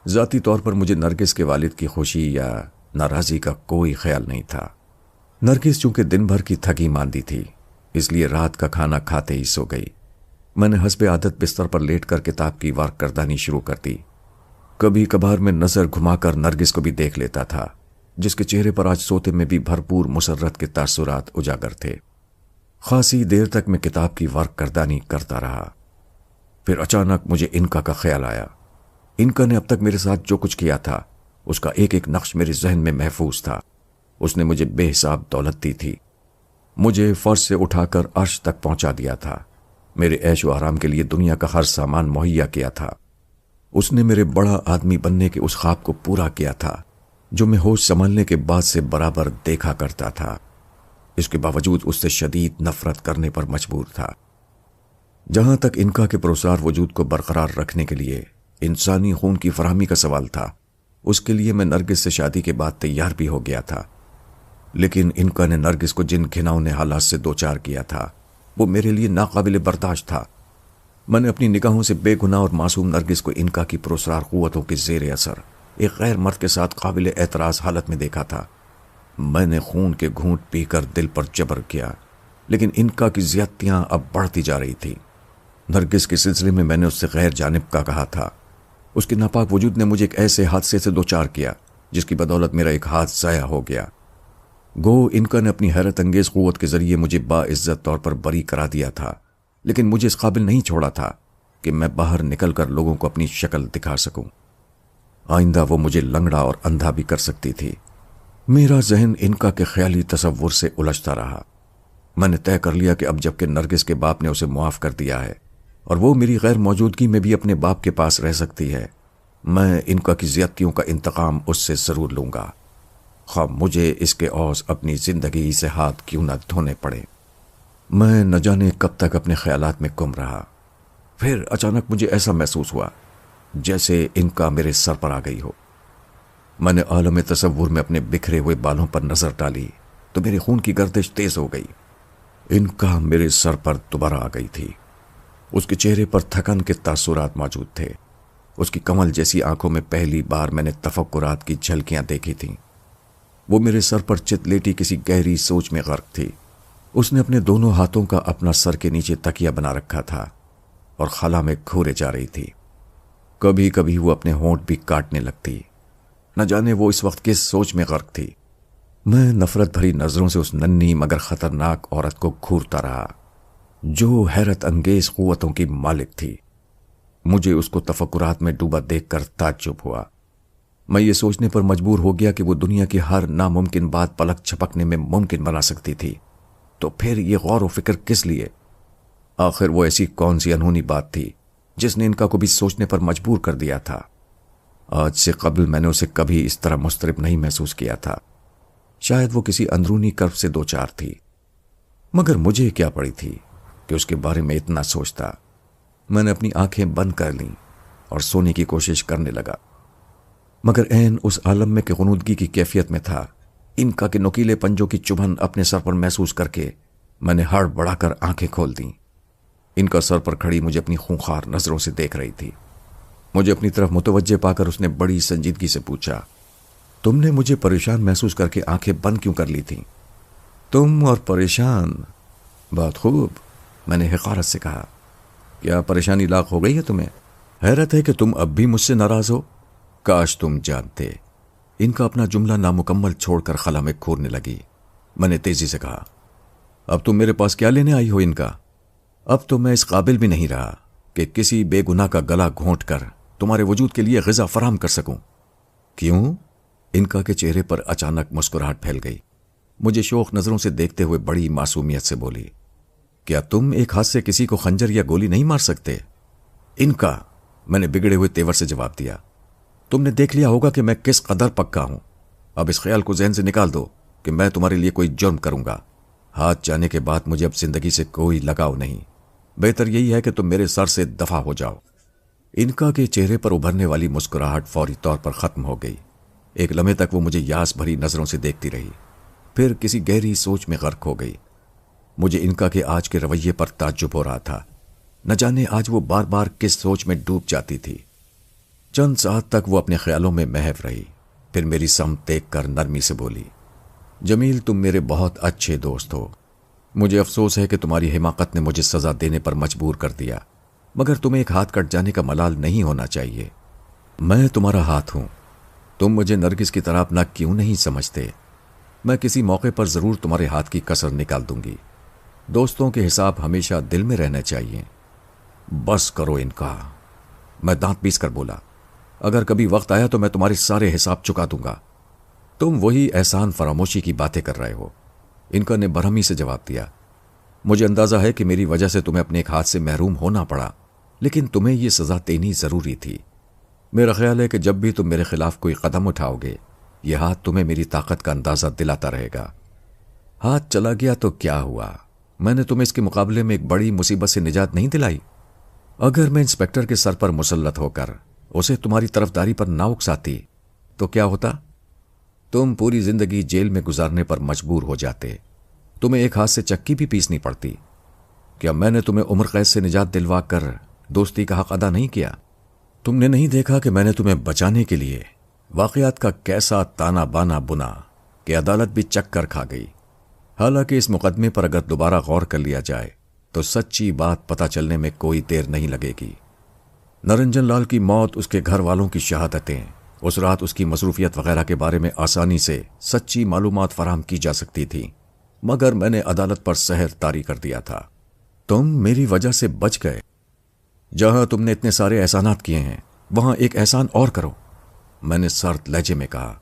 ذاتی طور پر مجھے نرگس کے والد کی خوشی یا ناراضی کا کوئی خیال نہیں تھا۔ نرگس چونکہ دن بھر کی تھکی ماندی تھی، اس لیے رات کا کھانا کھاتے ہی سو گئی۔ میں نے حسب عادت بستر پر لیٹ کر کتاب کی وارک کردانی شروع کر دی۔ کبھی کبھار میں نظر گھما کر نرگس کو بھی دیکھ لیتا تھا، جس کے چہرے پر آج سوتے میں بھی بھرپور مسرت کے تاثرات اجاگر تھے۔ خاصی دیر تک میں کتاب کی ورک کردانی کرتا رہا۔ پھر اچانک مجھے انکا کا خیال آیا۔ انکا نے اب تک میرے ساتھ جو کچھ کیا تھا، اس کا ایک ایک نقش میرے ذہن میں محفوظ تھا۔ اس نے مجھے بے حساب دولت دی تھی، مجھے فرش سے اٹھا کر عرش تک پہنچا دیا تھا، میرے عیش و آرام کے لیے دنیا کا ہر سامان مہیا کیا تھا۔ اس نے میرے بڑا آدمی بننے کے اس خواب کو پورا کیا تھا جو میں ہوش سنبھلنے کے بعد سے برابر دیکھا کرتا تھا۔ اس کے باوجود اس سے شدید نفرت کرنے پر مجبور تھا۔ جہاں تک انکا کے پروسار وجود کو برقرار رکھنے کے لیے انسانی خون کی فراہمی کا سوال تھا، اس کے لیے میں نرگس سے شادی کے بعد تیار بھی ہو گیا تھا۔ لیکن انکا نے نرگس کو جن گھناؤنے حالات سے دوچار کیا تھا، وہ میرے لیے ناقابل برداشت تھا۔ میں نے اپنی نگاہوں سے بے گناہ اور معصوم نرگس کو انکا کی پراسرار قوتوں کے زیر اثر ایک غیر مرد کے ساتھ قابل اعتراض حالت میں دیکھا تھا۔ میں نے خون کے گھونٹ پی کر دل پر جبر کیا، لیکن انکا کی زیادتیاں اب بڑھتی جا رہی تھی۔ نرگس کے سلسلے میں نے اس سے غیر جانب کا کہا تھا۔ اس کے ناپاک وجود نے مجھے ایک ایسے حادثے سے دوچار کیا جس کی بدولت میرا ایک ہاتھ ضائع ہو گیا۔ گو انکا نے اپنی حیرت انگیز قوت کے ذریعے مجھے باعزت طور پر بری کرا دیا تھا، لیکن مجھے اس قابل نہیں چھوڑا تھا کہ میں باہر نکل کر لوگوں کو اپنی شکل دکھا سکوں۔ آئندہ وہ مجھے لنگڑا اور اندھا بھی کر سکتی تھی۔ میرا ذہن انکا کے خیالی تصور سے الجھتا رہا۔ میں نے طے کر لیا کہ اب جب کہ نرگس کے باپ نے اسے معاف کر دیا ہے اور وہ میری غیر موجودگی میں بھی اپنے باپ کے پاس رہ سکتی ہے، میں انکا کی زیادتیوں کا انتقام اس سے ضرور لوں گا، خواہ مجھے اس کے عوض اپنی زندگی سے ہاتھ کیوں نہ دھونے پڑے۔ میں نہ جانے کب تک اپنے خیالات میں گم رہا۔ پھر اچانک مجھے ایسا محسوس ہوا جیسے انکا میرے سر پر آ گئی ہو۔ میں نے عالم تصور میں اپنے بکھرے ہوئے بالوں پر نظر ڈالی تو میرے خون کی گردش تیز ہو گئی۔ انکا میرے سر پر دوبارہ آ گئی تھی۔ اس کے چہرے پر تھکن کے تاثرات موجود تھے۔ اس کی کمل جیسی آنکھوں میں پہلی بار میں نے تفکرات کی جھلکیاں دیکھی تھیں۔ وہ میرے سر پر چت لیٹی کسی گہری سوچ میں غرق تھی۔ اس نے اپنے دونوں ہاتھوں کا اپنا سر کے نیچے تکیہ بنا رکھا تھا اور خلا میں گھورے جا رہی تھی۔ کبھی کبھی وہ اپنے ہونٹ بھی کاٹنے لگتی۔ نہ جانے وہ اس وقت کس سوچ میں غرق تھی۔ میں نفرت بھری نظروں سے اس ننھی مگر خطرناک عورت کو گھورتا رہا جو حیرت انگیز قوتوں کی مالک تھی۔ مجھے اس کو تفکرات میں ڈوبا دیکھ کر تعجب ہوا۔ میں یہ سوچنے پر مجبور ہو گیا کہ وہ دنیا کی ہر ناممکن بات پلک چھپکنے میں ممکن بنا سکتی تھی، تو پھر یہ غور و فکر کس لیے؟ آخر وہ ایسی کون سی انہونی بات تھی جس نے انکا کو بھی سوچنے پر مجبور کر دیا تھا؟ آج سے قبل میں نے اسے کبھی اس طرح مضطرب نہیں محسوس کیا تھا۔ شاید وہ کسی اندرونی کرب سے دوچار تھی، مگر مجھے کیا پڑی تھی کہ اس کے بارے میں اتنا سوچتا۔ میں نے اپنی آنکھیں بند کر لیں اور سونے کی کوشش کرنے لگا، مگر عین اس عالم میں کہ غنودگی کی کیفیت میں تھا، انکا کے نوکیلے پنجوں کی چبھن اپنے سر پر محسوس کر کے میں نے ہڑ بڑھا کر آنکھیں کھول دیں۔ انکا سر پر کھڑی مجھے اپنی خونخوار نظروں سے دیکھ رہی تھی۔ مجھے اپنی طرف متوجہ پا کر اس نے بڑی سنجیدگی سے پوچھا، تم نے مجھے پریشان محسوس کر کے آنکھیں بند کیوں کر لی تھیں؟ تم اور پریشان؟ بہت خوب، میں نے حقارت سے کہا۔ کیا پریشانی لاحق ہو گئی ہے تمہیں؟ حیرت ہے کہ تم اب بھی مجھ سے ناراض ہو۔ کاش تم جانتے۔ انکا اپنا جملہ نامکمل چھوڑ کر خلا میں گھورنے لگی۔ میں نے تیزی سے کہا، اب تم میرے پاس کیا لینے آئی ہو انکا؟ اب تو میں اس قابل بھی نہیں رہا کہ کسی بے گناہ کا گلا گھونٹ کر تمہارے وجود کے لیے غذا فراہم کر سکوں۔ کیوں؟ انکا کے چہرے پر اچانک مسکراہٹ پھیل گئی۔ مجھے شوق نظروں سے دیکھتے ہوئے بڑی معصومیت سے بولی، کیا تم ایک ہاتھ سے کسی کو خنجر یا گولی نہیں مار سکتے؟ انکا، میں نے بگڑے ہوئے تیور سے جواب دیا، تم نے دیکھ لیا ہوگا کہ میں کس قدر پکا ہوں۔ اب اس خیال کو ذہن سے نکال دو کہ میں تمہارے لیے کوئی جرم کروں گا۔ ہاتھ جانے کے بعد مجھے اب زندگی سے کوئی لگاؤ نہیں۔ بہتر یہی ہے کہ تم میرے سر سے دفع ہو جاؤ۔ انکا کے چہرے پر ابھرنے والی مسکراہٹ فوری طور پر ختم ہو گئی۔ ایک لمحے تک وہ مجھے یاس بھری نظروں سے دیکھتی رہی، پھر کسی گہری سوچ میں غرق ہو گئی۔ مجھے انکا کے آج کے رویے پر تعجب ہو رہا تھا۔ نہ جانے آج وہ بار بار کس سوچ میں ڈوب جاتی تھی۔ چند ساعت تک وہ اپنے خیالوں میں محو رہی، پھر میری سمت دیکھ کر نرمی سے بولی، جمیل تم میرے بہت اچھے دوست ہو، مجھے افسوس ہے کہ تمہاری حماقت نے مجھے سزا دینے پر مجبور کر دیا، مگر تمہیں ایک ہاتھ کٹ جانے کا ملال نہیں ہونا چاہیے۔ میں تمہارا ہاتھ ہوں، تم مجھے نرگس کی طرح اپنا کیوں نہیں سمجھتے؟ میں کسی موقع پر ضرور تمہارے ہاتھ کی کسر نکال دوں گی۔ دوستوں کے حساب ہمیشہ دل میں رہنے چاہیے۔ بس کرو ان کا، میں دانت پیس کر بولا، اگر کبھی وقت آیا تو میں تمہارے سارے حساب چکا دوں گا۔ تم وہی احسان فراموشی کی باتیں کر رہے ہو، انکا نے برہمی سے جواب دیا۔ مجھے اندازہ ہے کہ میری وجہ سے تمہیں اپنے ایک ہاتھ سے محروم ہونا پڑا، لیکن تمہیں یہ سزا دینی ضروری تھی۔ میرا خیال ہے کہ جب بھی تم میرے خلاف کوئی قدم اٹھاؤ گے، یہ ہاتھ تمہیں میری طاقت کا اندازہ دلاتا رہے گا۔ ہاتھ چلا گیا تو کیا ہوا؟ میں نے تمہیں اس کے مقابلے میں ایک بڑی مصیبت سے نجات نہیں دلائی؟ اگر میں انسپیکٹر کے سر پر مسلط ہو کر اسے تمہاری طرفداری پر نہ اکساتی تو کیا ہوتا؟ تم پوری زندگی جیل میں گزارنے پر مجبور ہو جاتے، تمہیں ایک ہاتھ سے چکی بھی پیسنی پڑتی۔ کیا میں نے تمہیں عمر قید سے نجات دلوا کر دوستی کا حق ادا نہیں کیا؟ تم نے نہیں دیکھا کہ میں نے تمہیں بچانے کے لیے واقعات کا کیسا تانا بانا بنا کہ عدالت بھی چکر کھا گئی؟ حالانکہ اس مقدمے پر اگر دوبارہ غور کر لیا جائے تو سچی بات پتہ چلنے میں کوئی دیر نہیں لگے گی۔ نرنجن لال کی موت، اس کے گھر والوں کی شہادتیں، اس رات اس کی مصروفیت وغیرہ کے بارے میں آسانی سے سچی معلومات فراہم کی جا سکتی تھی، مگر میں نے عدالت پر سحر طاری کر دیا تھا۔ تم میری وجہ سے بچ گئے۔ جہاں تم نے اتنے سارے احسانات کیے ہیں وہاں ایک احسان اور کرو، میں نے سرد لہجے میں کہا۔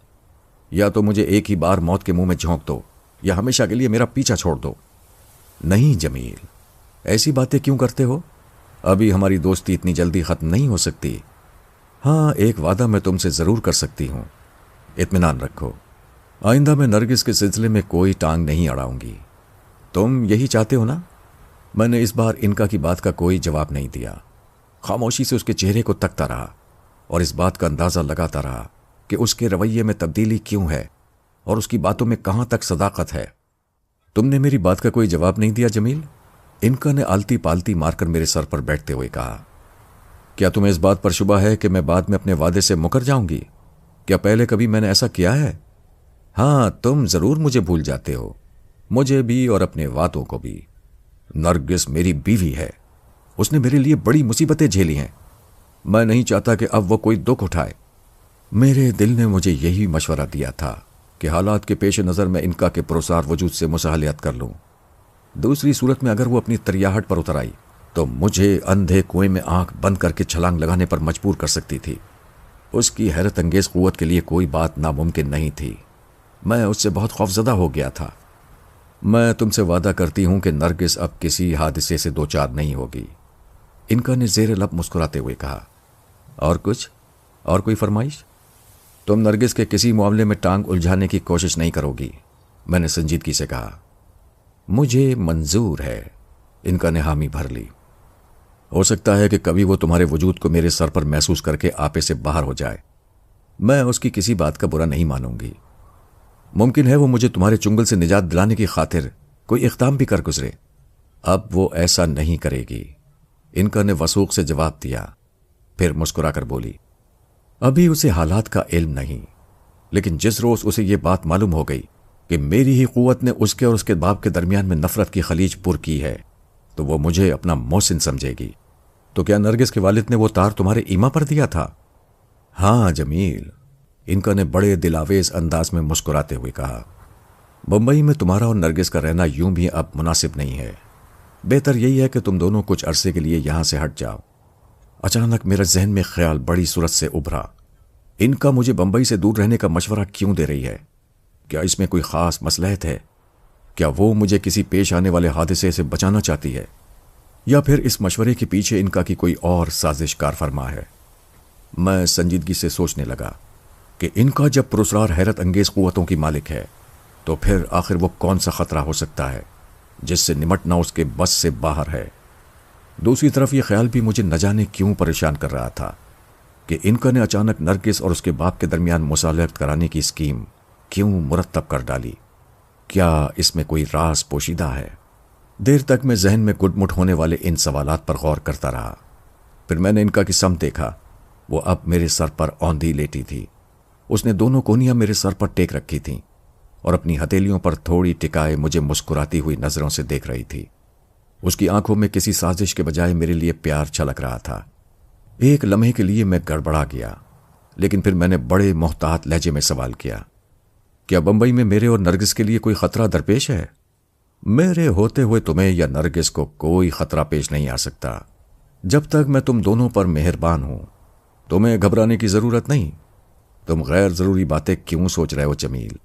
یا تو مجھے ایک ہی بار موت کے منہ میں جھونک دو یا ہمیشہ کے لیے میرا پیچھا چھوڑ دو۔ نہیں جمیل، ایسی باتیں کیوں کرتے ہو؟ ابھی ہماری دوستی اتنی جلدی ختم نہیں ہو سکتی۔ ہاں، ایک وعدہ میں تم سے ضرور کر سکتی ہوں، اطمینان رکھو، آئندہ میں نرگس کے سلسلے میں کوئی ٹانگ نہیں اڑاؤں گی۔ تم یہی چاہتے ہو نا؟ میں نے اس بار انکا کی بات کا کوئی جواب نہیں دیا، خاموشی سے اس کے چہرے کو تکتا رہا اور اس بات کا اندازہ لگاتا رہا کہ اس کے رویے میں تبدیلی کیوں ہے اور اس کی باتوں میں کہاں تک صداقت ہے۔ تم نے میری بات کا کوئی جواب نہیں دیا جمیل، انکا نے آلتی پالتی مار کر میرے سر پر بیٹھتے ہوئے کہا۔ کیا تمہیں اس بات پر شبہ ہے کہ میں بعد میں اپنے وعدے سے مکر جاؤں گی؟ کیا پہلے کبھی میں نے ایسا کیا ہے؟ ہاں، تم ضرور مجھے بھول جاتے ہو، مجھے بھی اور اپنے وعدوں کو بھی۔ نرگس میری بیوی ہے، اس نے میرے لیے بڑی مصیبتیں جھیلی ہیں، میں نہیں چاہتا کہ اب وہ کوئی دکھ اٹھائے۔ میرے دل نے مجھے یہی مشورہ دیا تھا کہ حالات کے پیش نظر میں انکا کے پرسار وجود سے مصالحت کر لوں، دوسری صورت میں اگر وہ اپنی تریاہٹ پر اتر آئی تو مجھے اندھے کنویں میں آنکھ بند کر کے چھلانگ لگانے پر مجبور کر سکتی تھی۔ اس کی حیرت انگیز قوت کے لیے کوئی بات ناممکن نہیں تھی۔ میں اس سے بہت خوفزدہ ہو گیا تھا۔ میں تم سے وعدہ کرتی ہوں کہ نرگس اب کسی حادثے سے دوچار نہیں ہوگی، انکا نے زیر لب مسکراتے ہوئے کہا۔ اور کچھ؟ اور کوئی فرمائش؟ تم نرگس کے کسی معاملے میں ٹانگ الجھانے کی کوشش نہیں کرو گی، میں نے سنجیدگی سے کہا۔ مجھے منظور ہے، انکا نے حامی بھر لی۔ ہو سکتا ہے کہ کبھی وہ تمہارے وجود کو میرے سر پر محسوس کر کے آپے سے باہر ہو جائے، میں اس کی کسی بات کا برا نہیں مانوں گی۔ ممکن ہے وہ مجھے تمہارے چنگل سے نجات دلانے کی خاطر کوئی اقدام بھی کر گزرے، اب وہ ایسا نہیں کرے گی، انکا نے وثوق سے جواب دیا، پھر مسکرا کر بولی۔ ابھی اسے حالات کا علم نہیں، لیکن جس روز اسے یہ بات معلوم ہو گئی کہ میری ہی قوت نے اس کے اور اس کے باپ کے درمیان میں نفرت کی خلیج پر کی ہے تو وہ مجھے اپنا محسن سمجھے گی۔ تو کیا نرگس کے والد نے وہ تار تمہارے ایما پر دیا تھا؟ ہاں جمیل، انکا نے بڑے دلاویز انداز میں مسکراتے ہوئے کہا۔ بمبئی میں تمہارا اور نرگس کا رہنا یوں بھی اب مناسب نہیں ہے، بہتر یہی ہے کہ تم دونوں کچھ عرصے کے لیے یہاں سے ہٹ جاؤ۔ اچانک میرے ذہن میں خیال بڑی صورت سے ابھرا، انکا مجھے بمبئی سے دور رہنے کا مشورہ کیوں دے رہی ہے؟ کیا اس میں کوئی خاص مصلحت ہے؟ کیا وہ مجھے کسی پیش آنے والے حادثے سے بچانا چاہتی ہے، یا پھر اس مشورے کے پیچھے انکا کی کوئی اور سازش کار فرما ہے؟ میں سنجیدگی سے سوچنے لگا کہ انکا جب پراسرار حیرت انگیز قوتوں کی مالک ہے تو پھر آخر وہ کون سا خطرہ ہو سکتا ہے جس سے نمٹنا اس کے بس سے باہر ہے۔ دوسری طرف یہ خیال بھی مجھے نہ جانے کیوں پریشان کر رہا تھا کہ انکا نے اچانک نرگس اور اس کے باپ کے درمیان مصالحت کرانے کی اسکیم کیوں مرتب کر ڈالی؟ کیا اس میں کوئی راز پوشیدہ ہے؟ دیر تک میں ذہن میں گڈ مٹ ہونے والے ان سوالات پر غور کرتا رہا، پھر میں نے انکا کی سمت دیکھا، وہ اب میرے سر پر اوندھی لیٹی تھی۔ اس نے دونوں کونیاں میرے سر پر ٹیک رکھی تھیں اور اپنی ہتھیلیوں پر تھوڑی ٹکائے مجھے مسکراتی ہوئی نظروں سے دیکھ رہی تھی۔ اس کی آنکھوں میں کسی سازش کے بجائے میرے لیے پیار چھلک رہا تھا۔ ایک لمحے کے لیے میں گڑبڑا گیا، لیکن پھر میں نے بڑے محتاط لہجے میں سوال کیا، کیا بمبئی میں میرے اور نرگس کے لیے کوئی خطرہ درپیش ہے؟ میرے ہوتے ہوئے تمہیں یا نرگس کو کوئی خطرہ پیش نہیں آ سکتا جب تک میں تم دونوں پر مہربان ہوں۔ تمہیں گھبرانے کی ضرورت نہیں۔ تم غیر ضروری باتیں کیوں سوچ رہے ہو جمیل؟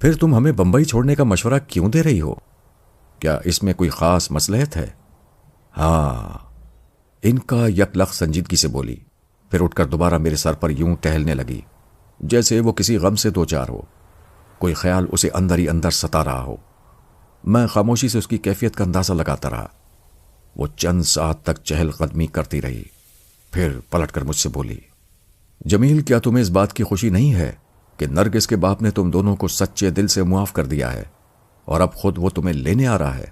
پھر تم ہمیں بمبئی چھوڑنے کا مشورہ کیوں دے رہی ہو؟ کیا اس میں کوئی خاص مصلحت ہے؟ ہاں، ان کا یک لخت سنجیدگی سے بولی، پھر اٹھ کر دوبارہ میرے سر پر یوں ٹہلنے لگی جیسے وہ کسی غم سے دوچار ہو، کوئی خیال اسے اندر ہی اندر ستا رہا ہو۔ میں خاموشی سے اس کی کیفیت کا اندازہ لگاتا رہا۔ وہ چند ساعت تک چہل قدمی کرتی رہی، پھر پلٹ کر مجھ سے بولی، جمیل کیا تمہیں اس بات کی خوشی نہیں ہے کہ نرگس کے باپ نے تم دونوں کو سچے دل سے معاف کر دیا ہے اور اب خود وہ تمہیں لینے آ رہا ہے؟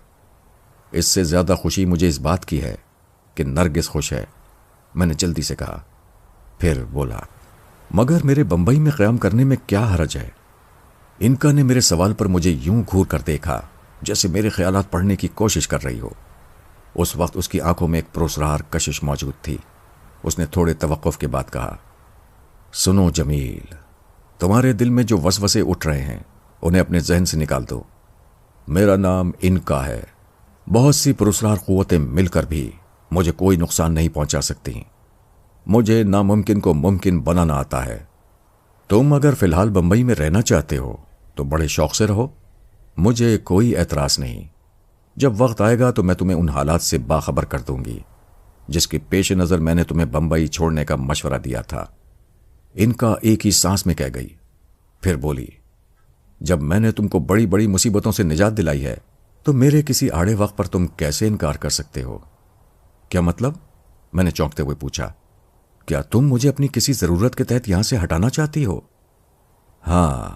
اس سے زیادہ خوشی مجھے اس بات کی ہے کہ نرگس خوش ہے، میں نے جلدی سے کہا۔ پھر بولا، مگر میرے بمبئی میں قیام کرنے میں کیا حرج ہے؟ انکا نے میرے سوال پر مجھے یوں گھور کر دیکھا جیسے میرے خیالات پڑھنے کی کوشش کر رہی ہو۔ اس وقت اس کی آنکھوں میں ایک پرسرار کشش موجود تھی۔ اس نے تھوڑے توقف کے بعد کہا، سنو جمیل، تمہارے دل میں جو وسوسے اٹھ رہے ہیں انہیں اپنے ذہن سے نکال دو۔ میرا نام انکا ہے۔ بہت سی پرسرار قوتیں مل کر بھی مجھے کوئی نقصان نہیں پہنچا سکتی۔ مجھے ناممکن کو ممکن بنانا آتا ہے۔ تم اگر فی الحال بمبئی میں رہنا چاہتے ہو تو بڑے شوق سے رہو، مجھے کوئی اعتراض نہیں۔ جب وقت آئے گا تو میں تمہیں ان حالات سے باخبر کر دوں گی جس کے پیش نظر میں نے تمہیں بمبئی چھوڑنے کا مشورہ دیا تھا۔ انکا ایک ہی سانس میں کہہ گئی، پھر بولی، جب میں نے تم کو بڑی بڑی مصیبتوں سے نجات دلائی ہے تو میرے کسی آڑے وقت پر تم کیسے انکار کر سکتے ہو؟ کیا مطلب؟ میں نے چونکتے ہوئے پوچھا۔ کیا تم مجھے اپنی کسی ضرورت کے تحت یہاں سے ہٹانا چاہتی ہو؟ ہاں،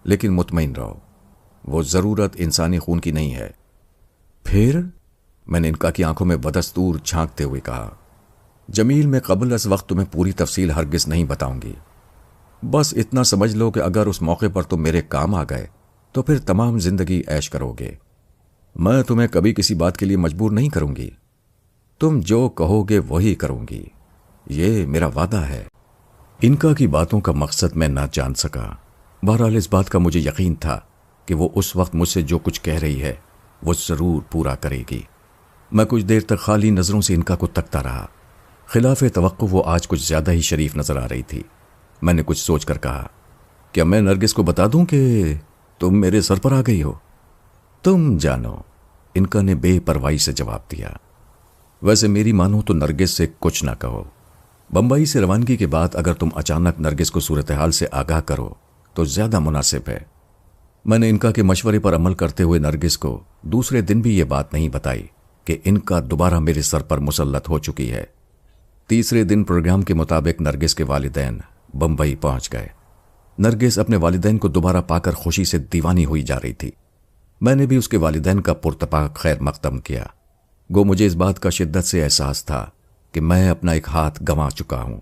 لیکن مطمئن رہو، وہ ضرورت انسانی خون کی نہیں ہے۔ پھر؟ میں نے انکا کی آنکھوں میں بدستور جھانکتے ہوئے کہا، جمیل میں قبل از وقت تمہیں پوری تفصیل ہرگز نہیں بتاؤں گی۔ بس اتنا سمجھ لو کہ اگر اس موقع پر تم میرے کام آ گئے تو پھر تمام زندگی عیش کرو گے۔ میں تمہیں کبھی کسی بات کے لیے مجبور نہیں کروں گی۔ تم جو کہو گے وہی کروں گی، یہ میرا وعدہ ہے۔ انکا کی باتوں کا مقصد میں نہ جان سکا۔ بہرحال اس بات کا مجھے یقین تھا کہ وہ اس وقت مجھ سے جو کچھ کہہ رہی ہے وہ ضرور پورا کرے گی۔ میں کچھ دیر تک خالی نظروں سے انکا کو تکتا رہا۔ خلاف توقع وہ آج کچھ زیادہ ہی شریف نظر آ رہی تھی۔ میں نے کچھ سوچ کر کہا، کیا میں نرگس کو بتا دوں کہ تم میرے سر پر آ گئی ہو؟ تم جانو، انکا نے بے پرواہی سے جواب دیا۔ ویسے میری مانو تو نرگس سے کچھ نہ کہو۔ بمبئی سے روانگی کے بعد اگر تم اچانک نرگس کو صورتحال سے آگاہ کرو تو زیادہ مناسب ہے۔ میں نے انکا کے مشورے پر عمل کرتے ہوئے نرگس کو دوسرے دن بھی یہ بات نہیں بتائی کہ انکا دوبارہ میرے سر پر مسلط ہو چکی ہے۔ تیسرے دن پروگرام کے مطابق نرگس کے والدین بمبئی پہنچ گئے۔ نرگس اپنے والدین کو دوبارہ پا کر خوشی سے دیوانی ہوئی جا رہی تھی۔ میں نے بھی اس کے والدین کا پرتپاک خیر مقدم کیا۔ گو مجھے اس بات کا شدت سے احساس تھا کہ میں اپنا ایک ہاتھ گنوا چکا ہوں،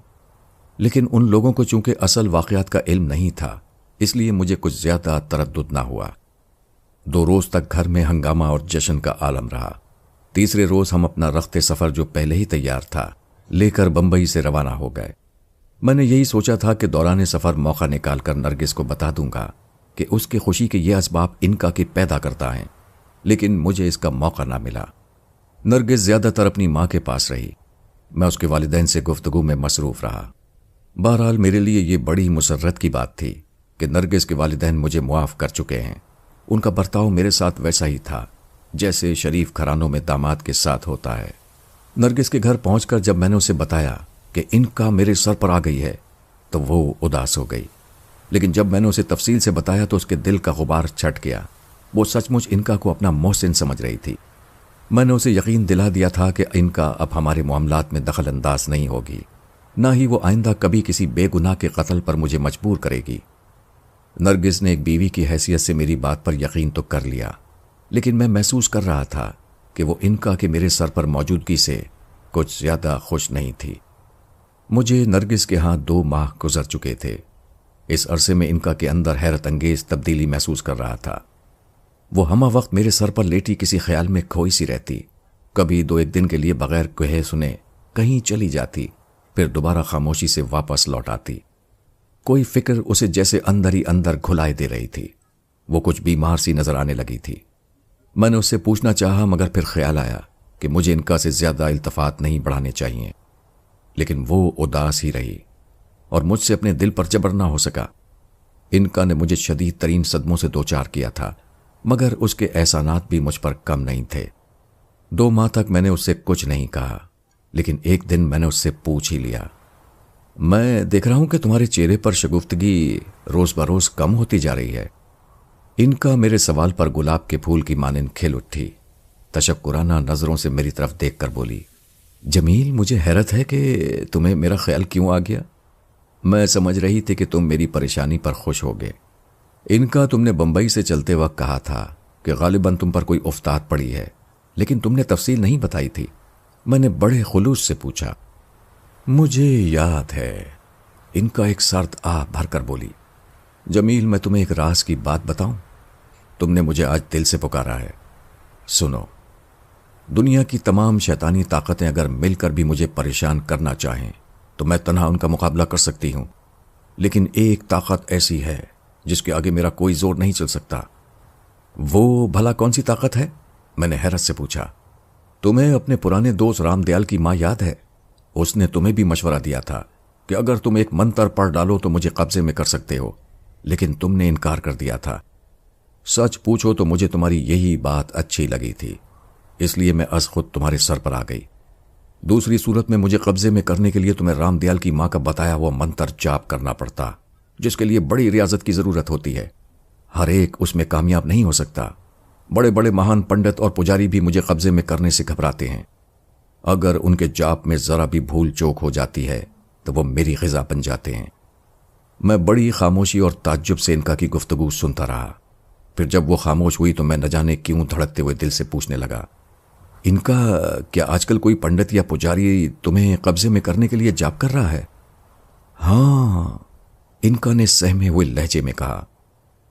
لیکن ان لوگوں کو چونکہ اصل واقعات کا علم نہیں تھا اس لیے مجھے کچھ زیادہ تردد نہ ہوا۔ 2 روز تک گھر میں ہنگامہ اور جشن کا عالم رہا۔ تیسرے روز ہم اپنا رخت سفر جو پہلے ہی تیار تھا لے کر بمبئی سے روانہ ہو گئے۔ میں نے یہی سوچا تھا کہ دوران سفر موقع نکال کر نرگس کو بتا دوں گا کہ اس کی خوشی کے یہ اسباب انکا کی پیدا کرتا ہیں، لیکن مجھے اس کا موقع نہ ملا۔ نرگس زیادہ تر اپنی ماں کے پاس رہی۔ میں اس کے والدین سے گفتگو میں مصروف رہا۔ بہرحال میرے لیے یہ بڑی مسرت کی بات تھی کہ نرگس کے والدین مجھے معاف کر چکے ہیں۔ ان کا برتاؤ میرے ساتھ ویسا ہی تھا جیسے شریف گھرانوں میں داماد کے ساتھ ہوتا ہے۔ نرگس کے گھر پہنچ کر جب میں نے اسے بتایا کہ انکا میرے سر پر آ گئی ہے تو وہ اداس ہو گئی، لیکن جب میں نے اسے تفصیل سے بتایا تو اس کے دل کا غبار چھٹ گیا۔ وہ سچ مچ انکا کو اپنا محسن سمجھ رہی تھی۔ میں نے اسے یقین دلا دیا تھا کہ انکا اب ہمارے معاملات میں دخل انداز نہیں ہوگی، نہ ہی وہ آئندہ کبھی کسی بے گناہ کے قتل پر مجھے مجبور کرے گی۔ نرگس نے ایک بیوی کی حیثیت سے میری بات پر یقین تو کر لیا، لیکن میں محسوس کر رہا تھا کہ وہ انکا کے میرے سر پر موجودگی سے کچھ زیادہ خوش نہیں تھی۔ مجھے نرگس کے ہاں 2 ماہ گزر چکے تھے۔ اس عرصے میں انکا کے اندر حیرت انگیز تبدیلی محسوس کر رہا تھا۔ وہ ہمہ وقت میرے سر پر لیٹی کسی خیال میں کھوئی سی رہتی، کبھی 2-1 دن کے لیے بغیر کہے سنے کہیں چلی جاتی، پھر دوبارہ خاموشی سے واپس لوٹ آتی۔ کوئی فکر اسے جیسے اندر ہی اندر گھلائے دے رہی تھی۔ وہ کچھ بیمار سی نظر آنے لگی تھی۔ میں نے اس سے پوچھنا چاہا، مگر پھر خیال آیا کہ مجھے انکا سے زیادہ التفات نہیں بڑھانے چاہیے، لیکن وہ اداس ہی رہی اور مجھ سے اپنے دل پر جبر نہ ہو سکا۔ انکا نے مجھے شدید ترین صدموں سے دوچار کیا تھا، مگر اس کے احسانات بھی مجھ پر کم نہیں تھے۔ 2 ماہ تک میں نے اس سے کچھ نہیں کہا، لیکن ایک دن میں نے اس سے پوچھ ہی لیا، میں دیکھ رہا ہوں کہ تمہارے چہرے پر شگفتگی روز بروز کم ہوتی جا رہی ہے۔ انکا میرے سوال پر گلاب کے پھول کی مانند کھل اٹھی، تشکرانہ نظروں سے میری طرف دیکھ کر بولی، جمیل، مجھے حیرت ہے کہ تمہیں میرا خیال کیوں آ گیا؟ میں سمجھ رہی تھی کہ تم میری پریشانی پر خوش ہوگے۔ انکا، تم نے بمبئی سے چلتے وقت کہا تھا کہ غالباً تم پر کوئی افتاد پڑی ہے، لیکن تم نے تفصیل نہیں بتائی تھی۔ میں نے بڑے خلوص سے پوچھا۔ مجھے یاد ہے، انکا ایک سرد آہ بھر کر بولی، جمیل، میں تمہیں ایک راز کی بات بتاؤں؟ تم نے مجھے آج دل سے پکارا ہے۔ سنو، دنیا کی تمام شیطانی طاقتیں اگر مل کر بھی مجھے پریشان کرنا چاہیں تو میں تنہا ان کا مقابلہ کر سکتی ہوں، لیکن ایک طاقت ایسی ہے جس کے آگے میرا کوئی زور نہیں چل سکتا۔ وہ بھلا کون سی طاقت ہے؟ میں نے حیرت سے پوچھا۔ تمہیں اپنے پرانے دوست رام دیال کی ماں یاد ہے؟ اس نے تمہیں بھی مشورہ دیا تھا کہ اگر تم ایک منتر پڑھ ڈالو تو مجھے قبضے میں کر سکتے ہو، لیکن تم نے انکار کر دیا تھا۔ سچ پوچھو تو مجھے تمہاری یہی بات اچھی لگی تھی، اس لیے میں از خود تمہارے سر پر آ گئی۔ دوسری صورت میں مجھے قبضے میں کرنے کے لیے تمہیں رام دیال کی ماں کا بتایا ہوا منتر جاپ کرنا پڑتا، جس کے لیے بڑی ریاضت کی ضرورت ہوتی ہے۔ ہر ایک اس میں کامیاب نہیں ہو سکتا۔ بڑے بڑے مہان پنڈت اور پجاری بھی مجھے قبضے میں کرنے سے گھبراتے ہیں۔ اگر ان کے جاپ میں ذرا بھی بھول چوک ہو جاتی ہے تو وہ میری غذا بن جاتے ہیں۔ میں بڑی خاموشی اور تعجب سے انکا کی گفتگو سنتا رہا۔ پھر جب وہ خاموش ہوئی تو میں نہ جانے کیوں دھڑکتے ہوئے دل سے پوچھنے لگا، انکا، کیا آج کل کوئی پنڈت یا پجاری تمہیں قبضے میں کرنے کے لیے جاپ کر رہا ہے؟ ہاں، انکا نے سہمے ہوئے لہجے میں کہا۔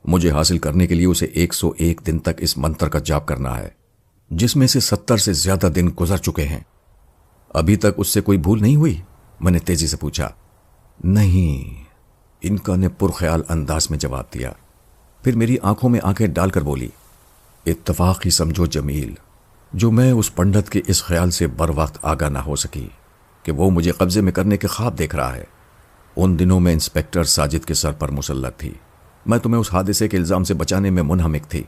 مجھے حاصل کرنے کے لیے اسے 101 دن تک اس منتر کا جاپ کرنا ہے، جس میں سے 70 سے زیادہ دن گزر چکے ہیں۔ ابھی تک اس سے کوئی بھول نہیں ہوئی؟ میں نے تیزی سے پوچھا۔ نہیں، انکا نے پرخیال انداز میں جواب دیا، پھر میری آنکھوں میں آنکھیں ڈال کر بولی، اتفاق ہی سمجھو جمیل، جو میں اس پنڈت کے اس خیال سے بر وقت آگاہ نہ ہو سکی کہ وہ مجھے قبضے میں کرنے کے خواب دیکھ رہا ہے۔ ان دنوں میں انسپیکٹر ساجد کے سر پر مسلط تھی۔ میں تمہیں اس حادثے کے الزام سے بچانے میں منہمک تھی۔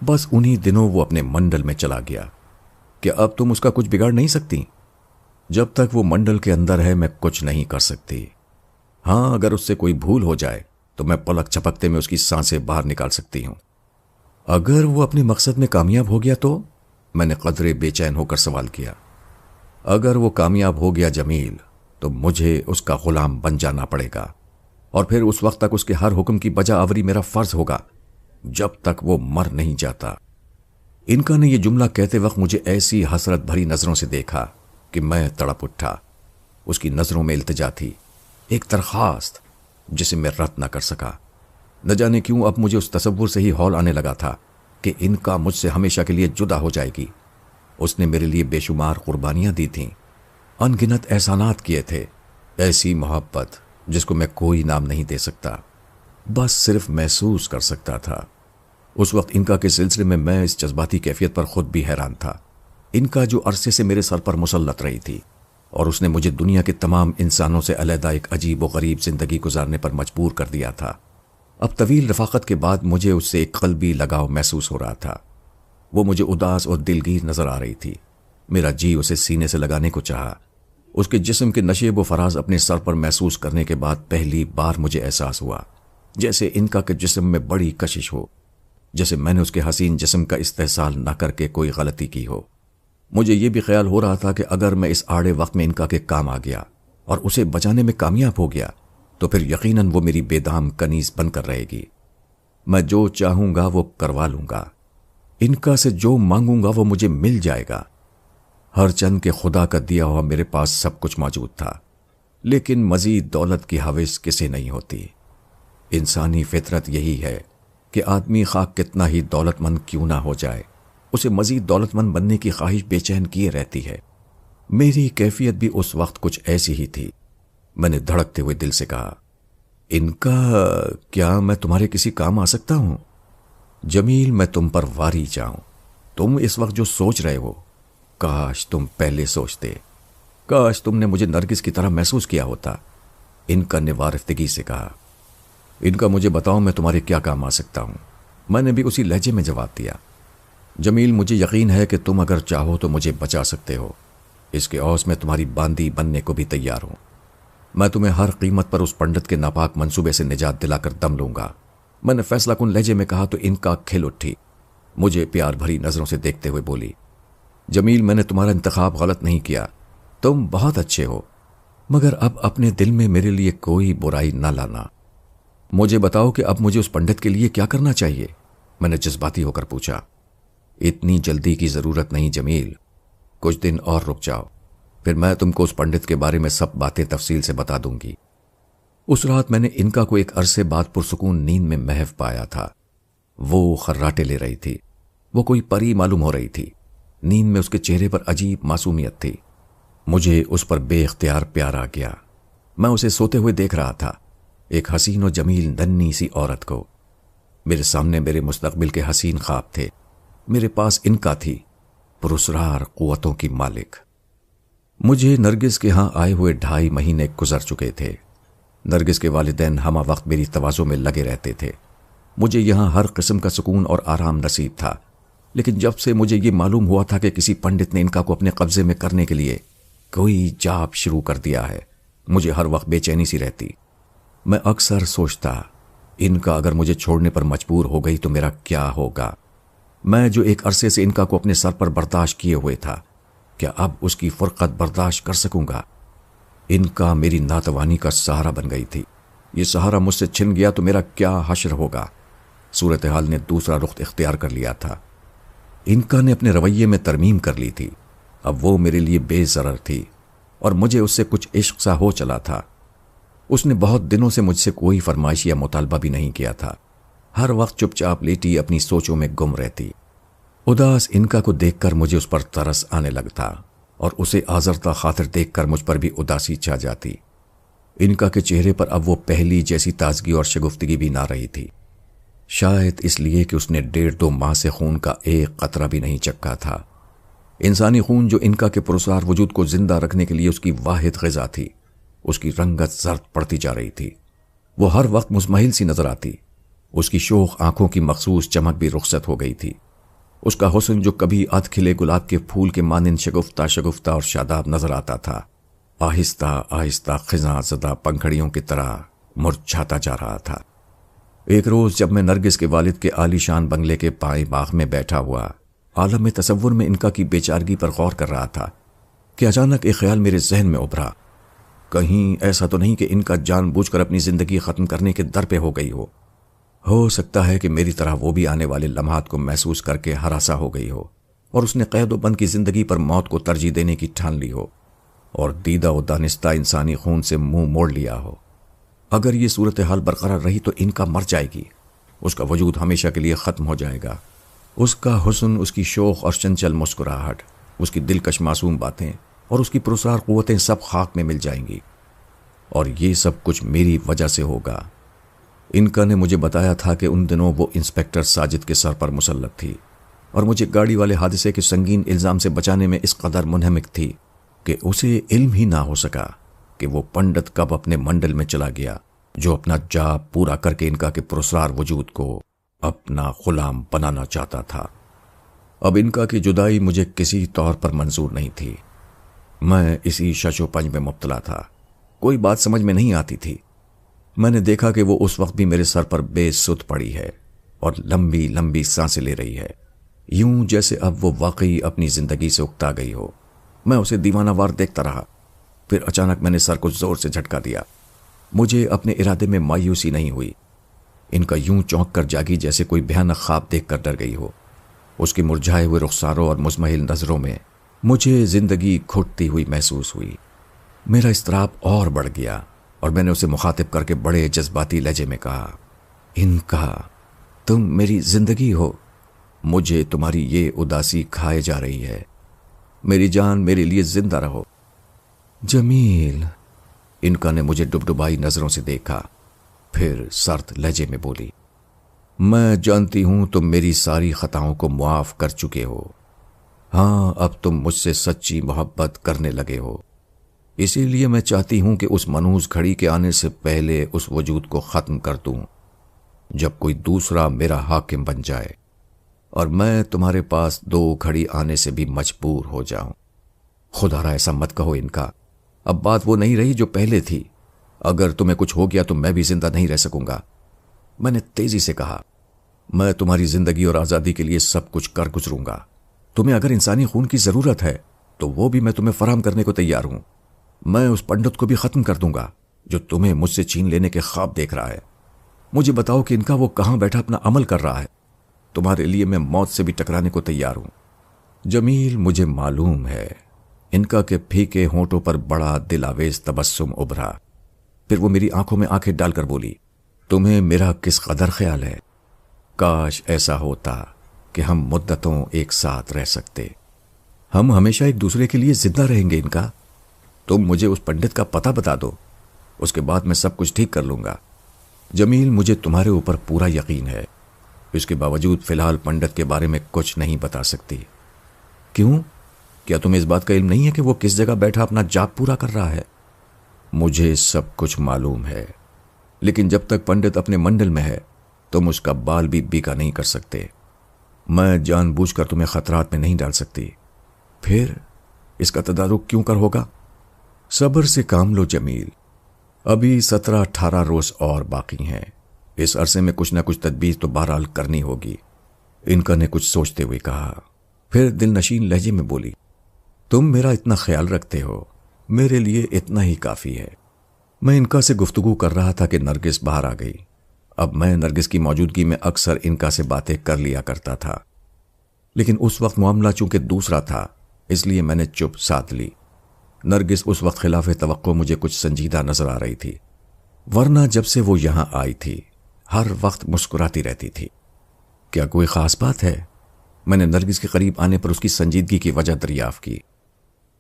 بس انہی دنوں وہ اپنے منڈل میں چلا گیا۔ کہ اب تم اس کا کچھ بگاڑ نہیں سکتی؟ جب تک وہ منڈل کے اندر ہے میں کچھ نہیں کر سکتی۔ ہاں، اگر اس سے کوئی بھول ہو جائے تو میں پلک جھپکتے میں اس کی سانسیں باہر نکال سکتی ہوں۔ اگر وہ اپنے مقصد میں کامیاب ہو گیا تو؟ میں نے قدرے بے چین ہو کر سوال کیا۔ اگر وہ کامیاب ہو گیا جمیل تو مجھے اس کا غلام بن جانا پڑے گا، اور پھر اس وقت تک اس کے ہر حکم کی بجا آوری میرا فرض ہوگا، جب تک وہ مر نہیں جاتا۔ انکا نے یہ جملہ کہتے وقت مجھے ایسی حسرت بھری نظروں سے دیکھا کہ میں تڑپ اٹھا۔ اس کی نظروں میں التجا تھی، ایک درخواست جسے میں رد نہ کر سکا۔ نہ جانے کیوں اب مجھے اس تصور سے ہی ہول آنے لگا تھا کہ انکا مجھ سے ہمیشہ کے لیے جدا ہو جائے گی۔ اس نے میرے لیے بے شمار قربانیاں دی تھیں، ان گنت احسانات کیے تھے، ایسی محبت جس کو میں کوئی نام نہیں دے سکتا، بس صرف محسوس کر سکتا تھا۔ اس وقت انکا کے سلسلے میں اس جذباتی کیفیت پر خود بھی حیران تھا۔ انکا جو عرصے سے میرے سر پر مسلط رہی تھی، اور اس نے مجھے دنیا کے تمام انسانوں سے علیحدہ ایک عجیب و غریب زندگی گزارنے پر مجبور کر دیا تھا۔ اب طویل رفاقت کے بعد مجھے اس سے ایک قلبی لگاؤ محسوس ہو رہا تھا۔ وہ مجھے اداس اور دلگیر نظر آ رہی تھی۔ میرا جی اسے سینے سے لگانے کو چاہا۔ اس کے جسم کے نشیب و فراز اپنے سر پر محسوس کرنے کے بعد پہلی بار مجھے احساس ہوا جیسے انکا کے جسم میں بڑی کشش ہو، جیسے میں نے اس کے حسین جسم کا استحصال نہ کر کے کوئی غلطی کی ہو۔ مجھے یہ بھی خیال ہو رہا تھا کہ اگر میں اس آڑے وقت میں انکا کے کام آ گیا اور اسے بچانے میں کامیاب ہو گیا تو پھر یقیناً وہ میری بے دام کنیز بن کر رہے گی۔ میں جو چاہوں گا وہ کروا لوں گا، انکا سے جو مانگوں گا وہ مجھے مل جائے گا۔ ہر چند کے خدا کا دیا ہوا میرے پاس سب کچھ موجود تھا، لیکن مزید دولت کی حوث کسے نہیں ہوتی۔ انسانی فطرت یہی ہے کہ آدمی خواہ کتنا ہی دولت مند کیوں نہ ہو جائے، اسے مزید دولت مند بننے کی خواہش بے چین کیے رہتی ہے۔ میری کیفیت بھی اس وقت کچھ ایسی ہی تھی۔ میں نے دھڑکتے ہوئے دل سے کہا، ان کا کیا میں تمہارے کسی کام آ سکتا ہوں؟ جمیل، میں تم پر واری جاؤں۔ تم اس وقت جو سوچ رہے ہو، کاش تم پہلے سوچتے، کاش تم نے مجھے نرگس کی طرح محسوس کیا ہوتا۔ ان کا نے وارفتگی سے کہا، ان کا مجھے بتاؤ میں تمہارے کیا کام آ سکتا ہوں؟ میں نے بھی اسی لہجے میں جواب دیا۔ جمیل، مجھے یقین ہے کہ تم اگر چاہو تو مجھے بچا سکتے ہو۔ اس کے عوض میں تمہاری باندی بننے کو بھی تیار ہوں۔ میں تمہیں ہر قیمت پر اس پنڈت کے ناپاک منصوبے سے نجات دلا کر دم لوں گا۔ میں نے فیصلہ کن لہجے میں کہا تو ان کا کھل اٹھی، مجھے پیار بھری نظروں سے دیکھتے ہوئے بولی، جمیل، میں نے تمہارا انتخاب غلط نہیں کیا، تم بہت اچھے ہو، مگر اب اپنے دل میں میرے لیے کوئی برائی نہ لانا۔ مجھے بتاؤ کہ اب مجھے اس پنڈت کے لیے کیا کرنا چاہیے؟ میں نے جذباتی ہو کر پوچھا۔ اتنی جلدی کی ضرورت نہیں جمیل، کچھ دن اور رک جاؤ، پھر میں تم کو اس پنڈت کے بارے میں سب باتیں تفصیل سے بتا دوں گی۔ اس رات میں نے انکا کو ایک عرصے بعد پرسکون نیند میں محو پایا تھا۔ وہ خراٹے لے رہی تھی، وہ کوئی پری معلوم ہو رہی تھی۔ نیند میں اس کے چہرے پر عجیب معصومیت تھی۔ مجھے اس پر بے اختیار پیار آ گیا۔ میں اسے سوتے ہوئے دیکھ رہا تھا، ایک حسین و جمیل ننھی سی عورت کو۔ میرے سامنے میرے مستقبل کے حسین خواب تھے، میرے پاس انکا تھی، پراسرار قوتوں کی مالک۔ مجھے نرگس کے ہاں آئے ہوئے 2.5 مہینے گزر چکے تھے۔ نرگس کے والدین ہمہ وقت میری توازوں میں لگے رہتے تھے۔ مجھے یہاں ہر قسم کا سکون اور آرام نصیب تھا، لیکن جب سے مجھے یہ معلوم ہوا تھا کہ کسی پنڈت نے انکا کو اپنے قبضے میں کرنے کے لیے کوئی جاب شروع کر دیا ہے، مجھے ہر وقت بے چینی سی رہتی۔ میں اکثر سوچتا، انکا اگر مجھے چھوڑنے پر مجبور ہو گئی تو میرا کیا ہوگا؟ میں جو ایک عرصے سے انکا کو اپنے سر پر برداشت کیے ہوئے تھا، کیا اب اس کی فرقت برداشت کر سکوں گا؟ انکا میری ناتوانی کا سہارا بن گئی تھی۔ یہ سہارا مجھ سے چھن گیا تو میرا کیا حشر ہوگا؟ صورتحال نے دوسرا رخ اختیار کر لیا تھا۔ انکا نے اپنے رویے میں ترمیم کر لی تھی۔ اب وہ میرے لیے بے ضرر تھی اور مجھے اس سے کچھ عشق سا ہو چلا تھا۔ اس نے بہت دنوں سے مجھ سے کوئی فرمائش یا مطالبہ بھی نہیں کیا تھا۔ ہر وقت چپ چاپ لیٹی اپنی سوچوں میں گم رہتی۔ اداس انکا کو دیکھ کر مجھے اس پر ترس آنے لگتا اور اسے آزردہ خاطر دیکھ کر مجھ پر بھی اداسی چھا جاتی۔ انکا کے چہرے پر اب وہ پہلی جیسی تازگی اور شگفتگی بھی نہ رہی تھی، شاید اس لیے کہ اس نے 1.5-2 ماہ سے خون کا ایک قطرہ بھی نہیں چکھا تھا۔ انسانی خون جو انکا کے پرسرار وجود کو زندہ رکھنے کے لیے اس کی واحد غذا تھی، اس کی رنگت زرد پڑتی جا رہی تھی۔ وہ ہر وقت مزمحل سی نظر آتی۔ اس کی شوخ آنکھوں کی مخصوص چمک بھی رخصت ہو گئی تھی۔ اس کا حسن جو کبھی ادھ کھلے گلاب کے پھول کے مانند شگفتہ شگفتہ اور شاداب نظر آتا تھا، آہستہ آہستہ خزاں زدہ پنکھڑیوں کی طرح مرجھاتا جا رہا تھا۔ ایک روز جب میں نرگس کے والد کے عالی شان بنگلے کے پائیں باغ میں بیٹھا ہوا عالم تصور میں انکا کی بے چارگی پر غور کر رہا تھا کہ اچانک ایک خیال میرے ذہن میں ابھرا، کہیں ایسا تو نہیں کہ انکا جان بوجھ کر اپنی زندگی ختم کرنے کے در پہ ہو گئی ہو سکتا ہے کہ میری طرح وہ بھی آنے والے لمحات کو محسوس کر کے ہراسا ہو گئی ہو اور اس نے قید و بند کی زندگی پر موت کو ترجیح دینے کی ٹھان لی ہو اور دیدہ و دانستہ انسانی خون سے منہ موڑ لیا ہو۔ اگر یہ صورتحال برقرار رہی تو انکا مر جائے گی، اس کا وجود ہمیشہ کے لیے ختم ہو جائے گا۔ اس کا حسن، اس کی شوخ اور چنچل مسکراہٹ، اس کی دلکش معصوم باتیں اور اس کی پرسرار قوتیں سب خاک میں مل جائیں گی، اور یہ سب کچھ میری وجہ سے ہوگا۔ انکا نے مجھے بتایا تھا کہ ان دنوں وہ انسپیکٹر ساجد کے سر پر مسلط تھی اور مجھے گاڑی والے حادثے کے سنگین الزام سے بچانے میں اس قدر منہمک تھی کہ اسے علم ہی نہ ہو سکا کہ وہ پنڈت کب اپنے منڈل میں چلا گیا جو اپنا جاب پورا کر کے انکا کے پرسرار وجود کو اپنا غلام بنانا چاہتا تھا۔ اب انکا کی جدائی مجھے کسی طور پر منظور نہیں تھی۔ میں اسی شش و پنج میں مبتلا تھا، کوئی بات سمجھ میں نہیں آتی تھی۔ میں نے دیکھا کہ وہ اس وقت بھی میرے سر پر بے سدھ پڑی ہے اور لمبی لمبی سانسیں لے رہی ہے، یوں جیسے اب وہ واقعی اپنی زندگی سے اکتا گئی ہو۔ میں اسے دیوانہ وار دیکھتا رہا، پھر اچانک میں نے سر کو زور سے جھٹکا دیا۔ مجھے اپنے ارادے میں مایوسی نہیں ہوئی۔ انکا یوں چونک کر جاگی جیسے کوئی بھیانک خواب دیکھ کر ڈر گئی ہو۔ اس کے مرجھائے ہوئے رخساروں اور مزمحل نظروں میں مجھے زندگی گھٹتی ہوئی محسوس ہوئی۔ میرا اضطراب اور بڑھ گیا اور میں نے اسے مخاطب کر کے بڑے جذباتی لہجے میں کہا، انکا، تم میری زندگی ہو، مجھے تمہاری یہ اداسی کھائے جا رہی ہے، میری جان میرے لیے زندہ رہو۔ جمیل، انکا نے مجھے ڈبڈبائی نظروں سے دیکھا، پھر سرد لہجے میں بولی، میں جانتی ہوں تم میری ساری خطاؤں کو معاف کر چکے ہو۔ ہاں، اب تم مجھ سے سچی محبت کرنے لگے ہو، اسی لیے میں چاہتی ہوں کہ اس منحوس گھڑی کے آنے سے پہلے اس وجود کو ختم کر دوں جب کوئی دوسرا میرا حاکم بن جائے اور میں تمہارے پاس 2 گھڑی آنے سے بھی مجبور ہو جاؤں۔ خدا را ایسا مت کہو انکا، اب بات وہ نہیں رہی جو پہلے تھی۔ اگر تمہیں کچھ ہو گیا تو میں بھی زندہ نہیں رہ سکوں گا۔ میں نے تیزی سے کہا، میں تمہاری زندگی اور آزادی کے لیے سب کچھ کر گزروں گا۔ تمہیں اگر انسانی خون کی ضرورت ہے تو وہ بھی میں تمہیں فراہم کرنے کو تیار ہوں۔ میں اس پنڈت کو بھی ختم کر دوں گا جو تمہیں مجھ سے چھین لینے کے خواب دیکھ رہا ہے۔ مجھے بتاؤ کہ انکا وہ کہاں بیٹھا اپنا عمل کر رہا ہے، تمہارے لیے میں موت سے بھی ٹکرانے کو تیار ہوں۔ جمیل، مجھے معلوم ہے۔ انکا کے پھیکے ہونٹوں پر بڑا دلاویز تبسم ابھرا، پھر وہ میری آنکھوں میں آنکھیں ڈال کر بولی، تمہیں میرا کس قدر خیال ہے؟ کاش ایسا ہوتا کہ ہم مدتوں ایک ساتھ رہ سکتے، ہم ہمیشہ ایک دوسرے کے لیے زندہ رہیں گے۔ انکا، تم مجھے اس پنڈت کا پتہ بتا دو، اس کے بعد میں سب کچھ ٹھیک کر لوں گا۔ جمیل، مجھے تمہارے اوپر پورا یقین ہے، اس کے باوجود فی الحال پنڈت کے بارے میں کچھ نہیں بتا سکتی۔ کیوں؟ کیا تمہیں اس بات کا علم نہیں ہے کہ وہ کس جگہ بیٹھا اپنا جاپ پورا کر رہا ہے؟ مجھے سب کچھ معلوم ہے، لیکن جب تک پنڈت اپنے منڈل میں ہے تم اس کا بال بھی بیکا نہیں کر سکتے۔ میں جان بوجھ کر تمہیں خطرات میں نہیں ڈال سکتی۔ پھر اس کا تدارک کیوں کر ہوگا؟ صبر سے کام لو جمیل، ابھی 17-18 روز اور باقی ہیں، اس عرصے میں کچھ نہ کچھ تدبیر تو بہرحال کرنی ہوگی۔ انکا نے کچھ سوچتے ہوئے کہا، پھر دل نشین لہجے میں بولی، تم میرا اتنا خیال رکھتے ہو، میرے لیے اتنا ہی کافی ہے۔ میں انکا سے گفتگو کر رہا تھا کہ نرگس باہر آ گئی۔ اب میں نرگس کی موجودگی میں اکثر انکا سے باتیں کر لیا کرتا تھا، لیکن اس وقت معاملہ چونکہ دوسرا تھا اس لیے میں نے چپ ساتھ لی۔ نرگس اس وقت خلاف توقع مجھے کچھ سنجیدہ نظر آ رہی تھی، ورنہ جب سے وہ یہاں آئی تھی ہر وقت مسکراتی رہتی تھی۔ کیا کوئی خاص بات ہے؟ میں نے نرگس کے قریب آنے پر اس کی سنجیدگی کی وجہ دریافت کی۔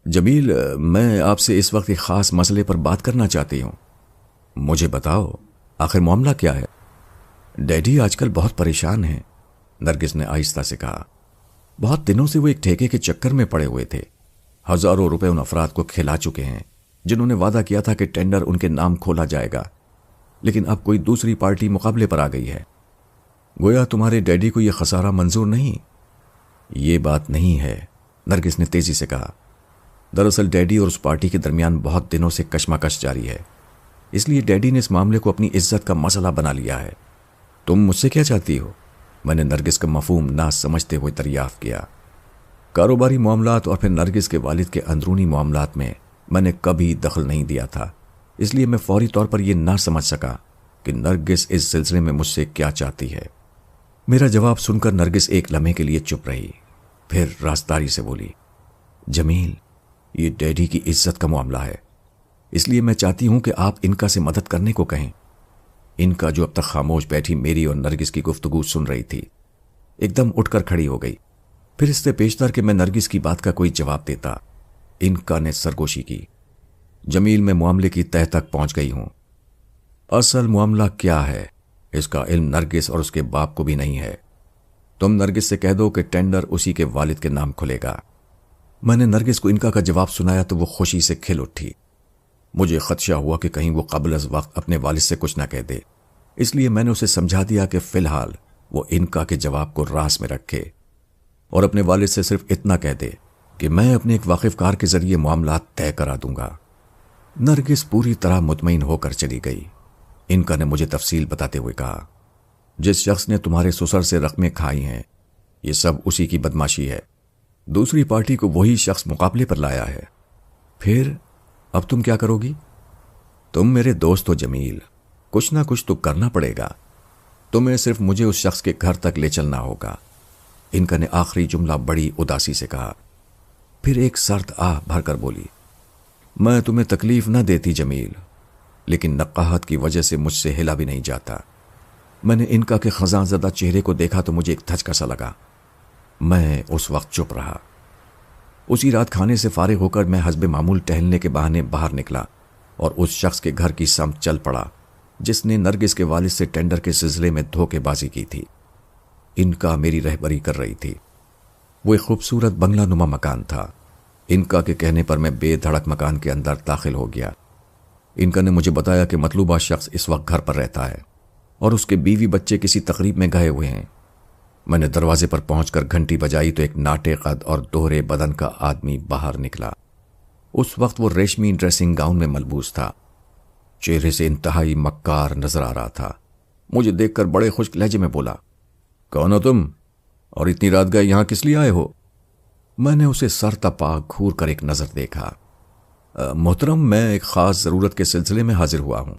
جمیل، میں آپ سے اس وقت ایک خاص مسئلے پر بات کرنا چاہتی ہوں۔ مجھے بتاؤ، آخر معاملہ کیا ہے؟ ڈیڈی آج کل بہت پریشان ہیں، نرگس نے آہستہ سے کہا۔ بہت دنوں سے وہ ایک ٹھیکے کے چکر میں پڑے ہوئے تھے، ہزاروں روپے ان افراد کو کھلا چکے ہیں جنہوں نے وعدہ کیا تھا کہ ٹینڈر ان کے نام کھولا جائے گا، لیکن اب کوئی دوسری پارٹی مقابلے پر آ گئی ہے۔ گویا تمہارے ڈیڈی کو یہ خسارہ منظور نہیں؟ یہ بات نہیں ہے، نرگس نے تیزی سے کہا۔ دراصل ڈیڈی اور اس پارٹی کے درمیان بہت دنوں سے کشمکش جاری ہے، اس لیے ڈیڈی نے اس معاملے کو اپنی عزت کا مسئلہ بنا لیا ہے۔ تم مجھ سے کیا چاہتی ہو؟ میں نے نرگس کا مفہوم نہ سمجھتے ہوئے دریافت کیا۔ کاروباری معاملات اور پھر نرگس کے والد کے اندرونی معاملات میں نے کبھی دخل نہیں دیا تھا، اس لیے میں فوری طور پر یہ نہ سمجھ سکا کہ نرگس اس سلسلے میں مجھ سے کیا چاہتی ہے۔ میرا جواب سن کر نرگس ایک لمحے کے لیے چپ رہی، پھر رازداری سے بولی، جمیل، یہ ڈیڈی کی عزت کا معاملہ ہے، اس لیے میں چاہتی ہوں کہ آپ انکا سے مدد کرنے کو کہیں۔ انکا جو اب تک خاموش بیٹھی میری اور نرگس کی گفتگو سن رہی تھی، ایک دم اٹھ کر کھڑی ہو گئی، پھر اس سے پیشتر کہ میں نرگس کی بات کا کوئی جواب دیتا۔ انکا نے سرگوشی کی، جمیل، میں معاملے کی تہہ تک پہنچ گئی ہوں۔ اصل معاملہ کیا ہے اس کا علم نرگس اور اس کے باپ کو بھی نہیں ہے۔ تم نرگس سے کہہ دو کہ ٹینڈر اسی کے والد کے نام کھلے گا۔ میں نے نرگس کو انکا کا جواب سنایا تو وہ خوشی سے کھل اٹھی۔ مجھے خدشہ ہوا کہ کہیں وہ قبل از وقت اپنے والد سے کچھ نہ کہہ دے، اس لیے میں نے اسے سمجھا دیا کہ فی الحال وہ انکا کے جواب کو راز میں رکھے اور اپنے والد سے صرف اتنا کہہ دے کہ میں اپنے ایک واقف کار کے ذریعے معاملات طے کرا دوں گا۔ نرگس پوری طرح مطمئن ہو کر چلی گئی۔ انکا نے مجھے تفصیل بتاتے ہوئے کہا، جس شخص نے تمہارے سسر سے رقمیں کھائی ہیں یہ سب اسی کی بدماشی ہے، دوسری پارٹی کو وہی شخص مقابلے پر لایا ہے۔ پھر اب تم کیا کرو گی؟ تم میرے دوست ہو جمیل، کچھ نہ کچھ تو کرنا پڑے گا، تمہیں صرف مجھے اس شخص کے گھر تک لے چلنا ہوگا۔ انکا نے آخری جملہ بڑی اداسی سے کہا، پھر ایک سرد آہ بھر کر بولی، میں تمہیں تکلیف نہ دیتی جمیل، لیکن نقاہت کی وجہ سے مجھ سے ہلا بھی نہیں جاتا۔ میں نے انکا کے خزاں زدہ چہرے کو دیکھا تو مجھے ایک دھچکا سا لگا۔ میں اس وقت چپ رہا۔ اسی رات کھانے سے فارغ ہو کر میں حسب معمول ٹہلنے کے بہانے باہر نکلا اور اس شخص کے گھر کی سمت چل پڑا جس نے نرگس کے والد سے ٹینڈر کے سلسلے میں دھوکے بازی کی تھی۔ انکا میری رہبری کر رہی تھی۔ وہ ایک خوبصورت بنگلہ نما مکان تھا۔ انکا کے کہنے پر میں بے دھڑک مکان کے اندر داخل ہو گیا۔ انکا نے مجھے بتایا کہ مطلوبہ شخص اس وقت گھر پر رہتا ہے اور اس کے بیوی بچے کسی تقریب میں گئے ہوئے ہیں۔ میں نے دروازے پر پہنچ کر گھنٹی بجائی تو ایک ناٹے قد اور دوہرے بدن کا آدمی باہر نکلا۔ اس وقت وہ ریشمی ڈریسنگ گاؤن میں ملبوس تھا، چہرے سے انتہائی مکار نظر آ رہا تھا۔ مجھے دیکھ کر بڑے خشک لہجے میں بولا، کون ہو تم اور اتنی رات گئے یہاں کس لیے آئے ہو؟ میں نے اسے سر تپا گھور کر ایک نظر دیکھا۔ محترم، میں ایک خاص ضرورت کے سلسلے میں حاضر ہوا ہوں۔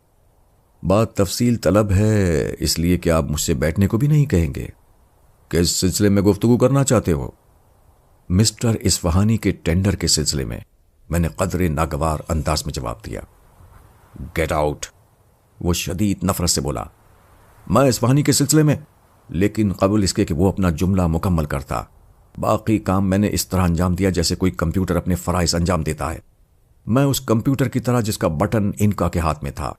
بات تفصیل طلب ہے، اس لیے کہ آپ مجھ سے بیٹھنے کو بھی نہیں کہیں گے۔ کس سلسلے میں گفتگو کرنا چاہتے ہو؟ مسٹر اصفہانی کے ٹینڈر کے سلسلے میں نے قدرے ناگوار انداز میں جواب دیا۔ گیٹ آؤٹ، وہ شدید نفرت سے بولا۔ میں اصفہانی کے سلسلے میں، لیکن قبل اس کے کہ وہ اپنا جملہ مکمل کرتا، باقی کام میں نے اس طرح انجام دیا جیسے کوئی کمپیوٹر اپنے فرائض انجام دیتا ہے۔ میں اس کمپیوٹر کی طرح جس کا بٹن انکا کے ہاتھ میں تھا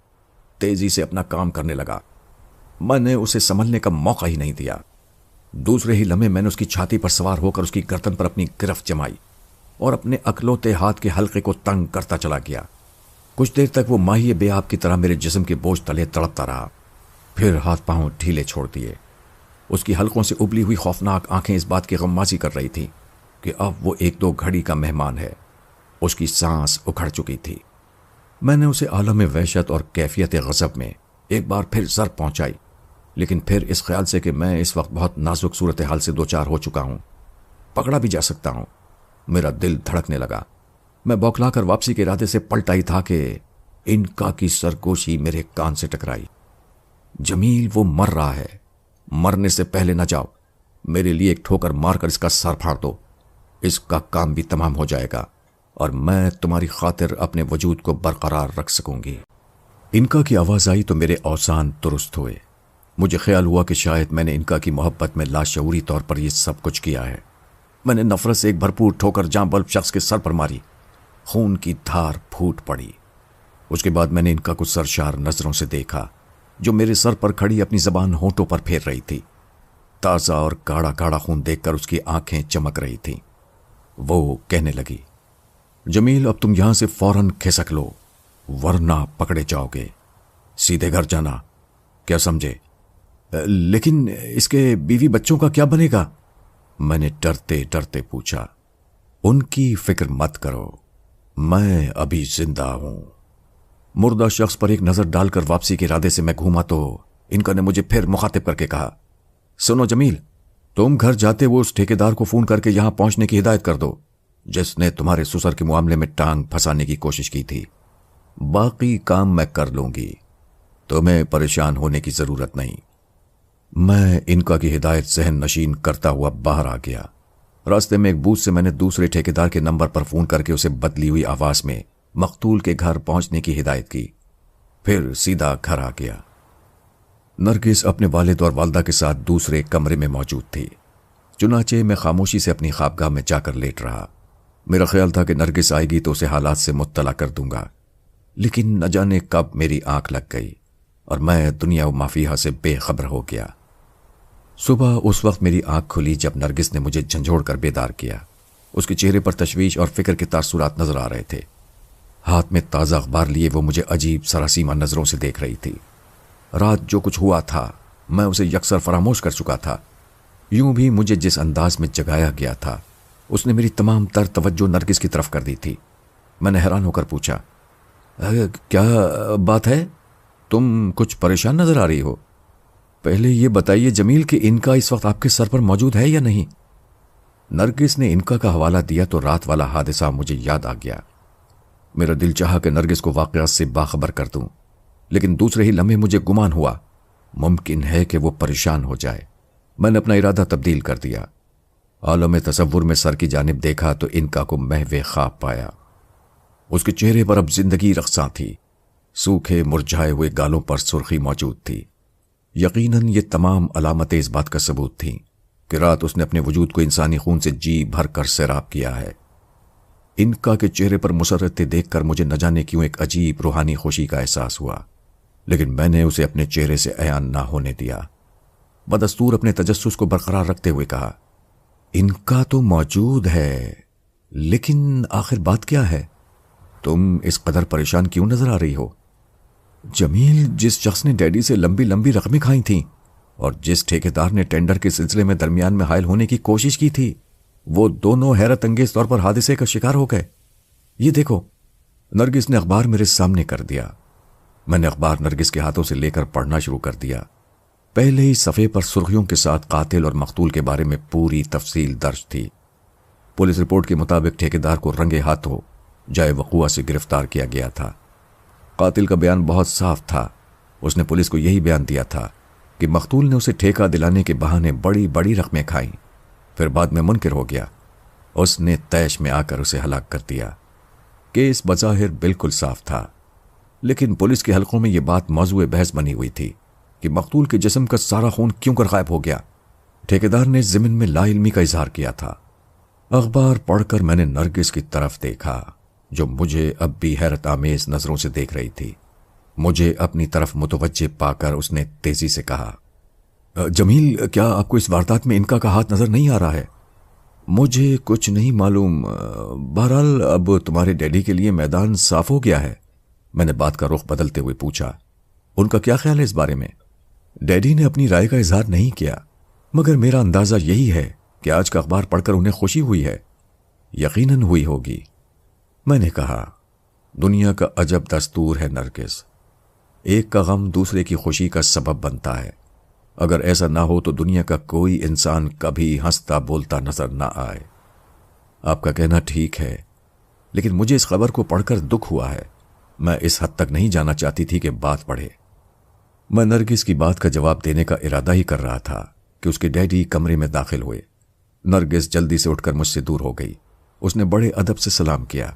تیزی سے اپنا کام کرنے لگا۔ میں نے اسے سنبھلنے کا موقع ہی نہیں دیا۔ دوسرے ہی لمحے میں نے اس کی چھاتی پر سوار ہو کر اس کی گردن پر اپنی گرفت جمائی اور اپنے اکلوتے ہاتھ کے حلقے کو تنگ کرتا چلا گیا۔ کچھ دیر تک وہ ماہی بے آب کی طرح میرے جسم کے بوجھ تلے تڑپتا رہا، پھر ہاتھ پاؤں ڈھیلے چھوڑ دیے۔ اس کی حلقوں سے ابلی ہوئی خوفناک آنکھیں اس بات کی غمازی کر رہی تھیں کہ اب وہ ایک دو گھڑی کا مہمان ہے۔ اس کی سانس اکھڑ چکی تھی۔ میں نے اسے عالم وحشت اور کیفیت غضب میں ایک بار پھر زر پہنچائی، لیکن پھر اس خیال سے کہ میں اس وقت بہت نازک صورتحال سے دوچار ہو چکا ہوں، پکڑا بھی جا سکتا ہوں، میرا دل دھڑکنے لگا۔ میں بوکھلا کر واپسی کے ارادے سے پلٹ آئی تھا کہ انکا کی سرگوشی میرے کان سے ٹکرائی۔ جمیل، وہ مر رہا ہے، مرنے سے پہلے نہ جاؤ، میرے لیے ایک ٹھوکر مار کر اس کا سر پھاڑ دو، اس کا کام بھی تمام ہو جائے گا اور میں تمہاری خاطر اپنے وجود کو برقرار رکھ سکوں گی۔ انکا کی آواز آئی تو میرے اوزان درست ہوئے۔ مجھے خیال ہوا کہ شاید میں نے انکا کی محبت میں لاشعوری طور پر یہ سب کچھ کیا ہے۔ میں نے نفرت سے ایک بھرپور ٹھوکر جاں بلب شخص کے سر پر ماری، خون کی دھار پھوٹ پڑی۔ اس کے بعد میں نے انکا کو سرشار نظروں سے دیکھا جو میرے سر پر کھڑی اپنی زبان ہونٹوں پر پھیر رہی تھی۔ تازہ اور گاڑھا گاڑھا خون دیکھ کر اس کی آنکھیں چمک رہی تھیں۔ وہ کہنے لگی، جمیل، اب تم یہاں سے فوراً کھسک لو ورنہ پکڑے جاؤ گے۔ سیدھے گھر جانا، کیا سمجھے؟ لیکن اس کے بیوی بچوں کا کیا بنے گا؟ میں نے ڈرتے ڈرتے پوچھا۔ ان کی فکر مت کرو، میں ابھی زندہ ہوں۔ مردہ شخص پر ایک نظر ڈال کر واپسی کے ارادے سے میں گھوما تو انکا نے مجھے پھر مخاطب کر کے کہا، سنو جمیل، تم گھر جاتے وہ اس ٹھیکیدار کو فون کر کے یہاں پہنچنے کی ہدایت کر دو جس نے تمہارے سسر کے معاملے میں ٹانگ پھنسانے کی کوشش کی تھی۔ باقی کام میں کر لوں گی، تمہیں پریشان ہونے کی ضرورت نہیں۔ میں انکا کی ہدایت ذہن نشین کرتا ہوا باہر آ گیا۔ راستے میں ایک بوتھ سے میں نے دوسرے ٹھیکیدار کے نمبر پر فون کر کے اسے بدلی ہوئی آواز میں مقتول کے گھر پہنچنے کی ہدایت کی، پھر سیدھا گھر آ گیا۔ نرگس اپنے والد اور والدہ کے ساتھ دوسرے کمرے میں موجود تھی، چنانچہ میں خاموشی سے اپنی خوابگاہ میں جا کر لیٹ رہا۔ میرا خیال تھا کہ نرگس آئے گی تو اسے حالات سے مطلع کر دوں گا، لیکن نہ جانے کب میری آنکھ لگ گئی اور میں دنیا و ما فیہا سے بے خبر ہو گیا۔ صبح اس وقت میری آنکھ کھلی جب نرگس نے مجھے جھنجھوڑ کر بیدار کیا۔ اس کے چہرے پر تشویش اور فکر کے تاثرات نظر آ رہے تھے۔ ہاتھ میں تازہ اخبار لیے وہ مجھے عجیب سراسیمہ نظروں سے دیکھ رہی تھی۔ رات جو کچھ ہوا تھا میں اسے یکسر فراموش کر چکا تھا۔ یوں بھی مجھے جس انداز میں جگایا گیا تھا اس نے میری تمام تر توجہ نرگس کی طرف کر دی تھی۔ میں نے حیران ہو کر پوچھا، کیا بات ہے؟ تم کچھ پریشان نظر آ رہی ہو؟ پہلے یہ بتائیے جمیل کہ انکا اس وقت آپ کے سر پر موجود ہے یا نہیں؟ نرگس نے انکا کا حوالہ دیا تو رات والا حادثہ مجھے یاد آ گیا۔ میرا دل چاہا کہ نرگس کو واقعات سے باخبر کر دوں، لیکن دوسرے ہی لمحے مجھے گمان ہوا ممکن ہے کہ وہ پریشان ہو جائے۔ میں نے اپنا ارادہ تبدیل کر دیا۔ عالم تصور میں سر کی جانب دیکھا تو انکا کو محو خواب پایا۔ اس کے چہرے پر اب زندگی رقصاں تھی، سوکھے مرجھائے ہوئے گالوں پر سرخی موجود تھی۔ یقیناً یہ تمام علامتیں اس بات کا ثبوت تھیں کہ رات اس نے اپنے وجود کو انسانی خون سے جی بھر کر سیراب کیا ہے۔ انکا کے چہرے پر مسرتیں دیکھ کر مجھے نہ جانے کیوں ایک عجیب روحانی خوشی کا احساس ہوا، لیکن میں نے اسے اپنے چہرے سے عیان نہ ہونے دیا۔ بدستور اپنے تجسس کو برقرار رکھتے ہوئے کہا، انکا تو موجود ہے، لیکن آخر بات کیا ہے؟ تم اس قدر پریشان کیوں نظر آ رہی ہو؟ جمیل، جس شخص نے ڈیڈی سے لمبی لمبی رقمیں کھائی تھیں اور جس ٹھیکیدار نے ٹینڈر کے سلسلے میں درمیان میں حائل ہونے کی کوشش کی تھی، وہ دونوں حیرت انگیز طور پر حادثے کا شکار ہو گئے۔ یہ دیکھو۔ نرگس نے اخبار میرے سامنے کر دیا۔ میں نے اخبار نرگس کے ہاتھوں سے لے کر پڑھنا شروع کر دیا۔ پہلے ہی صفحے پر سرخیوں کے ساتھ قاتل اور مقتول کے بارے میں پوری تفصیل درج تھی۔ پولیس رپورٹ کے مطابق ٹھیکیدار کو رنگے ہاتھوں جائے وقوع سے گرفتار کیا گیا تھا۔ قاتل کا بیان بہت صاف تھا۔ اس نے پولیس کو یہی بیان دیا تھا کہ مقتول نے اسے ٹھیکہ دلانے کے بہانے بڑی بڑی رقمیں کھائیں، پھر بعد میں منکر ہو گیا۔ اس نے طیش میں آ کر اسے ہلاک کر دیا۔ کیس بظاہر بالکل صاف تھا، لیکن پولیس کے حلقوں میں یہ بات موضوع بحث بنی ہوئی تھی کہ مقتول کے جسم کا سارا خون کیوں کر غائب ہو گیا۔ ٹھیکیدار نے ضمن میں لا علمی کا اظہار کیا تھا۔ اخبار پڑھ کر میں نے نرگس کی طرف دیکھا، جو مجھے اب بھی حیرت آمیز نظروں سے دیکھ رہی تھی۔ مجھے اپنی طرف متوجہ پا کر اس نے تیزی سے کہا، جمیل، کیا آپ کو اس واردات میں انکا کا ہاتھ نظر نہیں آ رہا ہے؟ مجھے کچھ نہیں معلوم، بہرحال اب تمہارے ڈیڈی کے لیے میدان صاف ہو گیا ہے۔ میں نے بات کا رخ بدلتے ہوئے پوچھا، ان کا کیا خیال ہے اس بارے میں؟ ڈیڈی نے اپنی رائے کا اظہار نہیں کیا، مگر میرا اندازہ یہی ہے کہ آج کا اخبار پڑھ کر انہیں خوشی ہوئی ہے۔ یقیناً ہوئی ہوگی، میں نے کہا۔ دنیا کا عجب دستور ہے نرگس، ایک کا غم دوسرے کی خوشی کا سبب بنتا ہے۔ اگر ایسا نہ ہو تو دنیا کا کوئی انسان کبھی ہنستا بولتا نظر نہ آئے۔ آپ کا کہنا ٹھیک ہے، لیکن مجھے اس خبر کو پڑھ کر دکھ ہوا ہے۔ میں اس حد تک نہیں جانا چاہتی تھی کہ بات پڑھے۔ میں نرگس کی بات کا جواب دینے کا ارادہ ہی کر رہا تھا کہ اس کے ڈیڈی کمرے میں داخل ہوئے۔ نرگس جلدی سے اٹھ کر مجھ سے دور ہو گئی۔ اس نے بڑے ادب سے سلام کیا۔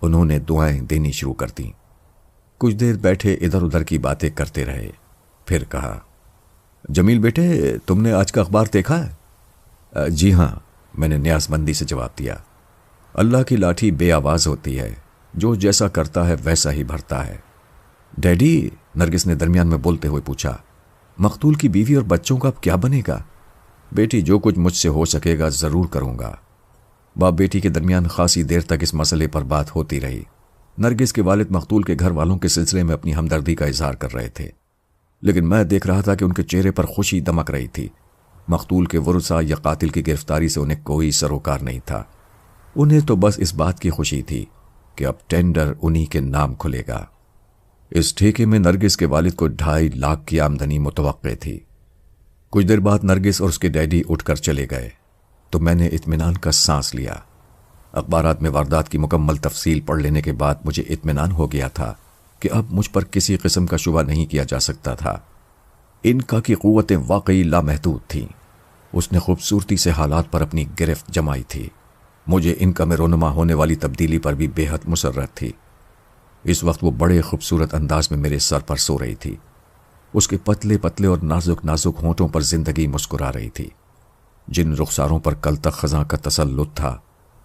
انہوں نے دعائیں دینی شروع کر دیں۔ کچھ دیر بیٹھے ادھر ادھر کی باتیں کرتے رہے، پھر کہا، جمیل بیٹے، تم نے آج کا اخبار دیکھا ہے؟ جی ہاں، میں نے نیاز مندی سے جواب دیا۔ اللہ کی لاٹھی بے آواز ہوتی ہے، جو جیسا کرتا ہے ویسا ہی بھرتا ہے۔ ڈیڈی، نرگس نے درمیان میں بولتے ہوئے پوچھا، مقتول کی بیوی اور بچوں کا اب کیا بنے گا؟ بیٹی، جو کچھ مجھ سے ہو سکے گا ضرور کروں گا۔ باپ بیٹی کے درمیان خاصی دیر تک اس مسئلے پر بات ہوتی رہی۔ نرگس کے والد مقتول کے گھر والوں کے سلسلے میں اپنی ہمدردی کا اظہار کر رہے تھے، لیکن میں دیکھ رہا تھا کہ ان کے چہرے پر خوشی دمک رہی تھی۔ مقتول کے ورثاء یا قاتل کی گرفتاری سے انہیں کوئی سروکار نہیں تھا۔ انہیں تو بس اس بات کی خوشی تھی کہ اب ٹینڈر انہی کے نام کھلے گا۔ اس ٹھیکے میں نرگس کے والد کو 2.5 لاکھ کی آمدنی متوقع تھی۔ کچھ دیر بعد نرگس اور اس کے ڈیڈی اٹھ کر چلے گئے تو میں نے اطمینان کا سانس لیا۔ اخبارات میں واردات کی مکمل تفصیل پڑھ لینے کے بعد مجھے اطمینان ہو گیا تھا کہ اب مجھ پر کسی قسم کا شبہ نہیں کیا جا سکتا تھا۔ انکا کی قوتیں واقعی لامحدود تھیں۔ اس نے خوبصورتی سے حالات پر اپنی گرفت جمائی تھی۔ مجھے انکا میں رونما ہونے والی تبدیلی پر بھی بے حد مسرت تھی۔ اس وقت وہ بڑے خوبصورت انداز میں میرے سر پر سو رہی تھی۔ اس کے پتلے پتلے اور نازک نازک ہونٹوں پر زندگی مسکرا رہی تھی۔ جن رخساروں پر کل تک خزاں کا تسلط تھا،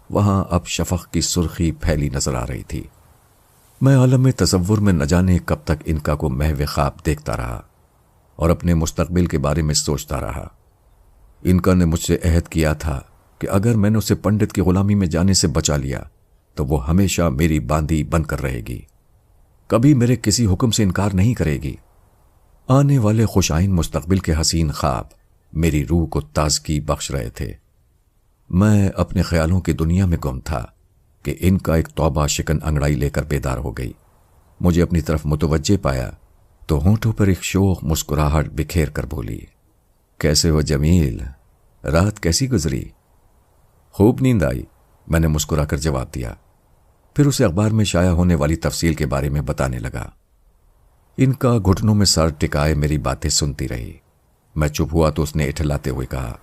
وہاں اب شفق کی سرخی پھیلی نظر آ رہی تھی۔ میں عالم تصور میں نہ جانے کب تک انکا کو محو خواب دیکھتا رہا اور اپنے مستقبل کے بارے میں سوچتا رہا۔ انکا نے مجھ سے عہد کیا تھا کہ اگر میں نے اسے پنڈت کی غلامی میں جانے سے بچا لیا تو وہ ہمیشہ میری باندی بن کر رہے گی، کبھی میرے کسی حکم سے انکار نہیں کرے گی۔ آنے والے خوش آئند مستقبل کے حسین خواب میری روح کو تازگی بخش رہے تھے۔ میں اپنے خیالوں کی دنیا میں گم تھا کہ انکا ایک توبہ شکن انگڑائی لے کر بیدار ہو گئی۔ مجھے اپنی طرف متوجہ پایا تو ہونٹوں پر ایک شوخ مسکراہٹ بکھیر کر بولی، کیسے ہو جمیل؟ رات کیسی گزری؟ خوب نیند آئی، میں نے مسکرا کر جواب دیا۔ پھر اسے اخبار میں شائع ہونے والی تفصیل کے بارے میں بتانے لگا۔ انکا گھٹنوں میں سر ٹکائے میری باتیں سنتی رہی۔ میں چپ ہوا تو اس نے اٹھلاتے ہوئے کہا،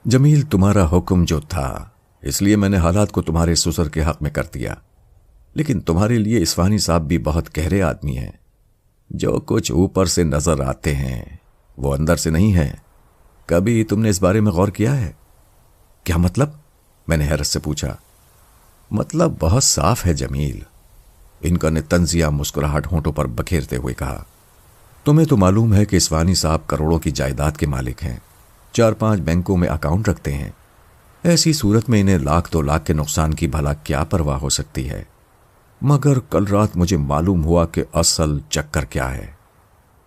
جمیل، تمہارا حکم جو تھا، اس لیے میں نے حالات کو تمہارے سسر کے حق میں کر دیا۔ لیکن تمہارے لیے اصفہانی صاحب بھی بہت گہرے آدمی ہیں. جو کچھ اوپر سے نظر آتے ہیں وہ اندر سے نہیں ہے. کبھی تم نے اس بارے میں غور کیا ہے؟ کیا مطلب؟ میں نے حیرت سے پوچھا. مطلب بہت صاف ہے جمیل. انکا نے طنزیہ مسکراہٹ ہونٹوں پر بکھیرتے ہوئے کہا. تمہیں تو معلوم ہے کہ اصفہانی صاحب کروڑوں کی جائیداد کے مالک ہیں. 4-5 بینکوں میں اکاؤنٹ رکھتے ہیں. ایسی صورت میں انہیں لاکھ 2 لاکھ کے نقصان کی بھلا کیا پرواہ ہو سکتی ہے؟ مگر کل رات مجھے معلوم ہوا کہ اصل چکر کیا ہے.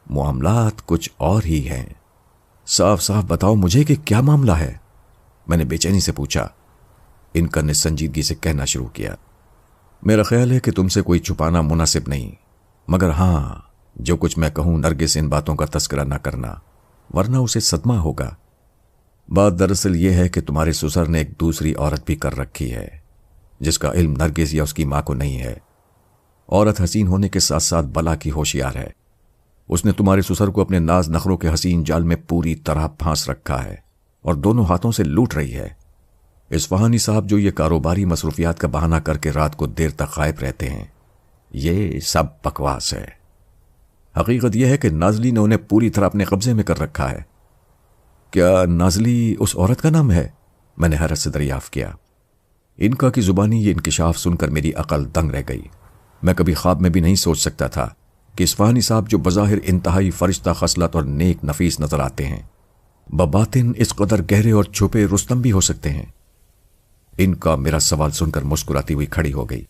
معاملات کچھ اور ہی ہیں. صاف صاف بتاؤ مجھے کہ کیا معاملہ ہے؟ میں نے بے چینی سے پوچھا. انکا نے سنجیدگی سے کہنا شروع کیا. میرا خیال ہے کہ تم سے کوئی چھپانا مناسب نہیں، مگر ہاں، جو کچھ میں کہوں نرگس ان باتوں کا تذکرہ نہ کرنا، ورنہ اسے صدمہ ہوگا. بات دراصل یہ ہے کہ تمہارے سسر نے ایک دوسری عورت بھی کر رکھی ہے، جس کا علم نرگس یا اس کی ماں کو نہیں ہے. عورت حسین ہونے کے ساتھ ساتھ بلا کی ہوشیار ہے. اس نے تمہارے سسر کو اپنے ناز نخروں کے حسین جال میں پوری طرح پھانس رکھا ہے اور دونوں ہاتھوں سے لوٹ رہی ہے. اصفہانی صاحب جو یہ کاروباری مصروفیات کا بہانہ کر کے رات کو دیر تک غائب رہتے ہیں، یہ سب بکواس ہے. حقیقت یہ ہے کہ نازلی نے انہیں پوری طرح اپنے قبضے میں کر رکھا ہے. کیا نازلی اس عورت کا نام ہے؟ میں نے حیرت سے دریافت کیا. انکا کی زبانی یہ انکشاف سن کر میری عقل دنگ رہ گئی. میں کبھی خواب میں بھی نہیں سوچ سکتا تھا کہ اصفہانی صاحب جو بظاہر انتہائی فرشتہ خصلت اور نیک نفیس نظر آتے ہیں، بباطن اس قدر گہرے اور چھپے رستم بھی ہو سکتے ہیں. انکا میرا سوال سن کر مسکراتی ہوئی کھڑی ہو گئی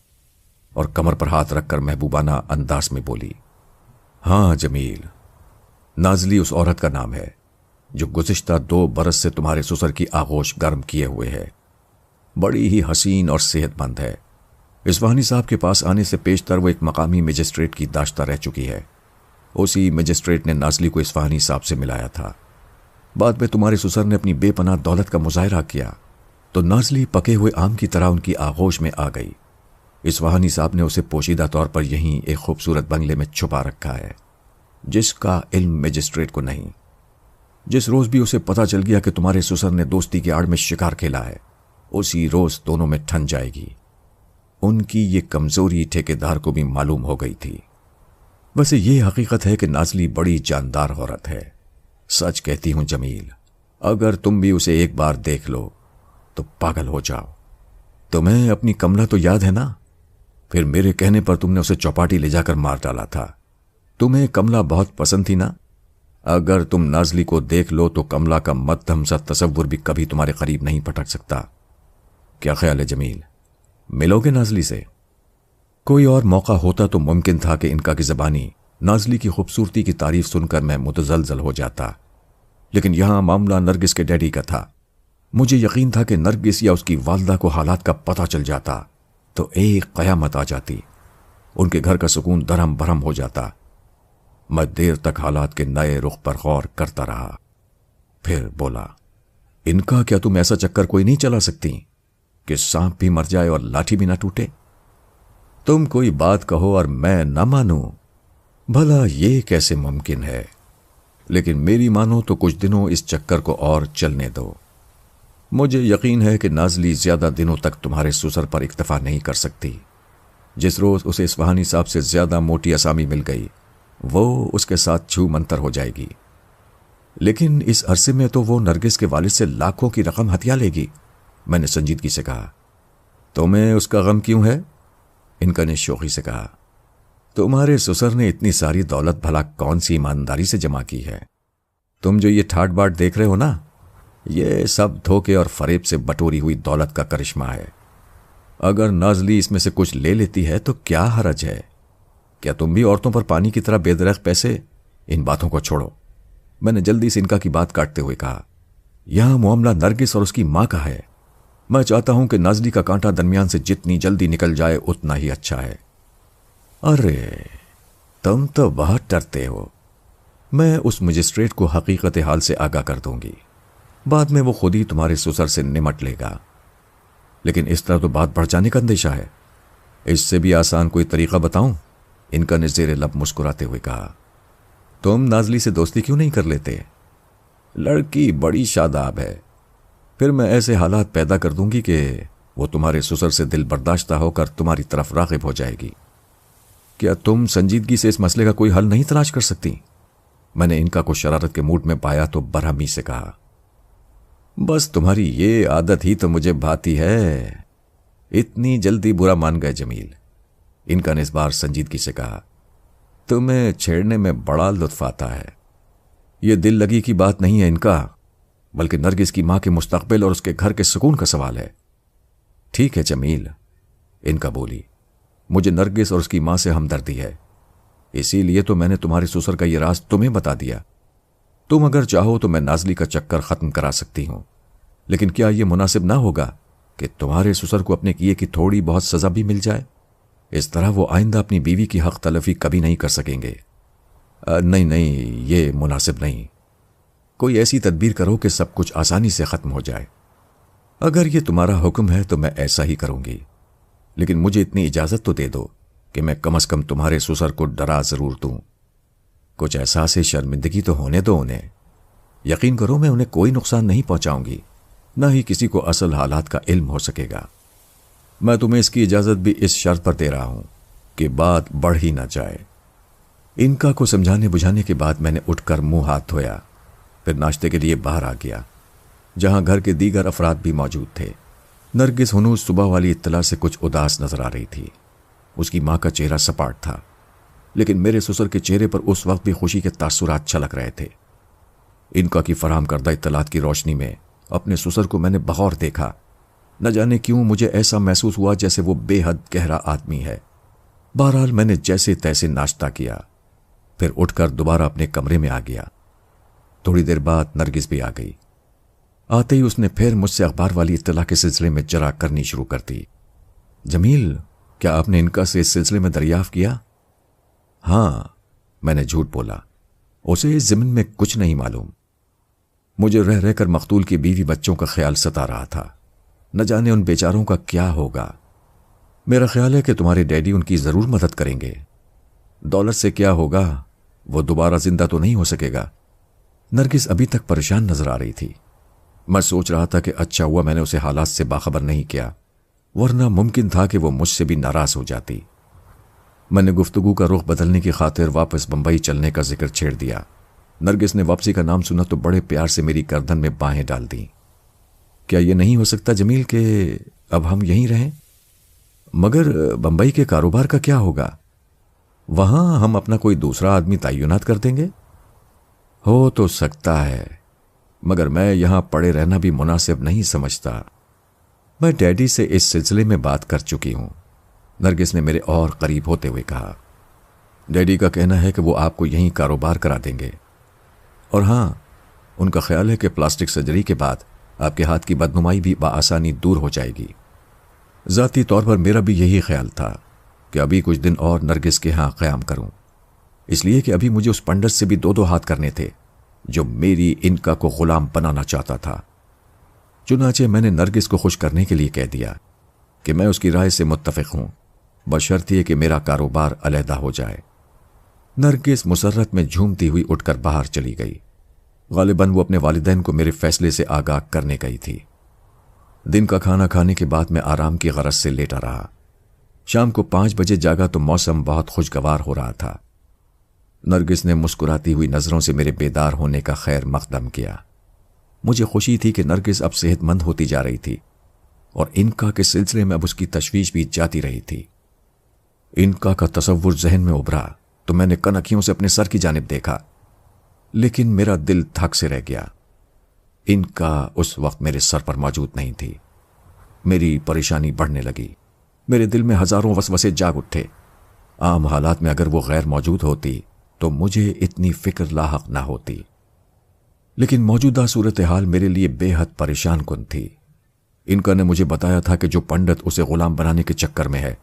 اور کمر پر ہاتھ رکھ کر محبوبانہ انداز میں بولی. ہاں جمیل، نازلی اس عورت کا نام ہے جو گزشتہ 2 برس سے تمہارے سسر کی آغوش گرم کیے ہوئے ہے. بڑی ہی حسین اور صحت مند ہے. اصفہانی صاحب کے پاس آنے سے پیشتر وہ ایک مقامی مجسٹریٹ کی داشتہ رہ چکی ہے. اسی مجسٹریٹ نے نازلی کو اصفہانی صاحب سے ملایا تھا. بعد میں تمہارے سسر نے اپنی بے پناہ دولت کا مظاہرہ کیا تو نازلی پکے ہوئے آم کی طرح ان کی آغوش میں آ گئی. اصفہانی صاحب نے اسے پوشیدہ طور پر یہیں ایک خوبصورت بنگلے میں چھپا رکھا ہے، جس کا علم مجسٹریٹ کو نہیں. جس روز بھی اسے پتا چل گیا کہ تمہارے سسر نے دوستی کی آڑ میں شکار کھیلا ہے، اسی روز دونوں میں ٹھن جائے گی. ان کی یہ کمزوری ٹھیکیدار کو بھی معلوم ہو گئی تھی. ویسے یہ حقیقت ہے کہ نازلی بڑی جاندار عورت ہے. سچ کہتی ہوں جمیل، اگر تم بھی اسے ایک بار دیکھ لو تو پاگل ہو جاؤ. تمہیں اپنی کملا تو یاد ہے نا؟ پھر میرے کہنے پر تم نے اسے چوپاٹی لے جا کر مار ڈالا تھا. تمہیں کملا بہت پسند تھی نا؟ اگر تم نازلی کو دیکھ لو تو کملا کا مدھم سا تصور بھی کبھی تمہارے قریب نہیں پٹک سکتا. کیا خیال ہے جمیل، ملو گے نازلی سے؟ کوئی اور موقع ہوتا تو ممکن تھا کہ انکا کی زبانی نازلی کی خوبصورتی کی تعریف سن کر میں متزلزل ہو جاتا، لیکن یہاں معاملہ نرگس کے ڈیڈی کا تھا. مجھے یقین تھا کہ نرگس یا اس کی والدہ کو حالات کا پتہ چل جاتا تو ایک قیامت آ جاتی. ان کے گھر کا سکون درہم برہم ہو جاتا. میں دیر تک حالات کے نئے رخ پر غور کرتا رہا. پھر بولا، انکا کیا تم ایسا چکر کوئی نہیں چلا سکتی کہ سانپ بھی مر جائے اور لاٹھی بھی نہ ٹوٹے؟ تم کوئی بات کہو اور میں نہ مانوں، بھلا یہ کیسے ممکن ہے؟ لیکن میری مانو تو کچھ دنوں اس چکر کو اور چلنے دو. مجھے یقین ہے کہ نازلی زیادہ دنوں تک تمہارے سسر پر اکتفا نہیں کر سکتی. جس روز اسے اصفہانی صاحب سے زیادہ موٹی اسامی مل گئی، وہ اس کے ساتھ چھو منتر ہو جائے گی. لیکن اس عرصے میں تو وہ نرگس کے والد سے لاکھوں کی رقم ہتھیا لے گی. میں نے سنجیدگی سے کہا. تمہیں اس کا غم کیوں ہے؟ انکا نے شوخی سے کہا. تمہارے سسر نے اتنی ساری دولت بھلا کون سی ایمانداری سے جمع کی ہے؟ تم جو یہ ٹھاٹ باٹ دیکھ رہے ہو نا، یہ سب دھوکے اور فریب سے بٹوری ہوئی دولت کا کرشمہ ہے. اگر نازلی اس میں سے کچھ لے لیتی ہے تو کیا حرج ہے؟ کیا تم بھی عورتوں پر پانی کی طرح بے درخت پیسے؟ ان باتوں کو چھوڑو. میں نے جلدی سے انکا کی بات کاٹتے ہوئے کہا. یہاں معاملہ نرگس اور اس کی ماں کا ہے. میں چاہتا ہوں کہ نازلی کا کانٹا درمیان سے جتنی جلدی نکل جائے اتنا ہی اچھا ہے. ارے تم تو بہت ڈرتے ہو. میں اس مجسٹریٹ کو حقیقت حال سے آگاہ کر دوں گی. بعد میں وہ خود ہی تمہارے سسر سے نمٹ لے گا. لیکن اس طرح تو بات بڑھ جانے کا اندیشہ ہے. اس سے بھی آسان کوئی طریقہ بتاؤں؟ انکا نے زیر لب مسکراتے ہوئے کہا. تم نازلی سے دوستی کیوں نہیں کر لیتے؟ لڑکی بڑی شاداب ہے. پھر میں ایسے حالات پیدا کر دوں گی کہ وہ تمہارے سسر سے دل برداشتہ ہو کر تمہاری طرف راغب ہو جائے گی۔ کیا تم سنجیدگی سے اس مسئلے کا کوئی حل نہیں تلاش کر سکتی؟ میں نے انکا کو شرارت کے موڈ میں پایا تو برہمی سے کہا، بس تمہاری یہ عادت ہی تو مجھے بھاتی ہے، اتنی جلدی برا مان گئے جمیل۔ انکا نے اس بار سنجیدگی سے کہا، تمہیں چھیڑنے میں بڑا لطف آتا ہے۔ یہ دل لگی کی بات نہیں ہے انکا، بلکہ نرگس کی ماں کے مستقبل اور اس کے گھر کے سکون کا سوال ہے۔ ٹھیک ہے جمیل، انکا بولی، مجھے نرگس اور اس کی ماں سے ہمدردی ہے، اسی لیے تو میں نے تمہارے سسر کا یہ راز تمہیں بتا دیا۔ تم اگر چاہو تو میں نازلی کا چکر ختم کرا سکتی ہوں، لیکن کیا یہ مناسب نہ ہوگا کہ تمہارے سسر کو اپنے کیے کی تھوڑی بہت سزا بھی مل جائے؟ اس طرح وہ آئندہ اپنی بیوی کی حق تلفی کبھی نہیں کر سکیں گے۔ نہیں، یہ مناسب نہیں۔ کوئی ایسی تدبیر کرو کہ سب کچھ آسانی سے ختم ہو جائے۔ اگر یہ تمہارا حکم ہے تو میں ایسا ہی کروں گی، لیکن مجھے اتنی اجازت تو دے دو کہ میں کم از کم تمہارے سسر کو ڈرا ضرور دوں۔ کچھ احساس شرمندگی تو ہونے دو انہیں۔ یقین کرو میں انہیں کوئی نقصان نہیں پہنچاؤں گی، نہ ہی کسی کو اصل حالات کا علم ہو سکے گا۔ میں تمہیں اس کی اجازت بھی اس شرط پر دے رہا ہوں کہ بات بڑھ ہی نہ جائے۔ انکا کو سمجھانے بجھانے کے بعد میں نے اٹھ کر منہ ہاتھ دھویا، پھر ناشتے کے لیے باہر آ گیا، جہاں گھر کے دیگر افراد بھی موجود تھے۔ نرگس ہنوز صبح والی اطلاع سے کچھ اداس نظر آ رہی تھی۔ اس کی ماں کا چہرہ سپاٹ تھا، لیکن میرے سسر کے چہرے پر اس وقت بھی خوشی کے تاثرات چھلک رہے تھے۔ انکا کی فراہم کردہ اطلاعات کی روشنی میں اپنے سسر کو میں نے بغور دیکھا۔ نہ جانے کیوں مجھے ایسا محسوس ہوا جیسے وہ بے حد گہرا آدمی ہے۔ بہرحال میں نے جیسے تیسے ناشتہ کیا، پھر اٹھ کر دوبارہ اپنے کمرے میں آ گیا۔ تھوڑی دیر بعد نرگس بھی آ گئی۔ آتے ہی اس نے پھر مجھ سے اخبار والی اطلاع کے سلسلے میں جرا کرنی شروع کر دی۔ جمیل، کیا آپ نے انکا سے اس سلسلے میں دریافت کیا؟ ہاں، میں نے جھوٹ بولا، اسے اس ضمن میں کچھ نہیں معلوم۔ مجھے رہ رہ کر مقتول کی بیوی بچوں کا خیال ستا رہا تھا، نہ جانے ان بیچاروں کا کیا ہوگا۔ میرا خیال ہے کہ تمہارے ڈیڈی ان کی ضرور مدد کریں گے۔ دولت سے کیا ہوگا، وہ دوبارہ زندہ تو نہیں ہو سکے گا۔ نرگس ابھی تک پریشان نظر آ رہی تھی۔ میں سوچ رہا تھا کہ اچھا ہوا میں نے اسے حالات سے باخبر نہیں کیا، ورنہ ممکن تھا کہ وہ مجھ سے بھی ناراض ہو جاتی۔ میں نے گفتگو کا رخ بدلنے کی خاطر واپس بمبئی چلنے کا ذکر چھیڑ دیا۔ نرگس نے واپسی کا نام سنا تو بڑے پیار سے میری گردن میں باہیں ڈال دیں۔ کیا یہ نہیں ہو سکتا جمیل کہ اب ہم یہیں رہیں؟ مگر بمبئی کے کاروبار کا کیا ہوگا؟ وہاں ہم اپنا کوئی دوسرا آدمی تعینات کر دیں گے۔ ہو تو سکتا ہے، مگر میں یہاں پڑے رہنا بھی مناسب نہیں سمجھتا۔ میں ڈیڈی سے اس سلسلے میں بات کر چکی ہوں، نرگس نے میرے اور قریب ہوتے ہوئے کہا۔ ڈیڈی کا کہنا ہے کہ وہ آپ کو یہیں کاروبار کرا دیں گے، اور ہاں، ان کا خیال ہے کہ پلاسٹک سرجری کے بعد آپ کے ہاتھ کی بدنمائی بھی بآسانی دور ہو جائے گی۔ ذاتی طور پر میرا بھی یہی خیال تھا کہ ابھی کچھ دن اور نرگس کے ہاں قیام کروں، اس لیے کہ ابھی مجھے اس پنڈت سے بھی دو ہاتھ کرنے تھے جو میری انکا کو غلام بنانا چاہتا تھا۔ چنانچہ میں نے نرگس کو خوش کرنے کے لیے کہہ دیا کہ میں اس کی رائے سے متفق ہوں، بشرط یہ کہ میرا کاروبار علیحدہ ہو جائے۔ نرگس مسرت میں جھومتی ہوئی اٹھ کر باہر چلی گئی۔ غالباً وہ اپنے والدین کو میرے فیصلے سے آگاہ کرنے گئی تھی۔ دن کا کھانا کھانے کے بعد میں آرام کی غرض سے لیٹا رہا۔ شام کو 5 بجے جاگا تو موسم بہت خوشگوار ہو رہا تھا۔ نرگس نے مسکراتی ہوئی نظروں سے میرے بیدار ہونے کا خیر مقدم کیا۔ مجھے خوشی تھی کہ نرگس اب صحت مند ہوتی جا رہی تھی، اور انکا کے سلسلے میں اب اس کی تشویش بھی جاتی رہی تھی۔ انکا کا تصور ذہن میں ابھرا تو میں نے کنکھیوں سے اپنے سر کی جانب دیکھا، لیکن میرا دل تھک سے رہ گیا۔ انکا اس وقت میرے سر پر موجود نہیں تھی۔ میری پریشانی بڑھنے لگی، میرے دل میں ہزاروں وسوسے جاگ اٹھے۔ عام حالات میں اگر وہ غیر موجود ہوتی تو مجھے اتنی فکر لاحق نہ ہوتی، لیکن موجودہ صورتحال میرے لیے بے حد پریشان کن تھی۔ انکا نے مجھے بتایا تھا کہ جو پنڈت اسے غلام بنانے کے چکر میں ہے،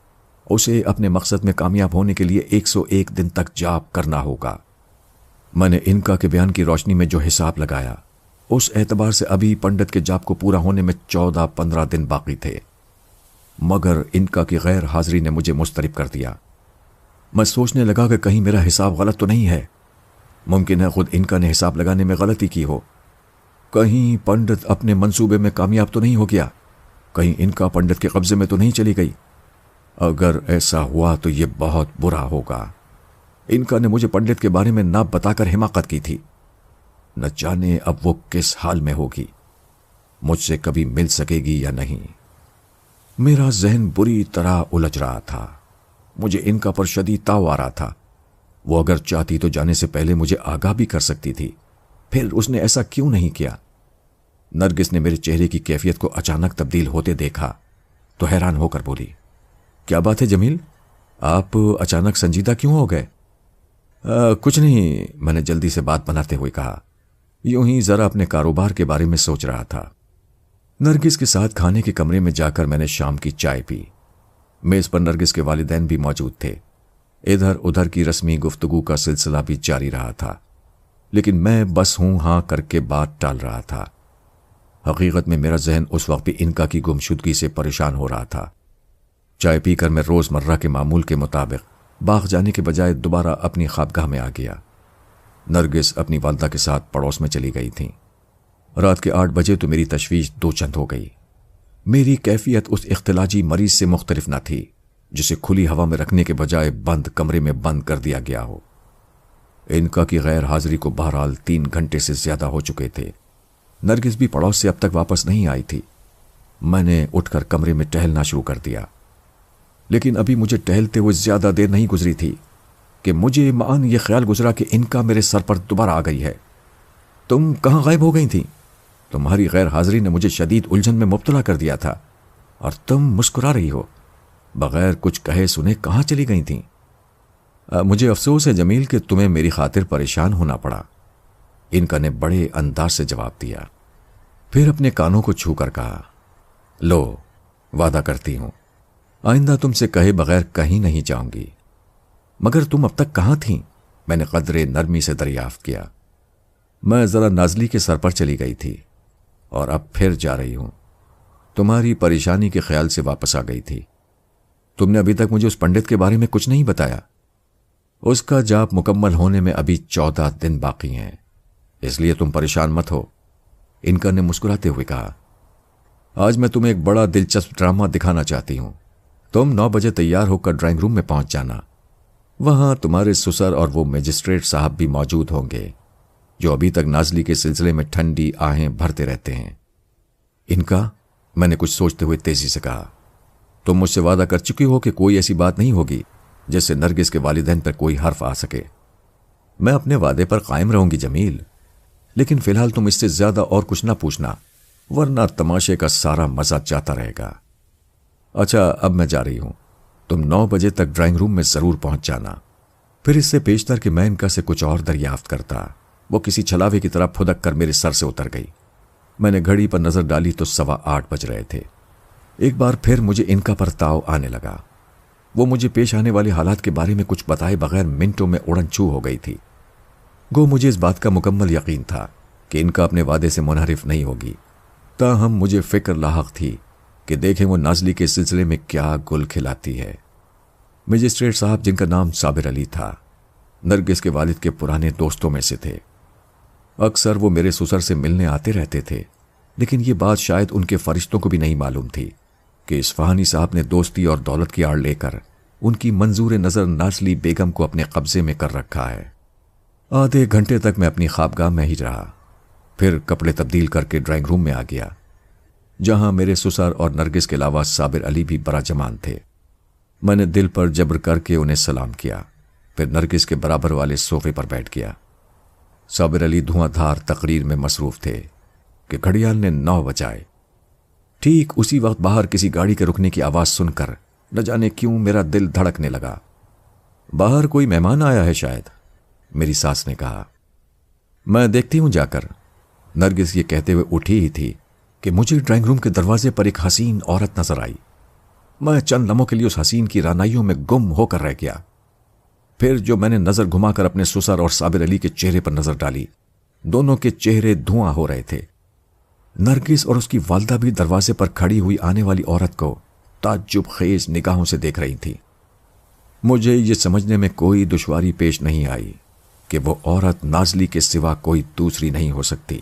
اسے اپنے مقصد میں کامیاب ہونے کے لیے 101 دن تک جاپ کرنا ہوگا۔ میں نے انکا کے بیان کی روشنی میں جو حساب لگایا، اس اعتبار سے ابھی پنڈت کے جاپ کو پورا ہونے میں 14-15 دن باقی تھے، مگر انکا کی غیر حاضری نے مجھے مضطرب کر دیا۔ میں سوچنے لگا کہ کہیں میرا حساب غلط تو نہیں ہے۔ ممکن ہے خود انکا نے حساب لگانے میں غلطی کی ہو، کہیں پنڈت اپنے منصوبے میں کامیاب تو نہیں ہو گیا۔ کہیں ان کا پنڈت کے قبضے میں تو نہیں چلی گئی؟ اگر ایسا ہوا تو یہ بہت برا ہوگا۔ ان کا نے مجھے پنڈت کے بارے میں نہ بتا کر حماقت کی تھی، نہ جانے اب وہ کس حال میں ہوگی، مجھ سے کبھی مل سکے گی یا نہیں۔ میرا ذہن بری طرح الجھ رہا تھا، مجھے ان کا پر شدید تاؤ آ رہا تھا۔ وہ اگر چاہتی تو جانے سے پہلے مجھے آگاہ بھی کر سکتی تھی، پھر اس نے ایسا کیوں نہیں کیا؟ نرگس نے میرے چہرے کی کیفیت کو اچانک تبدیل ہوتے دیکھا تو حیران ہو کر بولی، کیا بات ہے جمیل، آپ اچانک سنجیدہ کیوں ہو گئے؟ کچھ نہیں، میں نے جلدی سے بات بناتے ہوئے کہا، یوں ہی ذرا اپنے کاروبار کے بارے میں سوچ رہا تھا۔ نرگس کے ساتھ کھانے کے کمرے میں جا کر میں نے شام کی چائے پی۔ میز پر نرگس کے والدین بھی موجود تھے۔ ادھر ادھر کی رسمی گفتگو کا سلسلہ بھی جاری رہا تھا، لیکن میں بس ہوں ہاں کر کے بات ٹال رہا تھا۔ حقیقت میں میرا ذہن اس وقت بھی انکا کی گمشدگی سے پریشان ہو رہا تھا۔ چائے پی کر میں روزمرہ کے معمول کے مطابق باغ جانے کے بجائے دوبارہ اپنی خوابگاہ میں آ گیا۔ نرگس اپنی والدہ کے ساتھ پڑوس میں چلی گئی تھیں۔ رات کے 8 بجے تو میری تشویش دو چند ہو گئی۔ میری کیفیت اس اختلاجی مریض سے مختلف نہ تھی جسے کھلی ہوا میں رکھنے کے بجائے بند کمرے میں بند کر دیا گیا ہو۔ انکا کی غیر حاضری کو بہرحال 3 گھنٹے سے زیادہ ہو چکے تھے۔ نرگس بھی پڑوس سے اب تک واپس نہیں آئی تھی۔ میں نے اٹھ کر کمرے میں ٹہلنا شروع کر دیا، لیکن ابھی مجھے ٹہلتے ہوئے زیادہ دیر نہیں گزری تھی کہ مجھے معاً یہ خیال گزرا کہ انکا میرے سر پر دوبارہ آ گئی ہے۔ تم کہاں غائب ہو گئی تھی؟ تمہاری غیر حاضری نے مجھے شدید الجھن میں مبتلا کر دیا تھا، اور تم مسکرا رہی ہو۔ بغیر کچھ کہے سنے کہاں چلی گئی تھیں؟ مجھے افسوس ہے جمیل کہ تمہیں میری خاطر پریشان ہونا پڑا، انکا نے بڑے انداز سے جواب دیا۔ پھر اپنے کانوں کو چھو کر کہا، لو، وعدہ کرتی ہوں آئندہ تم سے کہے بغیر کہیں نہیں جاؤں گی۔ مگر تم اب تک کہاں تھیں؟ میں نے قدرے نرمی سے دریافت کیا۔ میں ذرا نازلی کے سر پر چلی گئی تھی اور اب پھر جا رہی ہوں۔ تمہاری پریشانی کے خیال سے واپس آ گئی تھی۔ تم نے ابھی تک مجھے اس پنڈت کے بارے میں کچھ نہیں بتایا۔ اس کا جاپ مکمل ہونے میں ابھی 14 دن باقی ہیں، اس لیے تم پریشان مت ہو، انکا نے مسکراتے ہوئے کہا۔ آج میں تمہیں ایک بڑا دلچسپ ڈرامہ دکھانا چاہتی ہوں۔ تم 9 بجے تیار ہو کر ڈرائنگ روم میں پہنچ جانا۔ وہاں تمہارے سسر اور وہ میجسٹریٹ صاحب بھی موجود ہوں گے جو ابھی تک نازلی کے سلسلے میں ٹھنڈی آہیں بھرتے رہتے ہیں۔ انکا، میں نے کچھ سوچتے ہوئے تیزی سے کہا، تم مجھ سے وعدہ کر چکی ہو کہ کوئی ایسی بات نہیں ہوگی جس سے نرگس کے والدین پر کوئی حرف آ سکے۔ میں اپنے وعدے پر قائم رہوں گی جمیل، لیکن فی الحال تم اس سے زیادہ اور کچھ نہ پوچھنا، ورنہ تماشے کا سارا مزہ جاتا رہے گا۔ اچھا، اب میں جا رہی ہوں، تم 9 بجے تک ڈرائنگ روم میں ضرور پہنچ جانا۔ پھر اس سے پیشتر کہ میں انکا سے کچھ اور دریافت کرتا، وہ کسی چھلاوے کی طرح پھدک کر میرے سر سے اتر گئی۔ میں نے گھڑی پر نظر ڈالی تو 8:15 بج رہے تھے۔ ایک بار پھر مجھے انکا پر تاؤ آنے لگا۔ وہ مجھے پیش آنے والے حالات کے بارے میں کچھ بتائے بغیر منٹوں میں اڑن چھو ہو گئی تھی۔ گو مجھے اس بات کا مکمل یقین تھا کہ انکا اپنے وعدے سے منحرف نہیں ہوگی، تاہم مجھے فکر لاحق تھی کہ دیکھیں وہ نازلی کے سلسلے میں کیا گل کھلاتی ہے۔ میجسٹریٹ صاحب، جن کا نام صابر علی تھا، نرگس کے والد کے پرانے دوستوں میں سے تھے۔ اکثر وہ میرے سسر سے ملنے آتے رہتے تھے، لیکن یہ بات شاید ان کے فرشتوں کو بھی نہیں معلوم تھی کہ اصفہانی صاحب نے دوستی اور دولت کی آڑ لے کر ان کی منظور نظر نازلی بیگم کو اپنے قبضے میں کر رکھا ہے۔ آدھے گھنٹے تک میں اپنی خوابگاہ میں ہی رہا، پھر کپڑے تبدیل کر کے ڈرائنگ روم میں آ گیا، جہاں میرے سسر اور نرگس کے علاوہ صابر علی بھی براجمان تھے۔ میں نے دل پر جبر کر کے انہیں سلام کیا، پھر نرگس کے برابر والے صوفے پر بیٹھ گیا۔ صابر علی دھواں دھار تقریر میں مصروف تھے کہ گھڑیال نے 9 بجائے۔ ٹھیک اسی وقت باہر کسی گاڑی کے رکنے کی آواز سن کر نہ جانے کیوں میرا دل دھڑکنے لگا۔ باہر کوئی مہمان آیا ہے شاید، میری ساس نے کہا۔ میں دیکھتی ہوں جا کر، نرگس یہ کہتے ہوئے اٹھی ہی تھی کہ مجھے ڈرائنگ روم کے دروازے پر ایک حسین عورت نظر آئی۔ میں چند لمحوں کے لیے اس حسین کی رانائیوں میں گم ہو کر رہ گیا۔ پھر جو میں نے نظر گھما کر اپنے سسر اور صابر علی کے چہرے پر نظر ڈالی، دونوں کے چہرے دھواں ہو رہے تھے۔ نرگس اور اس کی والدہ بھی دروازے پر کھڑی ہوئی آنے والی عورت کو تعجب خیز نگاہوں سے دیکھ رہی تھی۔ مجھے یہ سمجھنے میں کوئی دشواری پیش نہیں آئی کہ وہ عورت نازلی کے سوا کوئی دوسری نہیں ہو سکتی۔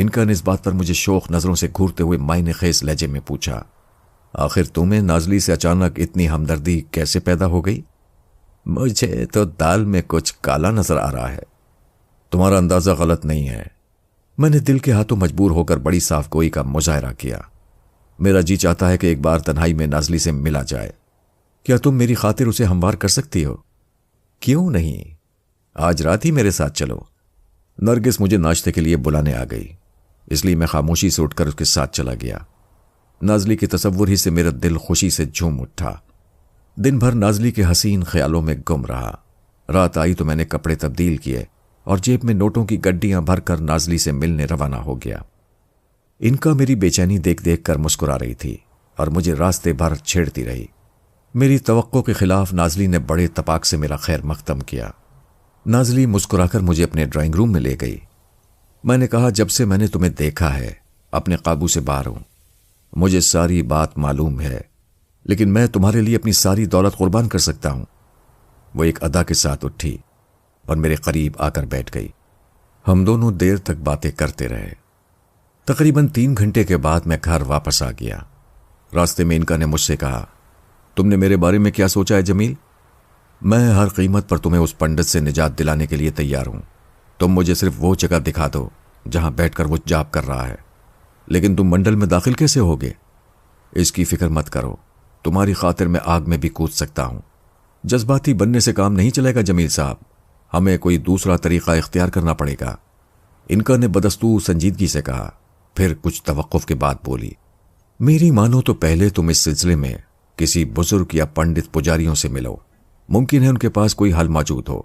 انکا نے اس بات پر مجھے شوق نظروں سے گھورتے ہوئے معنی خیز لہجے میں پوچھا، آخر تمہیں نازلی سے اچانک اتنی ہمدردی کیسے پیدا ہو گئی؟ مجھے تو دال میں کچھ کالا نظر آ رہا ہے۔ تمہارا اندازہ غلط نہیں ہے۔ میں نے دل کے ہاتھوں مجبور ہو کر بڑی صاف گوئی کا مظاہرہ کیا۔ میرا جی چاہتا ہے کہ ایک بار تنہائی میں نازلی سے ملا جائے۔ کیا تم میری خاطر اسے ہموار کر سکتی ہو؟ کیوں نہیں، آج رات ہی میرے ساتھ چلو۔ نرگس مجھے ناشتے کے لیے بلانے آ گئی، اس لیے میں خاموشی سے اٹھ کر اس کے ساتھ چلا گیا۔ نازلی کے تصور ہی سے میرا دل خوشی سے جھوم اٹھا۔ دن بھر نازلی کے حسین خیالوں میں گم رہا۔ رات آئی تو میں نے کپڑے تبدیل کیے اور جیب میں نوٹوں کی گڈیاں بھر کر نازلی سے ملنے روانہ ہو گیا۔ انکا میری بے چینی دیکھ دیکھ کر مسکرا رہی تھی اور مجھے راستے بھر چھیڑتی رہی۔ میری توقع کے خلاف نازلی نے بڑے تپاک سے میرا خیر مقدم کیا۔ نازلی مسکرا کر مجھے اپنے ڈرائنگ روم میں لے گئی۔ میں نے کہا، جب سے میں نے تمہیں دیکھا ہے اپنے قابو سے باہر ہوں۔ مجھے ساری بات معلوم ہے، لیکن میں تمہارے لیے اپنی ساری دولت قربان کر سکتا ہوں۔ وہ ایک ادا کے ساتھ اٹھی اور میرے قریب آ کر بیٹھ گئی۔ ہم دونوں دیر تک باتیں کرتے رہے۔ تقریباً 3 گھنٹے کے بعد میں گھر واپس آ گیا۔ راستے میں انکا نے مجھ سے کہا، تم نے میرے بارے میں کیا سوچا ہے جمیل؟ میں ہر قیمت پر تمہیں اس پنڈت سے نجات دلانے کے لیے تیار ہوں۔ تم مجھے صرف وہ جگہ دکھا دو جہاں بیٹھ کر وہ جاپ کر رہا ہے۔ لیکن تم منڈل میں داخل کیسے ہوگے؟ اس کی فکر مت کرو، تمہاری خاطر میں آگ میں بھی کود سکتا ہوں۔ جذباتی بننے سے کام نہیں چلے گا جمیل صاحب، ہمیں کوئی دوسرا طریقہ اختیار کرنا پڑے گا۔ انکا نے بدستور سنجیدگی سے کہا، پھر کچھ توقف کے بعد بولی، میری مانو تو پہلے تم اس سلسلے میں کسی بزرگ یا پنڈت پجاریوں سے ملو۔ ممکن ہے ان کے پاس کوئی حل موجود ہو۔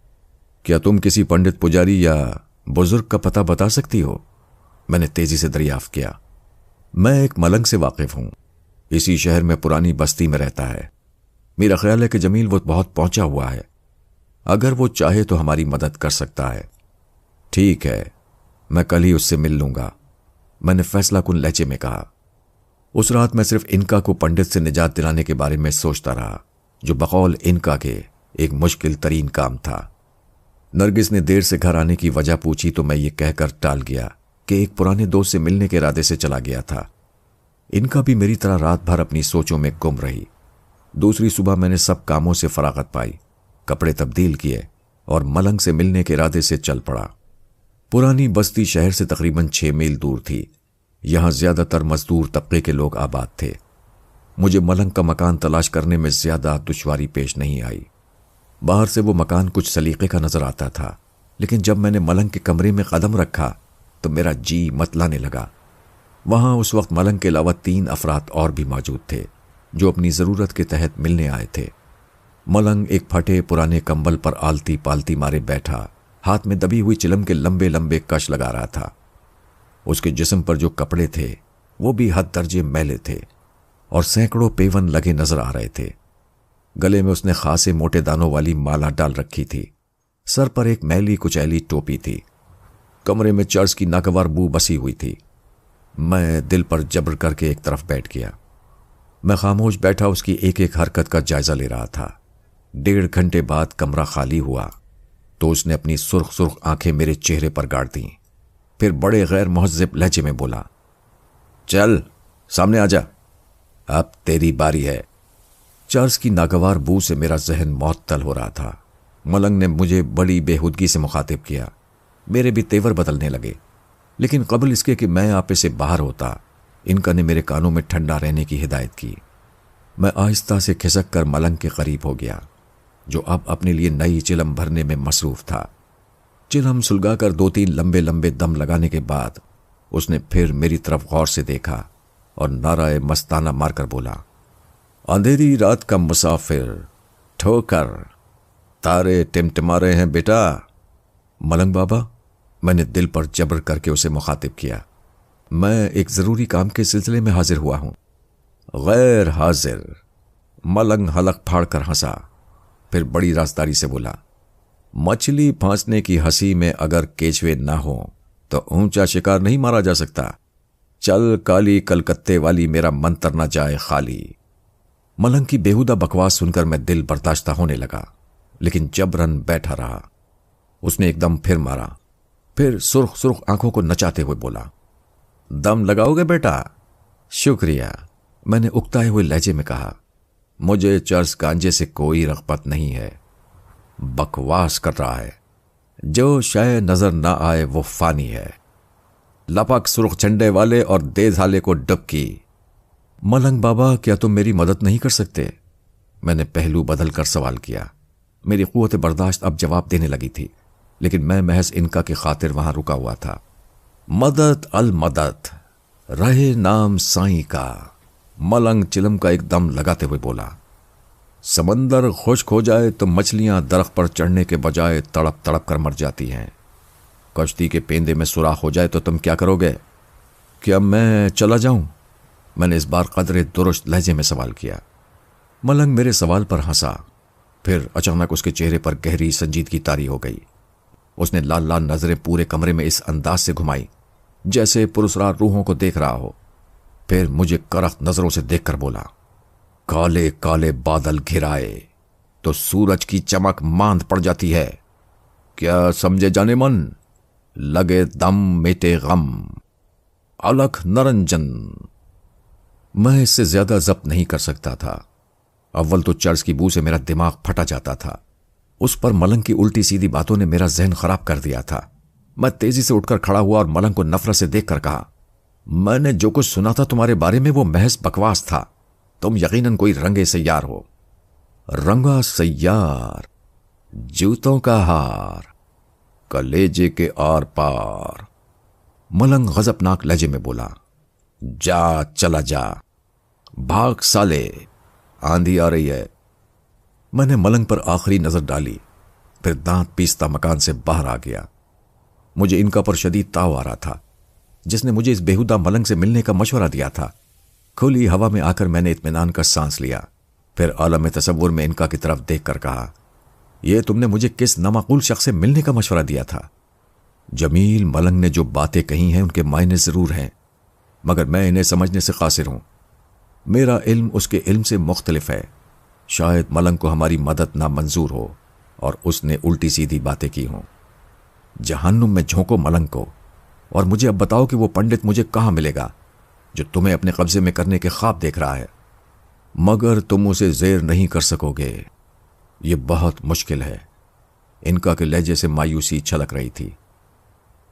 کیا تم کسی پنڈت پجاری یا بزرگ کا پتہ بتا سکتی ہو؟ میں نے تیزی سے دریافت کیا۔ میں ایک ملنگ سے واقف ہوں، اسی شہر میں پرانی بستی میں رہتا ہے۔ میرا خیال ہے کہ جمیل وہ بہت پہنچا ہوا ہے، اگر وہ چاہے تو ہماری مدد کر سکتا ہے۔ ٹھیک ہے، میں کل ہی اس سے مل لوں گا، میں نے فیصلہ کن لہجے میں کہا۔ اس رات میں صرف انکا کو پنڈت سے نجات دلانے کے بارے میں سوچتا رہا، جو بقول انکا کے ایک مشکل ترین کام تھا۔ نرگس نے دیر سے گھر آنے کی وجہ پوچھی تو میں یہ کہہ کر ٹال گیا کہ ایک پرانے دوست سے ملنے کے ارادے سے چلا گیا تھا۔ انکا بھی میری طرح رات بھر اپنی سوچوں میں گم رہی۔ دوسری صبح میں نے سب کاموں سے فراغت پائی، کپڑے تبدیل کیے اور ملنگ سے ملنے کے ارادے سے چل پڑا۔ پرانی بستی شہر سے تقریباً 6 میل دور تھی۔ یہاں زیادہ تر مزدور طبقے کے لوگ آباد تھے۔ مجھے ملنگ کا مکان تلاش کرنے میں زیادہ دشواری پیش نہیں آئی۔ باہر سے وہ مکان کچھ سلیقے کا نظر آتا تھا، لیکن جب میں نے ملنگ کے کمرے میں قدم رکھا تو میرا جی متلانے لگا۔ وہاں اس وقت ملنگ کے علاوہ 3 افراد اور بھی موجود تھے جو اپنی ضرورت کے تحت ملنے آئے تھے۔ ملنگ ایک پھٹے پرانے کمبل پر آلتی پالتی مارے بیٹھا، ہاتھ میں دبی ہوئی چلم کے لمبے لمبے کش لگا رہا تھا۔ اس کے جسم پر جو کپڑے تھے وہ بھی حد درجے میلے تھے اور سینکڑوں پیون لگے نظر آ رہے تھے۔ گلے میں اس نے خاصے موٹے دانوں والی مالا ڈال رکھی تھی، سر پر ایک میلی کچیلی ٹوپی تھی۔ کمرے میں چرس کی ناگوار بو بسی ہوئی تھی۔ میں دل پر جبر کر کے ایک طرف بیٹھ گیا۔ میں خاموش بیٹھا اس کی ایک ایک حرکت کا جائزہ لے رہا تھا۔ 1.5 گھنٹے بعد کمرہ خالی ہوا تو اس نے اپنی سرخ سرخ آنکھیں میرے چہرے پر گاڑ دیں، پھر بڑے غیر مہذب لہجے میں بولا، چل سامنے آ جا، اب تیری باری ہے۔ چرس کی ناگوار بو سے میرا ذہن معطل ہو رہا تھا۔ ملنگ نے مجھے بڑی بےہودگی سے مخاطب کیا۔ میرے بھی تیور بدلنے لگے، لیکن قبل اس کے کہ میں آپے سے باہر ہوتا، انکا نے میرے کانوں میں ٹھنڈا رہنے کی ہدایت کی۔ میں آہستہ سے کھسک کر ملنگ کے قریب ہو گیا، جو اب اپنے لیے نئی چلم بھرنے میں مصروف تھا۔ چلم سلگا کر 2-3 لمبے لمبے دم لگانے کے بعد اس نے پھر میری طرف غور سے دیکھا اور نعرہ مستانہ مار کر بولا، اندھیری رات کا مسافر، ٹھوکر، تارے ٹمٹما رہے ہیں بیٹا۔ ملنگ بابا، میں نے دل پر جبر کر کے اسے مخاطب کیا، میں ایک ضروری کام کے سلسلے میں حاضر ہوا ہوں۔ غیر حاضر، ملنگ حلق پھاڑ کر ہنسا، پھر بڑی رازداری سے بولا، مچھلی پھانسنے کی ہنسی میں اگر کیچوے نہ ہوں تو اونچا شکار نہیں مارا جا سکتا۔ چل کالی کلکتے والی، میرا منتر نہ جائے خالی۔ ملنگ کی بیہودہ بکواس سن کر میں دل برداشتہ ہونے لگا، لیکن جبرن بیٹھا رہا۔ اس نے ایک دم پھر مارا، پھر سرخ سرخ آنکھوں کو نچاتے ہوئے بولا، دم لگاؤ گے بیٹا؟ شکریہ، میں نے اکتائے ہوئے لہجے میں کہا۔ مجھے چرس گانجے سے کوئی رغبت نہیں ہے۔ بکواس کر رہا ہے، جو شے نظر نہ آئے وہ فانی ہے۔ لپک سرخ چنڈے والے اور دے دھالے کو ڈبکی۔ ملنگ بابا، کیا تم میری مدد نہیں کر سکتے؟ میں نے پہلو بدل کر سوال کیا۔ میری قوت برداشت اب جواب دینے لگی تھی، لیکن میں محض انکا کی خاطر وہاں رکا ہوا تھا۔ مدد المدد، رہے نام سائیں کا، ملنگ چلم کا ایک دم لگاتے ہوئے بولا۔ سمندر خشک ہو جائے تو مچھلیاں درخت پر چڑھنے کے بجائے تڑپ تڑپ کر مر جاتی ہیں۔ کشتی کے پیندے میں سوراخ ہو جائے تو تم کیا کرو گے؟ کیا میں چلا جاؤں؟ میں نے اس بار قدرے درست لہجے میں سوال کیا۔ ملنگ میرے سوال پر ہنسا، پھر اچانک اس کے چہرے پر گہری سنجیدگی طاری ہو گئی۔ اس نے لال لال نظریں پورے کمرے میں اس انداز سے گھمائی جیسے پراسرار روحوں کو دیکھ رہا ہو، پھر مجھے کرخت نظروں سے دیکھ کر بولا، کالے کالے بادل گھرائے تو سورج کی چمک ماند پڑ جاتی ہے۔ کیا سمجھے جانے من؟ لگے دم میٹے غم، الکھ نرنجن۔ میں اس سے زیادہ ضبط نہیں کر سکتا تھا۔ اول تو چرس کی بو سے میرا دماغ پھٹا جاتا تھا، اس پر ملنگ کی الٹی سیدھی باتوں نے میرا ذہن خراب کر دیا تھا۔ میں تیزی سے اٹھ کر کھڑا ہوا اور ملنگ کو نفرت سے دیکھ کر کہا، میں نے جو کچھ سنا تھا تمہارے بارے میں وہ محض بکواس تھا۔ تم یقیناً کوئی رنگے سیار ہو۔ رنگا سیار، جوتوں کا ہار، کلیجے کے آر پار۔ ملنگ غضبناک لہجے میں بولا، جا چلا جا، بھاگ سالے، آندھی آ رہی ہے۔ میں نے ملنگ پر آخری نظر ڈالی، پھر دانت پیستا مکان سے باہر آ گیا۔ مجھے انکا پر شدید تاؤ آ رہا تھا، جس نے مجھے اس بیہودہ ملنگ سے ملنے کا مشورہ دیا تھا۔ کھلی ہوا میں آ کر میں نے اطمینان کا سانس لیا، پھر عالم تصور میں انکا کی طرف دیکھ کر کہا، یہ تم نے مجھے کس نامعقول شخص سے ملنے کا مشورہ دیا تھا؟ جمیل، ملنگ نے جو باتیں کہی ہیں ان کے معنی ضرور ہیں، مگر میں انہیں سمجھنے سے قاصر ہوں۔ میرا علم اس کے علم سے مختلف ہے۔ شاید ملنگ کو ہماری مدد نامنظور ہو اور اس نے الٹی سیدھی باتیں کی ہوں۔ جہنم میں جھونکو ملنگ کو، اور مجھے اب بتاؤ کہ وہ پنڈت مجھے کہاں ملے گا جو تمہیں اپنے قبضے میں کرنے کے خواب دیکھ رہا ہے؟ مگر تم اسے زیر نہیں کر سکو گے، یہ بہت مشکل ہے۔ انکا کے لہجے سے مایوسی چھلک رہی تھی۔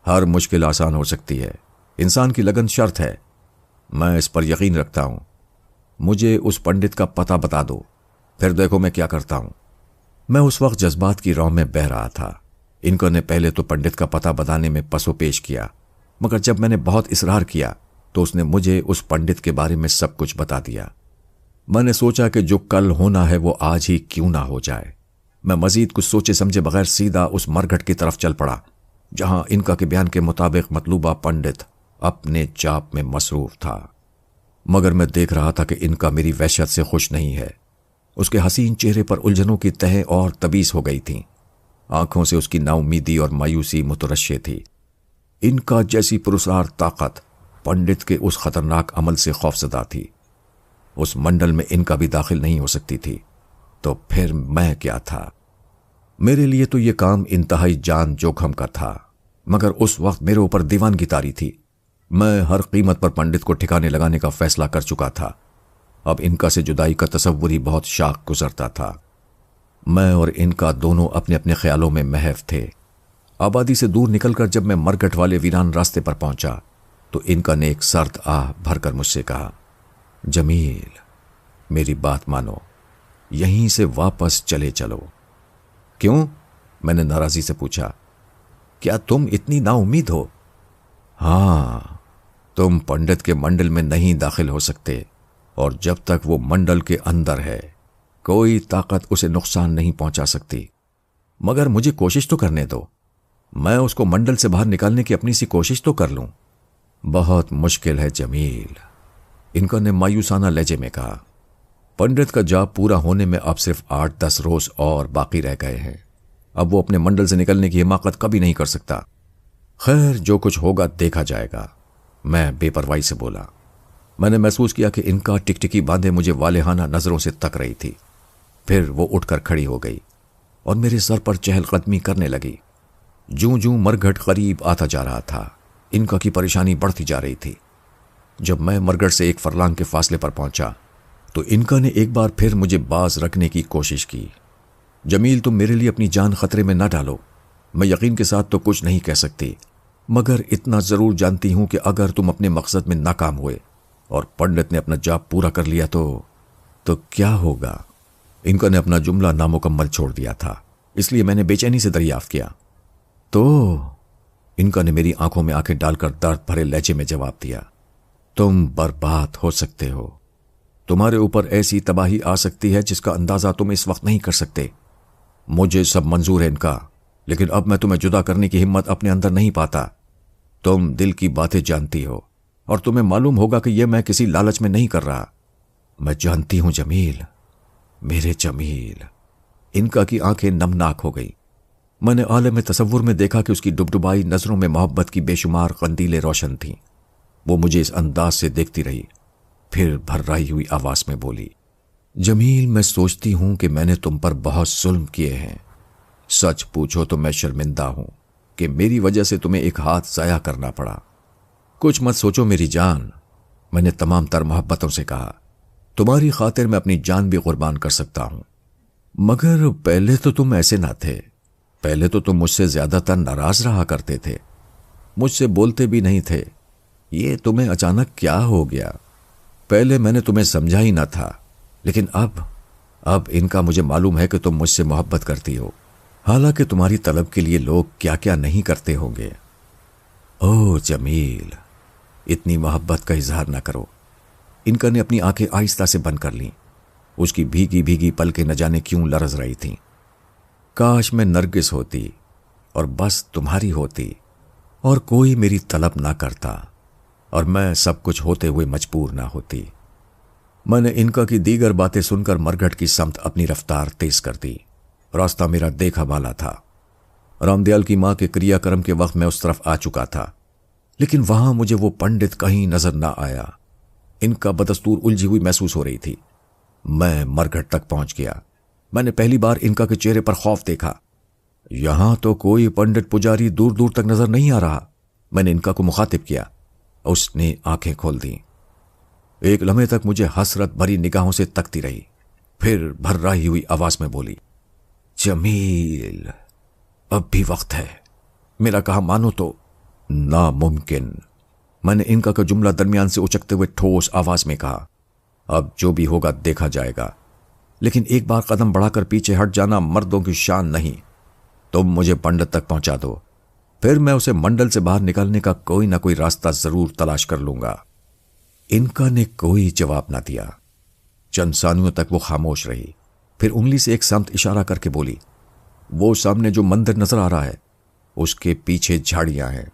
ہر مشکل آسان ہو سکتی ہے، انسان کی لگن شرط ہے۔ میں اس پر یقین رکھتا ہوں۔ مجھے اس پنڈت کا پتہ بتا دو، پھر دیکھو میں کیا کرتا ہوں۔ میں اس وقت جذبات کی رو میں بہہ رہا تھا۔ انکا نے پہلے تو پنڈت کا پتہ بتانے میں پسو پیش کیا، مگر جب میں نے بہت اصرار کیا تو اس نے مجھے اس پنڈت کے بارے میں سب کچھ بتا دیا۔ میں نے سوچا کہ جو کل ہونا ہے وہ آج ہی کیوں نہ ہو جائے۔ میں مزید کچھ سوچے سمجھے بغیر سیدھا اس مرگھٹ کی طرف چل پڑا، جہاں انکا کے بیان کے مطابق مطلوبہ پنڈت اپنے چاپ میں مصروف تھا۔ مگر میں دیکھ رہا تھا کہ انکا میری وحشت سے خوش نہیں ہے۔ اس کے حسین چہرے پر الجھنوں کی تہیں اور تبیس ہو گئی تھیں، آنکھوں سے اس کی نا امیدی اور مایوسی مترشح تھی۔ انکا جیسی پراسرار طاقت پنڈت کے اس خطرناک عمل سے خوفزدہ تھی۔ اس منڈل میں انکا بھی داخل نہیں ہو سکتی تھی، تو پھر میں کیا تھا؟ میرے لیے تو یہ کام انتہائی جان جوخم کا تھا، مگر اس وقت میرے اوپر دیوانگی طاری تھی۔ میں ہر قیمت پر پنڈت کو ٹھکانے لگانے کا فیصلہ کر چکا تھا۔ اب انکا سے جدائی کا تصور ہی بہت شاق گزرتا تھا۔ میں اور انکا دونوں اپنے اپنے خیالوں میں محو تھے۔ آبادی سے دور نکل کر جب میں مرگٹ والے ویران راستے پر پہنچا تو انکا نے ایک سرد آہ بھر کر مجھ سے کہا، جمیل، میری بات مانو، یہیں سے واپس چلے چلو۔ کیوں؟ میں نے ناراضی سے پوچھا۔ کیا تم اتنی نا امید ہو؟ ہاں، تم پنڈت کے منڈل میں نہیں داخل ہو سکتے، اور جب تک وہ منڈل کے اندر ہے کوئی طاقت اسے نقصان نہیں پہنچا سکتی۔ مگر مجھے کوشش تو کرنے دو، میں اس کو منڈل سے باہر نکالنے کی اپنی سی کوشش تو کر لوں۔ بہت مشکل ہے جمیل، انکا نے مایوسانہ لہجے میں کہا۔ پنڈت کا جاب پورا ہونے میں اب صرف 8-10 روز اور باقی رہ گئے ہیں۔ اب وہ اپنے منڈل سے نکلنے کی حماقت کبھی نہیں کر سکتا۔ خیر، جو کچھ ہوگا دیکھا جائے گا، میں بے پرواہی سے بولا۔ میں نے محسوس کیا کہ انکا ٹکٹکی باندھے مجھے والہانہ نظروں سے تک رہی تھی۔ پھر وہ اٹھ کر کھڑی ہو گئی اور میرے سر پر چہل قدمی کرنے لگی۔ جوں جوں مرگھٹ قریب آتا جا رہا تھا، انکا کی پریشانی بڑھتی جا رہی تھی۔ جب میں مرگڑ سے 1 فرلانگ کے فاصلے پر پہنچا تو انکا نے ایک بار پھر مجھے باز رکھنے کی کوشش کی۔ جمیل، تم میرے لیے اپنی جان خطرے میں نہ ڈالو۔ میں یقین کے ساتھ تو کچھ نہیں کہہ سکتی، مگر اتنا ضرور جانتی ہوں کہ اگر تم اپنے مقصد میں ناکام ہوئے اور پنڈت نے اپنا جاب پورا کر لیا تو کیا ہوگا؟ انکا نے اپنا جملہ نامکمل چھوڑ دیا تھا، اس لیے میں نے بے چینی سے دریافت کیا۔ تو انکا نے میری آنکھوں میں آنکھیں ڈال کر درد بھرے لہجے میں جواب دیا، تم برباد ہو سکتے ہو۔ تمہارے اوپر ایسی تباہی آ سکتی ہے جس کا اندازہ تم اس وقت نہیں کر سکتے۔ مجھے سب منظور ہے انکا، لیکن اب میں تمہیں جدا کرنے کی ہمت اپنے اندر نہیں پاتا۔ تم دل کی باتیں جانتی ہو اور تمہیں معلوم ہوگا کہ یہ میں کسی لالچ میں نہیں کر رہا۔ میں جانتی ہوں جمیل، میرے جمیل۔ انکا کی آنکھیں نمناک ہو گئی۔ میں نے عالم تصور میں دیکھا کہ اس کی ڈبڈبائی نظروں میں محبت کی بے شمار قندیلیں روشن تھیں۔ وہ مجھے اس انداز سے دیکھتی رہی، پھر بھررائی ہوئی آواز میں بولی، جمیل، میں سوچتی ہوں کہ میں نے تم پر بہت ظلم کیے ہیں۔ سچ پوچھو تو میں شرمندہ ہوں کہ میری وجہ سے تمہیں ایک ہاتھ ضائع کرنا پڑا۔ کچھ مت سوچو میری جان، میں نے تمام تر محبتوں سے کہا، تمہاری خاطر میں اپنی جان بھی قربان کر سکتا ہوں۔ مگر پہلے تو تم ایسے نہ تھے، پہلے تو تم مجھ سے زیادہ تر ناراض رہا کرتے تھے، مجھ سے بولتے بھی نہیں تھے۔ یہ تمہیں اچانک کیا ہو گیا؟ پہلے میں نے تمہیں سمجھا ہی نہ تھا، لیکن اب انکا مجھے معلوم ہے کہ تم مجھ سے محبت کرتی ہو، حالانکہ تمہاری طلب کے لیے لوگ کیا کیا نہیں کرتے ہوں گے۔ اوہ جمیل، اتنی محبت کا اظہار نہ کرو۔ انکا نے اپنی آنکھیں آہستہ سے بند کر لیں۔ اس کی بھیگی بھیگی پلکیں نہ جانے کیوں لرز رہی تھیں۔ کاش میں نرگس ہوتی اور بس تمہاری ہوتی اور کوئی میری طلب نہ کرتا اور میں سب کچھ ہوتے ہوئے مجبور نہ ہوتی۔ میں نے انکا کی دیگر باتیں سن کر مرگھٹ کی سمت اپنی رفتار تیز کر دی۔ راستہ میرا دیکھا بالا تھا۔ رام دیال کی ماں کے کریا کرم کے وقت میں اس طرف آ چکا تھا، لیکن وہاں مجھے وہ پنڈت کہیں نظر نہ آیا۔ انکا بدستور الجھی ہوئی محسوس ہو رہی تھی۔ میں مرگھٹ تک پہنچ گیا۔ میں نے پہلی بار انکا کے چہرے پر خوف دیکھا۔ یہاں تو کوئی پنڈت پجاری دور دور تک نظر نہیں آ رہا۔ میں نے انکا کو مخاطب کیا۔ اس نے آنکھیں کھول دیں۔ ایک لمحے تک مجھے حسرت بھری نگاہوں سے تکتی رہی، پھر بھررائی ہوئی آواز میں بولی، جمیل، اب بھی وقت ہے، میرا کہا مانو تو۔ ناممکن، میں نے انکا کا جملہ درمیان سے اچکتے ہوئے ٹھوس آواز میں کہا، اب جو بھی ہوگا دیکھا جائے گا، لیکن ایک بار قدم بڑھا کر پیچھے ہٹ جانا مردوں کی شان نہیں۔ تم مجھے پنڈت تک پہنچا دو، پھر میں اسے منڈل سے باہر نکلنے کا کوئی نہ کوئی راستہ ضرور تلاش کر لوں گا۔ انکا نے کوئی جواب نہ دیا۔ چند ثانیوں تک وہ خاموش رہی، پھر انگلی سے ایک سمت اشارہ کر کے بولی، وہ سامنے جو مندر نظر آ رہا ہے اس کے پیچھے جھاڑیاں ہیں،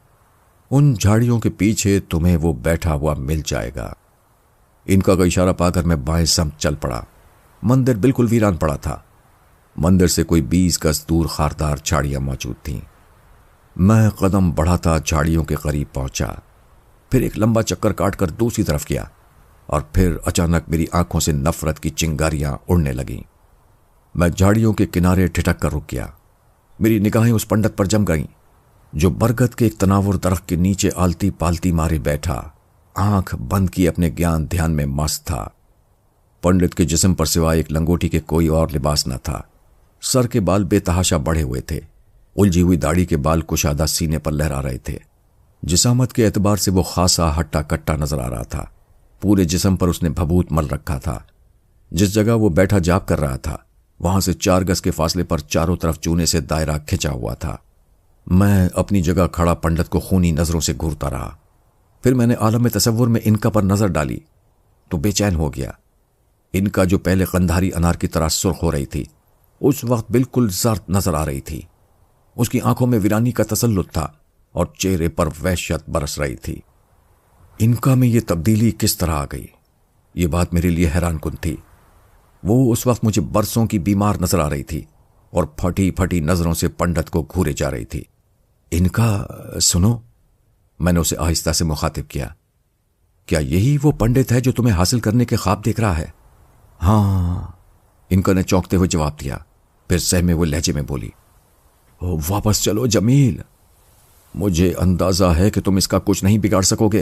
ان جھاڑیوں کے پیچھے تمہیں وہ بیٹھا ہوا مل جائے گا۔ انکا کا اشارہ پا کر میں بائیں سمت چل پڑا۔ مندر بالکل ویران پڑا تھا۔ مندر سے کوئی 20 گز دور خاردار جھاڑیاں موجود تھیں۔ میں قدم بڑھاتا جھاڑیوں کے قریب پہنچا، پھر ایک لمبا چکر کاٹ کر دوسری طرف گیا، اور پھر اچانک میری آنکھوں سے نفرت کی چنگاریاں اڑنے لگیں۔ میں جھاڑیوں کے کنارے ٹھٹک کر رک گیا۔ میری نگاہیں اس پنڈت پر جم گئیں جو برگد کے ایک تناور درخت کے نیچے آلتی پالتی مارے بیٹھا، آنکھ بند کی اپنے گیان دھیان میں مست تھا۔ پنڈت کے جسم پر سوائے ایک لنگوٹی کے کوئی اور لباس نہ تھا۔ سر کے بال بے تحاشا بڑھے ہوئے تھے، الجھی ہوئی داڑھی کے بال کشادہ سینے پر لہرا رہے تھے۔ جسامت کے اعتبار سے وہ خاصا ہٹا کٹا نظر آ رہا تھا۔ پورے جسم پر اس نے بھبوت مل رکھا تھا۔ جس جگہ وہ بیٹھا جاپ کر رہا تھا وہاں سے 4 گز کے فاصلے پر چاروں طرف چونے سے دائرہ کھچا ہوا تھا۔ میں اپنی جگہ کھڑا پنڈت کو خونی نظروں سے گھورتا رہا۔ پھر میں نے عالم تصور میں انکا پر نظر ڈالی تو بے چین ہو گیا۔ انکا جو پہلے قندھاری انار کی طرح سرخ ہو رہی تھی اس وقت بالکل زرد نظر آ رہی تھی۔ اس کی آنکھوں میں ویرانی کا تسلط تھا اور چہرے پر وحشت برس رہی تھی۔ انکا میں یہ تبدیلی کس طرح آ گئی؟ یہ بات میرے لیے حیران کن تھی۔ وہ اس وقت مجھے برسوں کی بیمار نظر آ رہی تھی اور پھٹی پھٹی نظروں سے پنڈت کو گھورے جا رہی تھی۔ انکا سنو، میں نے اسے آہستہ سے مخاطب کیا، کیا یہی وہ پنڈت ہے جو تمہیں حاصل کرنے کے خواب دیکھ رہا ہے؟ ہاں، انکا نے چونکتے ہوئے جواب دیا، پھر سہمے ہوئے لہجے میں بولی، واپس چلو جمیل، مجھے اندازہ ہے کہ تم اس کا کچھ نہیں بگاڑ سکو گے۔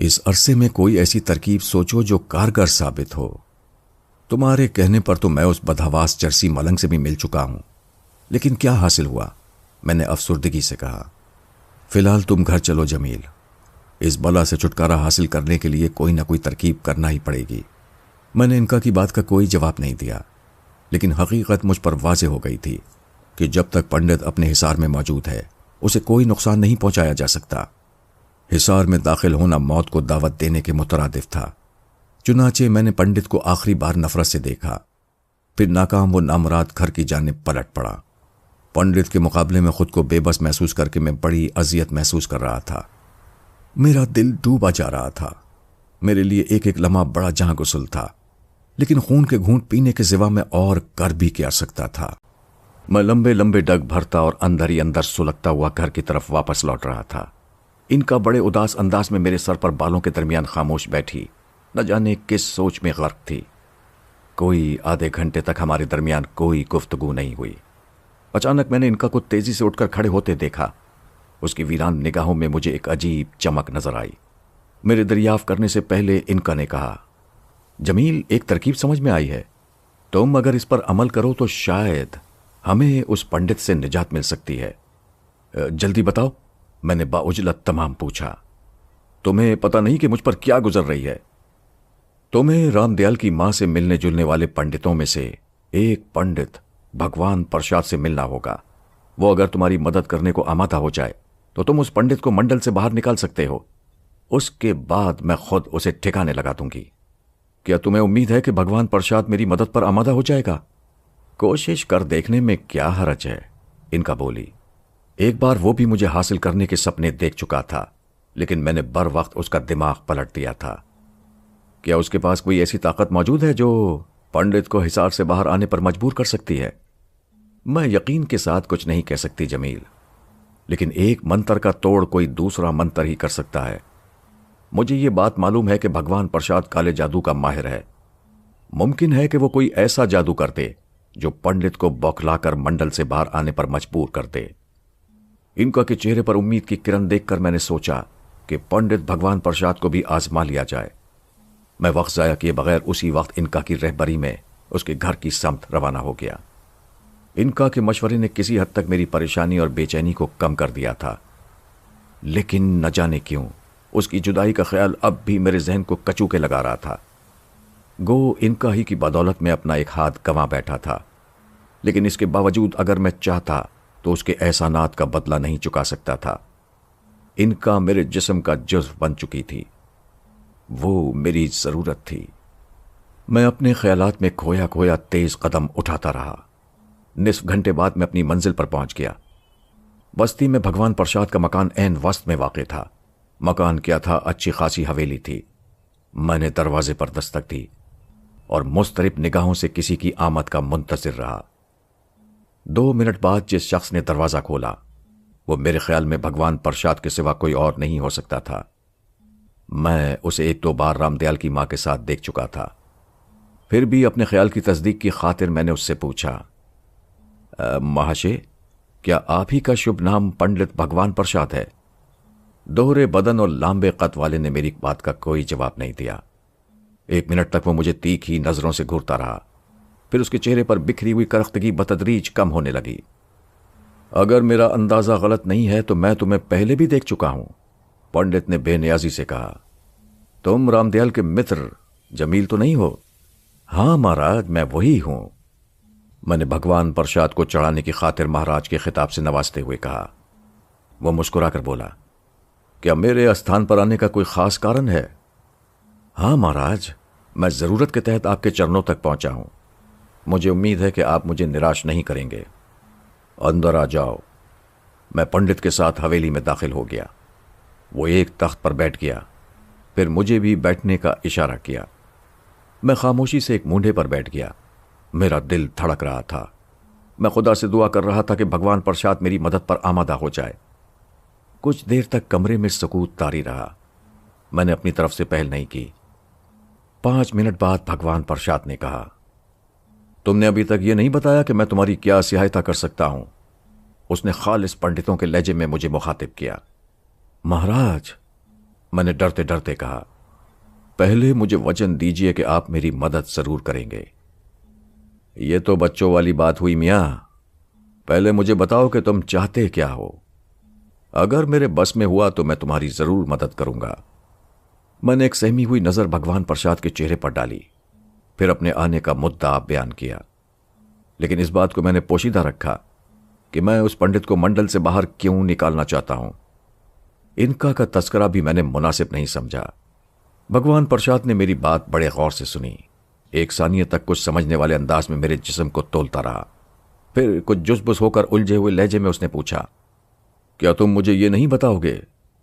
اس عرصے میں کوئی ایسی ترکیب سوچو جو کارگر ثابت ہو۔ تمہارے کہنے پر تو میں اس بدحواس چرسی ملنگ سے بھی مل چکا ہوں، لیکن کیا حاصل ہوا؟ میں نے افسردگی سے کہا۔ فی الحال تم گھر چلو جمیل، اس بلا سے چھٹکارا حاصل کرنے کے لیے کوئی نہ کوئی ترکیب کرنا ہی پڑے گی۔ میں نے انکا کی بات کا کوئی جواب نہیں دیا، لیکن حقیقت مجھ پر واضح ہو گئی تھی کہ جب تک پنڈت اپنے حصار میں موجود ہے اسے کوئی نقصان نہیں پہنچایا جا سکتا۔ حصار میں داخل ہونا موت کو دعوت دینے کے مترادف تھا۔ چنانچہ میں نے پنڈت کو آخری بار نفرت سے دیکھا، پھر ناکام وہ نامراد گھر کی جانب پلٹ پڑا۔ پنڈت کے مقابلے میں خود کو بے بس محسوس کر کے میں بڑی اذیت محسوس کر رہا تھا۔ میرا دل ڈوبا جا رہا تھا۔ میرے لیے ایک ایک لمحہ بڑا جہاں غسل تھا، لیکن خون کے گھونٹ پینے کے سوا میں اور کر بھی کیا سکتا تھا۔ میں لمبے لمبے ڈگ بھرتا اور اندر ہی اندر سلگتا ہوا گھر کی طرف واپس لوٹ رہا تھا۔ ان کا بڑے اداس انداز میں میرے سر پر بالوں کے درمیان خاموش بیٹھی نہ جانے کس سوچ میں غرق تھی۔ کوئی آدھے گھنٹے تک ہمارے درمیان کوئی گفتگو نہیں ہوئی۔ اچانک میں نے انکا کو تیزی سے اٹھ کر کھڑے ہوتے دیکھا۔ اس کی ویران نگاہوں میں مجھے ایک عجیب چمک نظر آئی۔ میرے دریافت کرنے سے پہلے انکا نے کہا، جمیل، ایک ترکیب سمجھ میں آئی ہے۔ تم اگر اس پر عمل کرو تو شاید ہمیں اس پنڈت سے نجات مل سکتی ہے۔ جلدی بتاؤ، میں نے باعجلت تمام پوچھا۔ تمہیں پتہ نہیں کہ مجھ پر کیا گزر رہی ہے؟ تمہیں رام دیال کی ماں سے ملنے جلنے والے پنڈتوں میں سے ایک پنڈت بھگوان پرشاد سے ملنا ہوگا۔ وہ اگر تمہاری مدد کرنے کو آمادہ ہو جائے تو تم اس پنڈت کو منڈل سے باہر نکال سکتے ہو۔ اس کے بعد میں خود اسے ٹھکانے لگا دوں گی۔ کیا تمہیں امید ہے کہ بھگوان پرشاد میری مدد پر آمادہ ہو جائے گا؟ کوشش کر دیکھنے میں کیا حرج ہے، انکا بولی۔ ایک بار وہ بھی مجھے حاصل کرنے کے سپنے دیکھ چکا تھا، لیکن میں نے بر وقت اس کا دماغ پلٹ دیا تھا۔ کیا اس کے پاس کوئی ایسی طاقت موجود ہے جو پنڈت کو حصار سے باہر آنے پر مجبور کر سکتی ہے؟ میں یقین کے ساتھ کچھ نہیں کہہ سکتی جمیل، لیکن ایک منتر کا توڑ کوئی دوسرا منتر ہی کر سکتا ہے۔ مجھے یہ بات معلوم ہے کہ بھگوان پرشاد کالے جادو کا ماہر ہے۔ ممکن ہے کہ وہ کوئی ایسا جادو کر دے جو پنڈت کو بوکھلا کر منڈل سے باہر آنے پر مجبور کر دے۔ انکا کے چہرے پر امید کی کرن دیکھ کر میں نے سوچا کہ پنڈت بھگوان پرشاد کو بھی آزما لیا جائے۔ میں وقت ضائع کیے بغیر اسی وقت انکا کی رہبری میں اس کے گھر کی سمت روانہ ہو گیا۔ انکا کے مشورے نے کسی حد تک میری پریشانی اور بے چینی کو کم کر دیا تھا، لیکن نہ جانے کیوں اس کی جدائی کا خیال اب بھی میرے ذہن کو کچوکے لگا رہا تھا۔ گو انکا ہی کی بدولت میں اپنا ایک ہاتھ گنوا بیٹھا تھا، لیکن اس کے باوجود اگر میں چاہتا تو اس کے احسانات کا بدلہ نہیں چکا سکتا تھا۔ انکا میرے جسم کا جزو بن چکی تھی، وہ میری ضرورت تھی۔ میں اپنے خیالات میں کھویا کھویا تیز قدم اٹھاتا رہا۔ نصف گھنٹے بعد میں اپنی منزل پر پہنچ گیا۔ بستی میں بھگوان پرشاد کا مکان عین وسط میں واقع تھا۔ مکان کیا تھا، اچھی خاصی حویلی تھی۔ میں نے دروازے پر دستک دی اور مضطرب نگاہوں سے کسی کی آمد کا منتظر رہا۔ 2 منٹ بعد جس شخص نے دروازہ کھولا وہ میرے خیال میں بھگوان پرشاد کے سوا کوئی اور نہیں ہو سکتا تھا۔ میں اسے 1-2 بار رام دیال کی ماں کے ساتھ دیکھ چکا تھا۔ پھر بھی اپنے خیال کی تصدیق کی خاطر میں نے اس سے پوچھا، مہاشے، کیا آپ ہی کا شبھ نام پنڈت بھگوان پرشاد ہے؟ دوہرے بدن اور لامبے قد والے نے میری بات کا کوئی جواب نہیں دیا۔ 1 منٹ تک وہ مجھے تیکھی نظروں سے گھورتا رہا، پھر اس کے چہرے پر بکھری ہوئی کرختگی بتدریج کم ہونے لگی۔ اگر میرا اندازہ غلط نہیں ہے تو میں تمہیں پہلے بھی دیکھ چکا ہوں، پنڈت نے بے نیازی سے کہا۔ تم رام دیال کے متر جمیل تو نہیں ہو؟ ہاں مہاراج، میں وہی ہوں، میں نے بھگوان پرشاد کو چڑھانے کی خاطر مہاراج کے خطاب سے نوازتے ہوئے کہا۔ وہ مسکرا کر بولا، کیا میرے استھان پر آنے کا کوئی خاص کارن ہے؟ ہاں مہاراج، میں ضرورت کے تحت آپ کے چرنوں تک پہنچا ہوں۔ مجھے امید ہے کہ آپ مجھے نراش نہیں کریں گے۔ اندر آ جاؤ۔ میں پنڈت کے ساتھ حویلی میں داخل ہو گیا۔ وہ ایک تخت پر بیٹھ گیا، پھر مجھے بھی بیٹھنے کا اشارہ کیا۔ میں خاموشی سے ایک مونڈھے پر بیٹھ گیا۔ میرا دل دھڑک رہا تھا۔ میں خدا سے دعا کر رہا تھا کہ بھگوان پرشاد میری مدد پر آمادہ ہو جائے۔ کچھ دیر تک کمرے میں سکوت طاری رہا۔ میں نے اپنی طرف سے پہل نہیں کی۔ 5 منٹ بعد بھگوان پرشاد نے کہا، تم نے ابھی تک یہ نہیں بتایا کہ میں تمہاری کیا سہایتا کر سکتا ہوں؟ اس نے خالص پنڈتوں کے لہجے میں مجھے مخاطب کیا۔ مہاراج، میں نے ڈرتے ڈرتے کہا، پہلے مجھے وچن دیجئے کہ آپ میری مدد ضرور کریں گے۔ یہ تو بچوں والی بات ہوئی میاں، پہلے مجھے بتاؤ کہ تم چاہتے کیا ہو۔ اگر میرے بس میں ہوا تو میں تمہاری ضرور مدد کروں گا۔ میں نے ایک سہمی ہوئی نظر بھگوان پرساد کے چہرے پر ڈالی، پھر اپنے آنے کا مدعا بیان کیا، لیکن اس بات کو میں نے پوشیدہ رکھا کہ میں اس پنڈت کو منڈل سے باہر کیوں نکالنا چاہتا ہوں۔ انکا کا تذکرہ بھی میں نے مناسب نہیں سمجھا۔ بھگوان پرساد نے میری بات بڑے غور سے سنی، ایک ثانیہ تک کچھ سمجھنے والے انداز میں میرے جسم کو تولتا رہا، پھر کچھ جزبز ہو کر الجھے ہوئے لہجے میں اس نے پوچھا، کیا تم مجھے یہ نہیں بتاؤ گے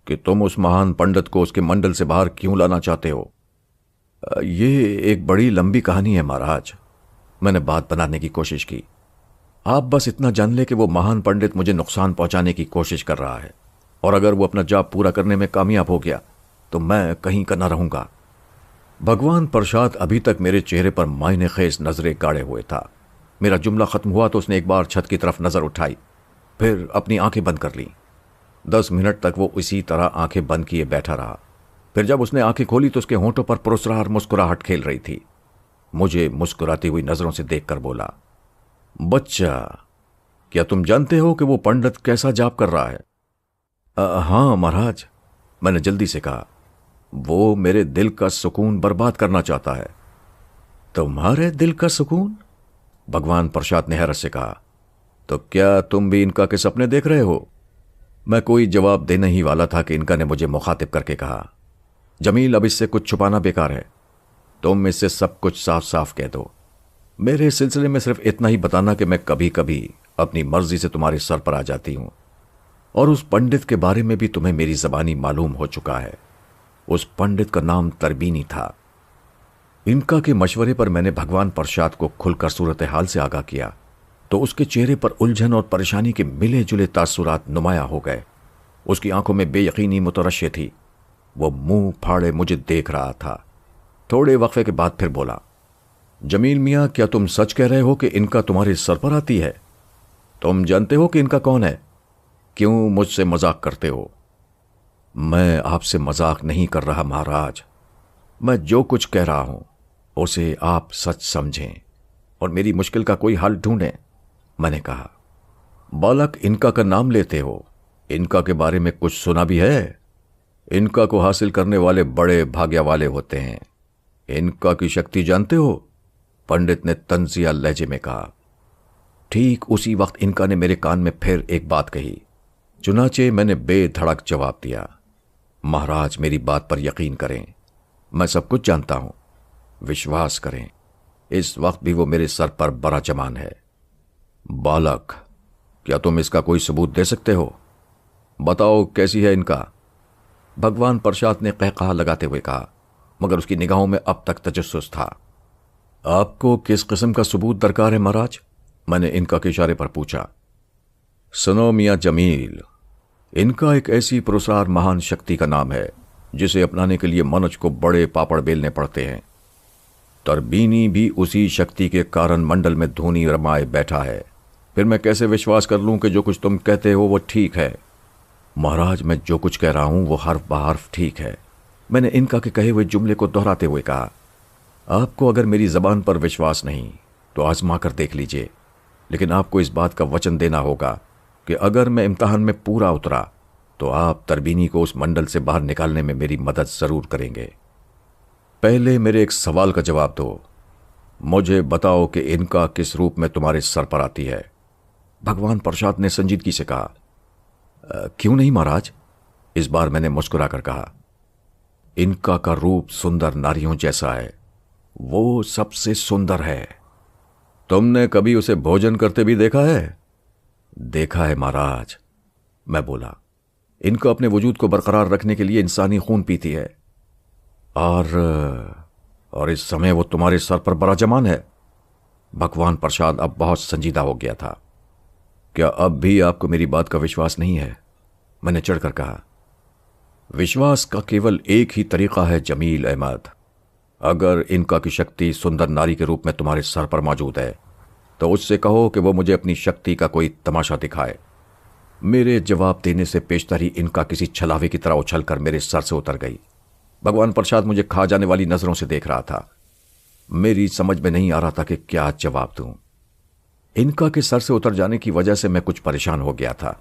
کہ تم اس مہان پنڈت کو اس کے منڈل سے باہر کیوں لانا چاہتے ہو؟ یہ ایک بڑی لمبی کہانی ہے مہاراج، میں نے بات بنانے کی کوشش کی۔ آپ بس اتنا جان لے کہ وہ مہان پنڈت مجھے نقصان پہنچانے کی کوشش کر رہا ہے، اور اگر وہ اپنا جاب پورا کرنے میں کامیاب ہو گیا تو میں کہیں کا نہ رہوں گا۔ بھگوان پرساد ابھی تک میرے چہرے پر معنی خیز نظریں گاڑے ہوئے تھا۔ میرا جملہ ختم ہوا تو اس نے ایک بار چھت کی طرف نظر اٹھائی، پھر اپنی آنکھیں بند کر لیں۔ 10 منٹ تک وہ اسی طرح آنکھیں بند کیے بیٹھا رہا، پھر جب اس نے آنکھیں کھولی تو اس کے ہونٹوں پر پرسرار مسکراہٹ کھیل رہی تھی۔ مجھے مسکراتی ہوئی نظروں سے دیکھ کر بولا، بچہ، کیا تم جانتے ہو کہ وہ پنڈت کیسا جاپ کر رہا ہے؟ ہاں مہاراج، میں نے جلدی سے کہا، وہ میرے دل کا سکون برباد کرنا چاہتا ہے۔ تمہارے دل کا سکون؟ بھگوان پرساد نے حیرت سے کہا، تو کیا تم بھی انکا کے سپنے دیکھ رہے ہو؟ میں کوئی جواب دینے ہی والا تھا کہ انکا نے مجھے مخاطب کر کے کہا، جمیل، اب اس سے کچھ چھپانا بیکار ہے، تم اس سے سب کچھ صاف صاف کہہ دو۔ میرے سلسلے میں صرف اتنا ہی بتانا کہ میں کبھی کبھی اپنی مرضی سے تمہارے سر پر آ جاتی ہوں، اور اس پنڈت کے بارے میں بھی تمہیں میری زبانی معلوم ہو چکا ہے۔ اس پنڈت کا نام تربینی تھا۔ انکا کے مشورے پر میں نے بھگوان پرساد کو کھل کر صورتحال سے آگاہ کیا تو اس کے چہرے پر الجھن اور پریشانی کے ملے جلے تاثرات نمایاں ہو گئے۔ اس کی آنکھوں میں بے یقینی مترشح تھی، وہ منہ پھاڑے مجھے دیکھ رہا تھا۔ تھوڑے وقفے کے بعد پھر بولا، جمیل میاں، کیا تم سچ کہہ رہے ہو کہ انکا تمہارے سر پر آتی ہے؟ تم جانتے ہو کہ انکا کون ہے؟ کیوں مجھ سے مذاق کرتے ہو؟ میں آپ سے مذاق نہیں کر رہا مہاراج، میں جو کچھ کہہ رہا ہوں اسے آپ سچ سمجھیں اور میری مشکل کا کوئی حل ڈھونڈیں، میں نے کہا۔ بالک، انکا کا نام لیتے ہو، انکا کے بارے میں کچھ سنا بھی ہے؟ انکا کو حاصل کرنے والے بڑے بھاگیا والے ہوتے ہیں۔ انکا کی شکتی جانتے ہو؟ پنڈت نے طنزیہ لہجے میں کہا۔ ٹھیک اسی وقت انکا نے میرے کان میں پھر ایک بات کہی، چنانچہ میں نے بے دھڑک جواب دیا، مہاراج میری بات پر یقین کریں، میں سب کچھ جانتا ہوں، وشواس کریں، اس وقت بھی وہ میرے سر پر براجمان ہے۔ بالک، کیا تم اس کا کوئی ثبوت دے سکتے ہو؟ بتاؤ کیسی ہے انکا؟ بھگوان پرساد نے قہقہا لگاتے ہوئے کہا، مگر اس کی نگاہوں میں اب تک تجسس تھا۔ آپ کو کس قسم کا ثبوت درکار ہے مہاراج؟ میں نے انکا کے اشارے پر پوچھا۔ سنو میاں جمیل، انکا ایک ایسی پرسرار مہان شکتی کا نام ہے جسے اپنانے کے لیے منوج کو بڑے پاپڑ بیلنے پڑتے ہیں۔ تربینی بھی اسی شکتی کے کارن منڈل میں دھونی رمائے بیٹھا ہے، پھر میں کیسے وشواس کر لوں کہ جو کچھ تم کہتے ہو وہ ٹھیک ہے؟ مہاراج، میں جو کچھ کہہ رہا ہوں وہ حرف بحرف ٹھیک ہے، میں نے انکا کے کہے ہوئے جملے کو دہراتے ہوئے کہا۔ آپ کو اگر میری زبان پر وشواس نہیں تو آزما کر دیکھ لیجئے، لیکن آپ کو اس بات کا وچن دینا ہوگا کہ اگر میں امتحان میں پورا اترا تو آپ تربینی کو اس منڈل سے باہر نکالنے میں میری مدد ضرور کریں گے۔ پہلے میرے ایک سوال کا جواب دو، مجھے بتاؤ کہ انکا کس روپ میں تمہارے سر پر آتی ہے؟ بھگوان پرساد نے سنجیدگی سے کہا۔ کیوں نہیں مہاراج؟ اس بار میں نے مسکرا کر کہا، انکا کا روپ سندر ناریوں جیسا ہے، وہ سب سے سندر ہے۔ تم نے کبھی اسے بھوجن کرتے بھی دیکھا ہے؟ دیکھا ہے مہاراج، میں بولا۔ انکا اپنے وجود کو برقرار رکھنے کے لیے انسانی خون پیتی ہے، اور اس سمے وہ تمہارے سر پر براجمان ہے۔ بھگوان پرساد اب بہت سنجیدہ ہو گیا تھا۔ کیا اب بھی آپ کو میری بات کا وشواس نہیں ہے؟ میں نے چڑھ کر کہا۔ وشواس کا کیول ایک ہی طریقہ ہے جمیل احمد، اگر انکا کی شکتی سندر ناری کے روپ میں تمہارے سر پر موجود ہے تو اس سے کہو کہ وہ مجھے اپنی شکتی کا کوئی تماشا دکھائے۔ میرے جواب دینے سے پیشتری انکا کسی چھلاوے کی طرح اچھل کر میرے سر سے اتر گئی۔ بھگوان پرساد مجھے کھا جانے والی نظروں سے دیکھ رہا تھا۔ میری سمجھ میں نہیں آ رہا تھا کہ کیا جواب دوں۔ انکا کے سر سے اتر جانے کی وجہ سے میں کچھ پریشان ہو گیا تھا،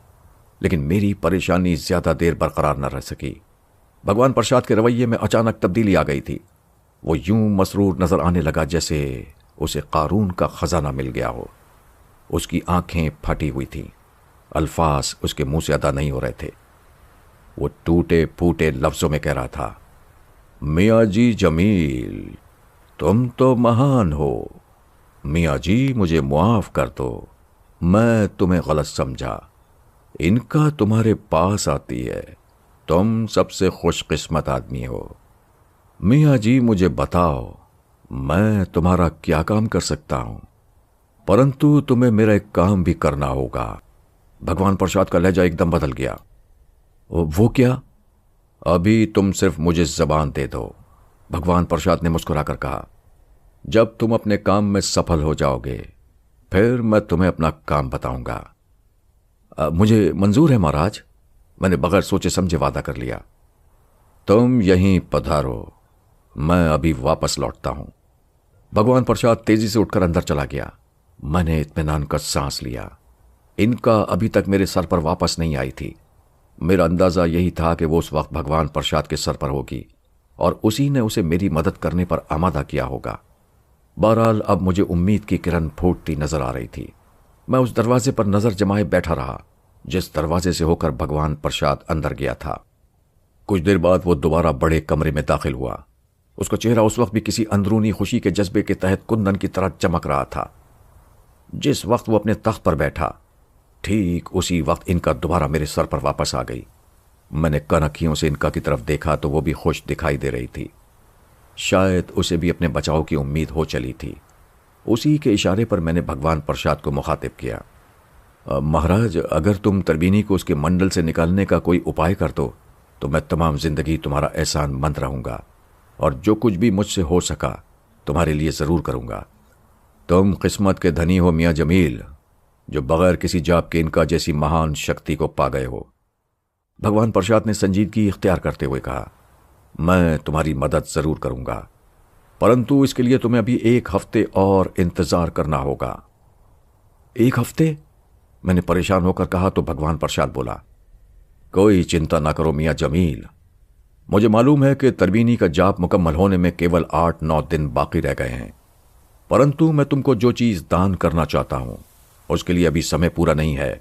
لیکن میری پریشانی زیادہ دیر برقرار نہ رہ سکی۔ بھگوان پرساد کے رویے میں اچانک تبدیلی آ گئی تھی۔ وہ یوں مسرور نظر آنے لگا جیسے اسے قارون کا خزانہ مل گیا ہو۔ اس کی آنکھیں پھٹی ہوئی تھیں، الفاظ اس کے منہ سے ادا نہیں ہو رہے تھے۔ وہ ٹوٹے پھوٹے لفظوں میں کہہ رہا تھا، میاں جی جمیل، تم تو مہان ہو۔ میاں جی مجھے معاف کر دو، میں تمہیں غلط سمجھا۔ ان کا تمہارے پاس آتی ہے، تم سب سے خوش قسمت آدمی ہو۔ میاں جی مجھے بتاؤ، میں تمہارا کیا کام کر سکتا ہوں؟ پرنتو تمہیں میرا ایک کام بھی کرنا ہوگا۔ بھگوان پرساد کا لہجہ ایک دم بدل گیا۔ وہ کیا؟ ابھی تم صرف مجھے زبان دے دو، بھگوان پرساد نے مسکرا کر کہا۔ جب تم اپنے کام میں سفل ہو جاؤ گے پھر میں تمہیں اپنا کام بتاؤں گا۔ مجھے منظور ہے مہاراج، میں نے بغیر سوچے سمجھے وعدہ کر لیا۔ تم یہیں پدھارو، میں ابھی واپس لوٹتا ہوں۔ بھگوان پرساد تیزی سے اٹھ کر اندر چلا گیا۔ میں نے اطمینان کا سانس لیا۔ ان کا ابھی تک میرے سر پر واپس نہیں آئی تھی۔ میرا اندازہ یہی تھا کہ وہ اس وقت بھگوان پرساد کے سر پر ہوگی اور اسی نے اسے میری مدد کرنے پر آمادہ کیا ہوگا۔ بہرحال اب مجھے امید کی کرن پھوٹتی نظر آ رہی تھی۔ میں اس دروازے پر نظر جمائے بیٹھا رہا جس دروازے سے ہو کر بھگوان پرساد اندر گیا تھا۔ کچھ دیر بعد وہ دوبارہ بڑے کمرے میں داخل ہوا۔ اس کا چہرہ اس وقت بھی کسی اندرونی خوشی کے جذبے کے تحت کندن کی طرح چمک رہا تھا۔ جس وقت وہ اپنے تخت پر بیٹھا ٹھیک اسی وقت ان کا دوبارہ میرے سر پر واپس آ گئی۔ میں نے کنکھیوں سے انکا کی طرف دیکھا تو وہ بھی خوش دکھائی دے رہی تھی۔ شاید اسے بھی اپنے بچاؤ کی امید ہو چلی تھی۔ اسی کے اشارے پر میں نے بھگوان پرساد کو مخاطب کیا۔ مہاراج، اگر تم تربینی کو اس کے منڈل سے نکالنے کا کوئی اپائے کر دو تو میں تمام زندگی تمہارا احسان مند رہوں گا اور جو کچھ بھی مجھ سے ہو سکا تمہارے لیے ضرور کروں گا۔ تم قسمت کے دھنی ہو میاں جمیل، جو بغیر کسی جاپ کے انکا جیسی مہان شکتی کو پا گئے ہو۔ بھگوان پرساد نے سنجیدگی اختیار کرتے ہوئے کہا، میں تمہاری مدد ضرور کروں گا، پرنتو اس کے لیے تمہیں ابھی 1 ہفتے اور انتظار کرنا ہوگا۔ 1 ہفتے؟ میں نے پریشان ہو کر کہا تو بھگوان پرساد بولا، کوئی چنتا نہ کرو میاں جمیل، مجھے معلوم ہے کہ تربینی کا جاپ مکمل ہونے میں کیول 8-9 دن باقی رہ گئے ہیں، پرنتو میں تم کو جو چیز دان کرنا چاہتا ہوں اس کے لیے ابھی سمے پورا نہیں ہے،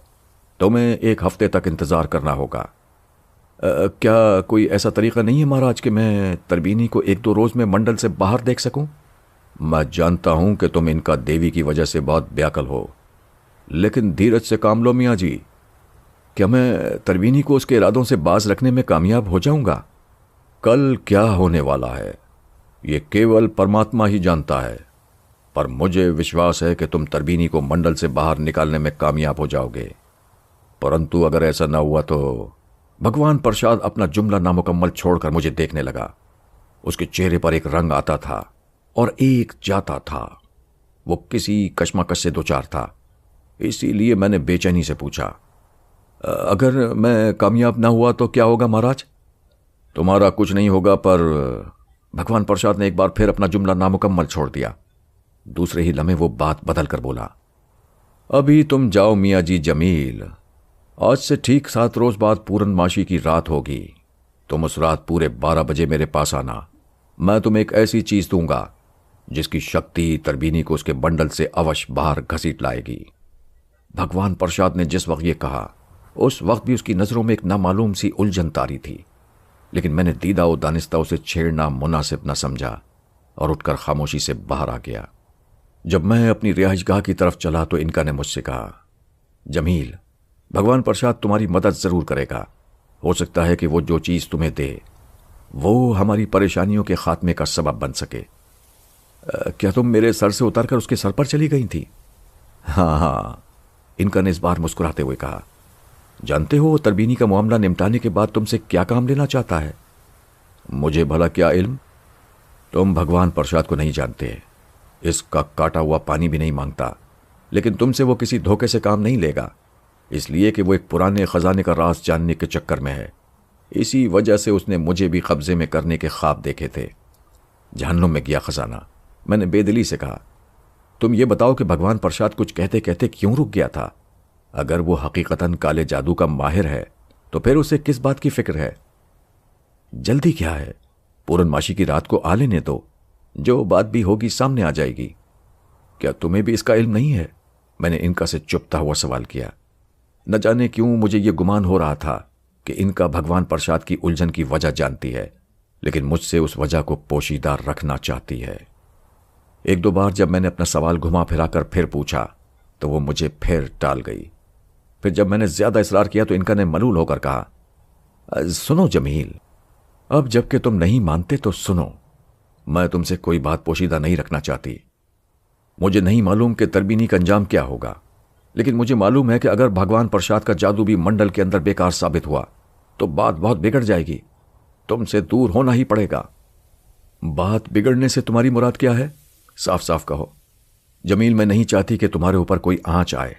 تمہیں 1 ہفتے تک انتظار کرنا ہوگا۔ کیا کوئی ایسا طریقہ نہیں ہے مہاراج کہ میں تربینی کو 1-2 روز میں منڈل سے باہر دیکھ سکوں؟ میں جانتا ہوں کہ تم ان کا دیوی کی وجہ سے بہت بیاکل ہو، لیکن دھیرج سے کام لو میاں جی۔ کیا میں تربینی کو اس کے ارادوں سے باز رکھنے میں کامیاب ہو جاؤں گا؟ کل کیا ہونے والا ہے یہ کیول پرماتما ہی جانتا ہے، پر مجھے وشواس ہے کہ تم تربینی کو منڈل سے باہر نکالنے میں کامیاب ہو جاؤ گے۔ پرنتو اگر ایسا نہ ہوا تو… بھگوان پرساد اپنا جملہ نامکمل چھوڑ کر مجھے دیکھنے لگا۔ اس کے چہرے پر ایک رنگ آتا تھا اور ایک جاتا تھا۔ وہ کسی کشمکش سے دوچار تھا، اسی لیے میں نے بے چینی سے پوچھا، اگر میں کامیاب نہ ہوا تو کیا ہوگا مہاراج؟ تمہارا کچھ نہیں ہوگا، پر… بھگوان پرساد نے ایک بار پھر اپنا جملہ نامکمل چھوڑ دیا۔ دوسرے ہی لمحے وہ بات بدل کر بولا، ابھی تم جاؤ میاں جی جمیل، آج سے ٹھیک 7 روز بعد پورن ماشی کی رات ہوگی، تم اس رات پورے 12 بجے میرے پاس آنا۔ میں تمہیں ایک ایسی چیز دوں گا جس کی شکتی تربینی کو اس کے بنڈل سے اوش باہر گھسیٹ لائے گی۔ بھگوان پرساد نے جس وقت یہ کہا اس وقت بھی اس کی نظروں میں ایک نامعلوم سی الجھن تاری تھی، لیکن میں نے دیدہ و دانستہ اسے چھیڑنا مناسب نہ سمجھا اور اٹھ کر خاموشی سے باہر آ گیا۔ جب میں اپنی رہائش گاہ کی طرف چلا تو انکا نے مجھ سے کہا، جمیل، بھگوان پرساد تمہاری مدد ضرور کرے گا، ہو سکتا ہے کہ وہ جو چیز تمہیں دے وہ ہماری پریشانیوں کے خاتمے کا سبب بن سکے۔ کیا تم میرے سر سے اتر کر اس کے سر پر چلی گئی تھی؟ ہاں، انکا نے اس بار مسکراتے ہوئے کہا، جانتے ہو وہ تربینی کا معاملہ نمٹانے کے بعد تم سے کیا کام لینا چاہتا ہے؟ مجھے بھلا کیا علم، تم بھگوان پرساد کو نہیں جانتے، اس کا کاٹا ہوا پانی بھی نہیں مانگتا، لیکن تم سے وہ کسی دھوکے سے کام نہیں لے گا۔ اس لیے کہ وہ ایک پرانے خزانے کا راز جاننے کے چکر میں ہے۔ اسی وجہ سے اس نے مجھے بھی قبضے میں کرنے کے خواب دیکھے تھے۔ جہنم میں گیا خزانہ، میں نے بے دلی سے کہا۔ تم یہ بتاؤ کہ بھگوان پرساد کچھ کہتے کہتے کیوں رک گیا تھا؟ اگر وہ حقیقتاً کالے جادو کا ماہر ہے تو پھر اسے کس بات کی فکر ہے؟ جلدی کیا ہے؟ پورنماشی کی رات کو آ لینے دو، جو بات بھی ہوگی سامنے آ جائے گی۔ کیا تمہیں بھی اس کا علم نہیں ہے؟ میں نے انکا سے چپتا ہوا سوال کیا۔ نہ جانے کیوں مجھے یہ گمان ہو رہا تھا کہ انکا بھگوان پرساد کی الجھن کی وجہ جانتی ہے، لیکن مجھ سے اس وجہ کو پوشیدہ رکھنا چاہتی ہے۔ ایک دو بار جب میں نے اپنا سوال گھما پھرا کر پھر پوچھا تو وہ مجھے پھر ٹال گئی۔ پھر جب میں نے زیادہ اصرار کیا تو انکا نے ملول ہو کر کہا، سنو جمیل، اب جب کہ تم نہیں مانتے تو سنو، میں تم سے کوئی بات پوشیدہ نہیں رکھنا چاہتی۔ مجھے نہیں معلوم کہ تربینی کا انجام کیا ہوگا، لیکن مجھے معلوم ہے کہ اگر بھگوان پرساد کا جادو بھی منڈل کے اندر بیکار ثابت ہوا تو بات بہت بگڑ جائے گی، تم سے دور ہونا ہی پڑے گا۔ بات بگڑنے سے تمہاری مراد کیا ہے؟ صاف صاف کہو۔ جمیل، میں نہیں چاہتی کہ تمہارے اوپر کوئی آنچ آئے،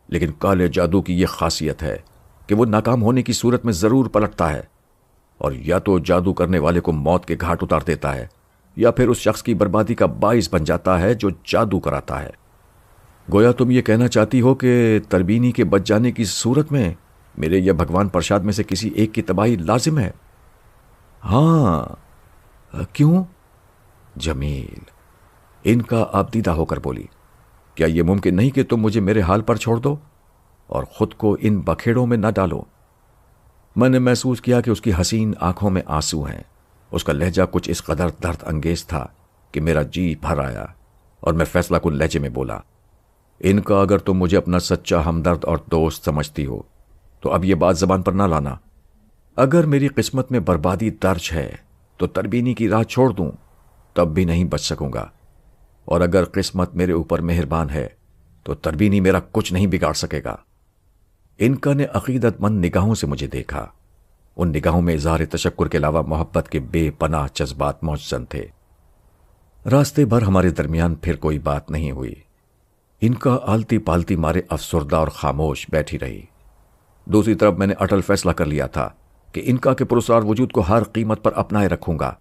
لیکن کالے جادو کی یہ خاصیت ہے کہ وہ ناکام ہونے کی صورت میں ضرور پلٹتا ہے، اور یا تو جادو کرنے والے کو موت کے گھاٹ اتار دیتا ہے یا پھر اس شخص کی بربادی کا باعث بن جاتا ہے جو جادو کراتا ہے۔ گویا تم یہ کہنا چاہتی ہو کہ تربینی کے بچ جانے کی صورت میں میرے یا بھگوان پرساد میں سے کسی ایک کی تباہی لازم ہے؟ ہاں۔ کیوں؟ جمیل، ان کا آبدیدہ ہو کر بولی، کیا یہ ممکن نہیں کہ تم مجھے میرے حال پر چھوڑ دو اور خود کو ان بکھیڑوں میں نہ ڈالو؟ میں نے محسوس کیا کہ اس کی حسین آنکھوں میں آنسو ہیں۔ اس کا لہجہ کچھ اس قدر درد انگیز تھا کہ میرا جی بھر آیا اور میں فیصلہ کن لہجے میں بولا، ان کا اگر تم مجھے اپنا سچا ہمدرد اور دوست سمجھتی ہو تو اب یہ بات زبان پر نہ لانا۔ اگر میری قسمت میں بربادی درج ہے تو تربینی کی راہ چھوڑ دوں تب بھی نہیں بچ سکوں گا، اور اگر قسمت میرے اوپر مہربان ہے تو تربینی میرا کچھ نہیں بگاڑ سکے گا۔ انکا نے عقیدت مند نگاہوں سے مجھے دیکھا۔ ان نگاہوں میں اظہار تشکر کے علاوہ محبت کے بے پناہ جذبات موجزن تھے۔ راستے بھر ہمارے درمیان پھر کوئی بات نہیں ہوئی۔ انکا آلتی پالتی مارے افسردہ اور خاموش بیٹھی رہی۔ دوسری طرف میں نے اٹل فیصلہ کر لیا تھا کہ انکا کے پرسرار وجود کو ہر قیمت پر اپنائے رکھوں گا۔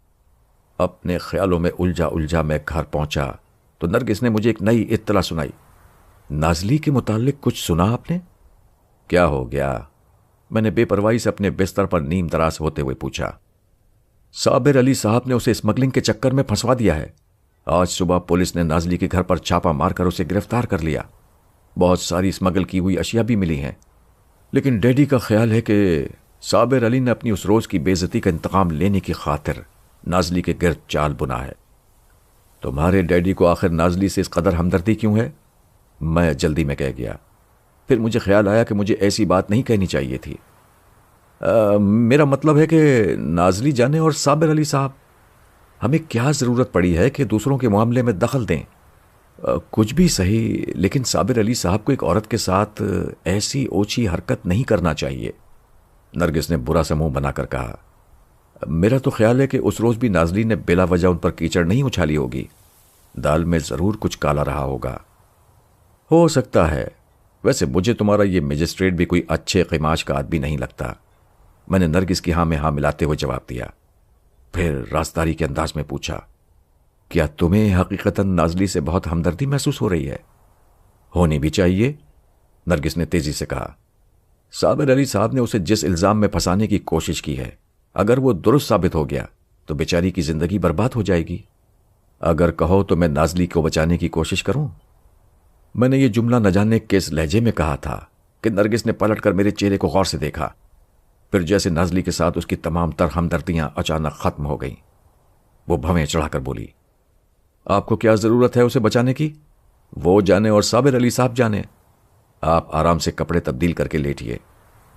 اپنے خیالوں میں الجھا میں گھر پہنچا تو نرگس نے مجھے ایک نئی اطلاع سنائی۔ نازلی کے متعلق کچھ سنا آپ نے؟ کیا ہو گیا؟ میں نے بے پرواہی سے اپنے بستر پر نیم دراز ہوتے ہوئے پوچھا۔ صابر علی صاحب نے اسے اسمگلنگ کے چکر میں پھنسوا دیا ہے۔ آج صبح پولیس نے نازلی کے گھر پر چھاپا مار کر اسے گرفتار کر لیا۔ بہت ساری اسمگل کی ہوئی اشیاء بھی ملی ہیں، لیکن ڈیڈی کا خیال ہے کہ صابر علی نے اپنی اس روز کی بے عزتی کا انتقام لینے کی خاطر نازلی کے گرد چال بنا ہے۔ تمہارے ڈیڈی کو آخر نازلی سے اس قدر ہمدردی کیوں ہے؟ میں جلدی میں کہہ گیا۔ پھر مجھے خیال آیا کہ مجھے ایسی بات نہیں کہنی چاہیے تھی۔ میرا مطلب ہے کہ نازلی جانے اور صابر علی صاحب، ہمیں کیا ضرورت پڑی ہے کہ دوسروں کے معاملے میں دخل دیں؟ کچھ بھی صحیح، لیکن صابر علی صاحب کو ایک عورت کے ساتھ ایسی اوچھی حرکت نہیں کرنا چاہیے۔ نرگس نے برا سا منہ بنا کر کہا۔ میرا تو خیال ہے کہ اس روز بھی نازلی نے بلا وجہ ان پر کیچڑ نہیں اچھالی ہوگی۔ دال میں ضرور کچھ کالا رہا ہوگا۔ ہو سکتا ہے، ویسے مجھے تمہارا یہ مجسٹریٹ بھی کوئی اچھے قماش کا آدمی نہیں لگتا۔ میں نے نرگس کی ہاں میں ہاں ملاتے ہوئے جواب دیا۔ پھر رازداری کے انداز میں پوچھا، کیا تمہیں حقیقتاً نازلی سے بہت ہمدردی محسوس ہو رہی ہے؟ ہونی بھی چاہیے، نرگس نے تیزی سے کہا۔ صابر علی صاحب نے اسے جس الزام میں پھنسانے کی کوشش کی ہے، اگر وہ درست ثابت ہو گیا تو بیچاری کی زندگی برباد ہو جائے گی۔ اگر کہو تو میں نازلی کو بچانے کی کوشش کروں۔ میں نے یہ جملہ نہ جانے کس لہجے میں کہا تھا کہ نرگس نے پلٹ کر میرے چہرے کو غور سے دیکھا۔ پھر جیسے نازلی کے ساتھ اس کی تمام تر ہمدردیاں اچانک ختم ہو گئیں، وہ بھویں چڑھا کر بولی، آپ کو کیا ضرورت ہے اسے بچانے کی؟ وہ جانے اور صابر علی صاحب جانے۔ آپ آرام سے کپڑے تبدیل کر کے لیٹیے،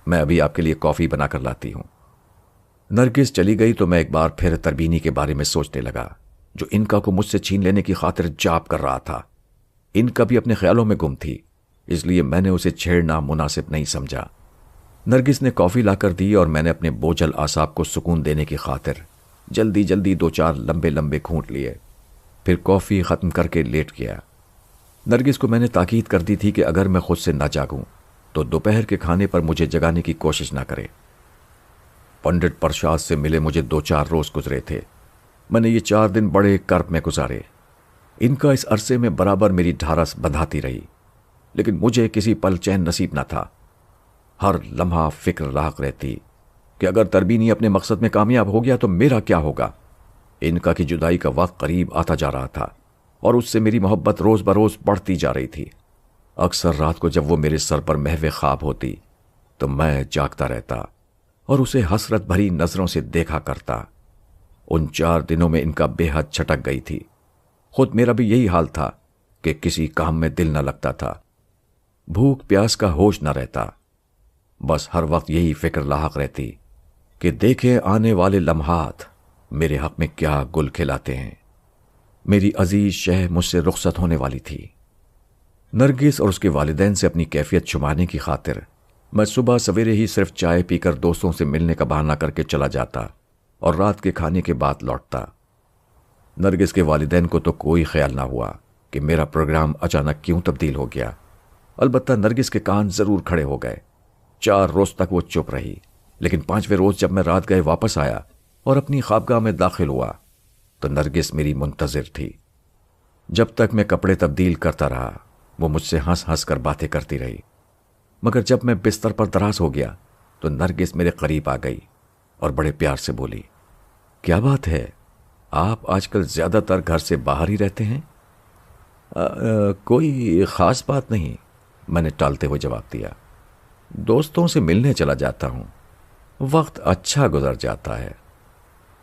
میں ابھی آپ کے لیے کافی بنا کر لاتی ہوں۔ نرگس چلی گئی تو میں ایک بار پھر تربینی کے بارے میں سوچنے لگا، جو انکا کو مجھ سے چھین لینے کی خاطر جاپ کر رہا تھا۔ انکا بھی اپنے خیالوں میں گم تھی، اس لیے میں نے اسے چھیڑنا مناسب نہیں سمجھا۔ نرگس نے کافی لا کر دی اور میں نے اپنے بوجھل اعصاب کو سکون دینے کی خاطر جلدی جلدی 2-4 لمبے لمبے گھونٹ لیے، پھر کافی ختم کر کے لیٹ گیا۔ نرگس کو میں نے تاکید کر دی تھی کہ اگر میں خود سے نہ جاگوں تو دوپہر کے کھانے پر مجھے جگانے کی کوشش نہ کرے۔ پنڈت پرشاد سے ملے مجھے 2-4 روز گزرے تھے۔ میں نے یہ 4 دن بڑے کرب میں گزارے۔ ان کا اس عرصے میں برابر میری ڈھارس بندھاتی رہی، لیکن مجھے کسی پل چین نصیب نہ تھا۔ ہر لمحہ فکر لاحق رہتی کہ اگر تربینی اپنے مقصد میں کامیاب ہو گیا تو میرا کیا ہوگا۔ ان کا کی جدائی کا وقت قریب آتا جا رہا تھا اور اس سے میری محبت روز بروز بڑھتی جا رہی تھی۔ اکثر رات کو جب وہ میرے سر پر محو خواب ہوتی تو میں جاگتا رہتا اور اسے حسرت بھری نظروں سے دیکھا کرتا۔ ان 4 دنوں میں ان کا بے حد چھٹک گئی تھی۔ خود میرا بھی یہی حال تھا کہ کسی کام میں دل نہ لگتا تھا، بھوک پیاس کا ہوش نہ رہتا۔ بس ہر وقت یہی فکر لاحق رہتی کہ دیکھیں آنے والے لمحات میرے حق میں کیا گل کھلاتے ہیں۔ میری عزیز شہ مجھ سے رخصت ہونے والی تھی۔ نرگس اور اس کے والدین سے اپنی کیفیت چھپانے کی خاطر میں صبح سویرے ہی صرف چائے پی کر دوستوں سے ملنے کا بہانہ کر کے چلا جاتا اور رات کے کھانے کے بعد لوٹتا۔ نرگس کے والدین کو تو کوئی خیال نہ ہوا کہ میرا پروگرام اچانک کیوں تبدیل ہو گیا۔ البتہ نرگس کے کان ضرور کھڑے ہو گئے۔ 4 روز تک وہ چپ رہی، لیکن 5ویں روز جب میں رات گئے واپس آیا اور اپنی خوابگاہ میں داخل ہوا تو نرگس میری منتظر تھی۔ جب تک میں کپڑے تبدیل کرتا رہا وہ مجھ سے ہنس ہنس کر باتیں کرتی رہی، مگر جب میں بستر پر دراز ہو گیا تو نرگس میرے قریب آ گئی اور بڑے پیار سے بولی، کیا بات ہے، آپ آج کل زیادہ تر گھر سے باہر ہی رہتے ہیں؟ کوئی خاص بات نہیں، میں نے ٹالتے ہوئے جواب دیا۔ دوستوں سے ملنے چلا جاتا ہوں، وقت اچھا گزر جاتا ہے۔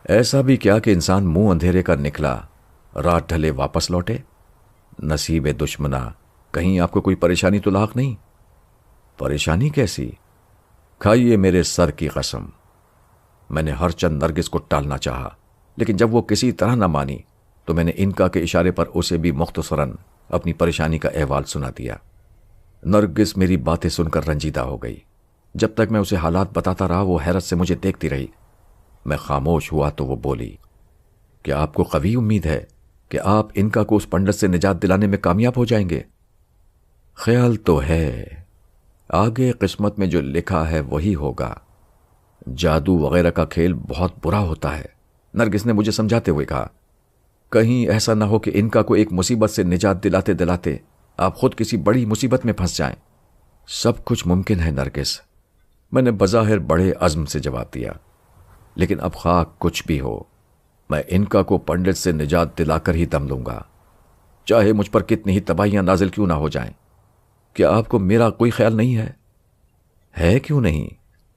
ایسا بھی کیا کہ انسان منہ اندھیرے کا نکلا رات ڈھلے واپس لوٹے؟ نصیب دشمنا، کہیں آپ کو کوئی پریشانی تو لاحق نہیں؟ پریشانی کیسی؟ کھائیے میرے سر کی قسم۔ میں نے ہر چند نرگس کو ٹالنا چاہا، لیکن جب وہ کسی طرح نہ مانی تو میں نے انکا کے اشارے پر اسے بھی مختصراً اپنی پریشانی کا احوال سنا دیا۔ نرگس میری باتیں سن کر رنجیدہ ہو گئی۔ جب تک میں اسے حالات بتاتا رہا وہ حیرت سے مجھے دیکھتی رہی۔ میں خاموش ہوا تو وہ بولی، کیا آپ کو قوی امید ہے کہ آپ انکا کو اس پنڈت سے نجات دلانے میں کامیاب ہو جائیں گے؟ خیال تو ہے، آگے قسمت میں جو لکھا ہے وہی ہوگا۔ جادو وغیرہ کا کھیل بہت برا ہوتا ہے، نرگس نے مجھے سمجھاتے ہوئے کہا۔ کہیں ایسا نہ ہو کہ انکا کو ایک مصیبت سے نجات دلاتے دلاتے آپ خود کسی بڑی مصیبت میں پھنس جائیں۔ سب کچھ ممکن ہے نرگس، میں نے بظاہر بڑے عزم سے جواب دیا، لیکن اب خواہ کچھ بھی ہو میں انکا کو پنڈت سے نجات دلا کر ہی دم لوں گا، چاہے مجھ پر کتنی ہی تباہیاں نازل کیوں نہ ہو جائیں۔ کیا آپ کو میرا کوئی خیال نہیں ہے؟ ہے کیوں نہیں،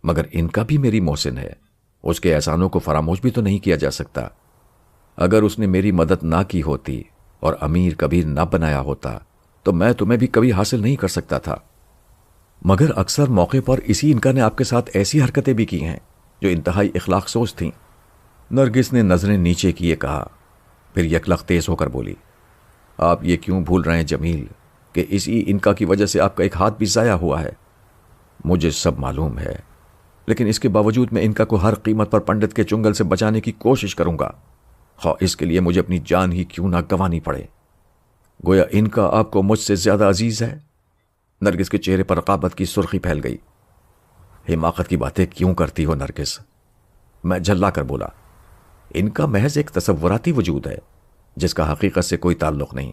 مگر انکا بھی میری محسن ہے، اس کے احسانوں کو فراموش بھی تو نہیں کیا جا سکتا۔ اگر اس نے میری مدد نہ کی ہوتی اور امیر کبیر نہ بنایا ہوتا تو میں تمہیں بھی کبھی حاصل نہیں کر سکتا تھا۔ مگر اکثر موقع پر اسی انکا نے آپ کے ساتھ ایسی حرکتیں بھی کی ہیں جو انتہائی اخلاق سوز تھیں۔ نرگس نے نظریں نیچے کیے کہا، پھر یکلخ تیز ہو کر بولی، آپ یہ کیوں بھول رہے ہیں جمیل کہ اسی انکا کی وجہ سے آپ کا ایک ہاتھ بھی ضائع ہوا ہے؟ مجھے سب معلوم ہے، لیکن اس کے باوجود میں انکا کو ہر قیمت پر پنڈت کے چنگل سے بچانے کی کوشش کروں گا، خواہ اس کے لیے مجھے اپنی جان ہی کیوں نہ گنوانی پڑے۔ گویا انکا آپ کو مجھ سے زیادہ عزیز ہے؟ نرگس کے چہرے پر رقابت کی سرخی پھیل گئی۔ حماقت کی باتیں کیوں کرتی ہو نرگس؟ میں جھلا کر بولا، انکا محض ایک تصوراتی وجود ہے جس کا حقیقت سے کوئی تعلق نہیں۔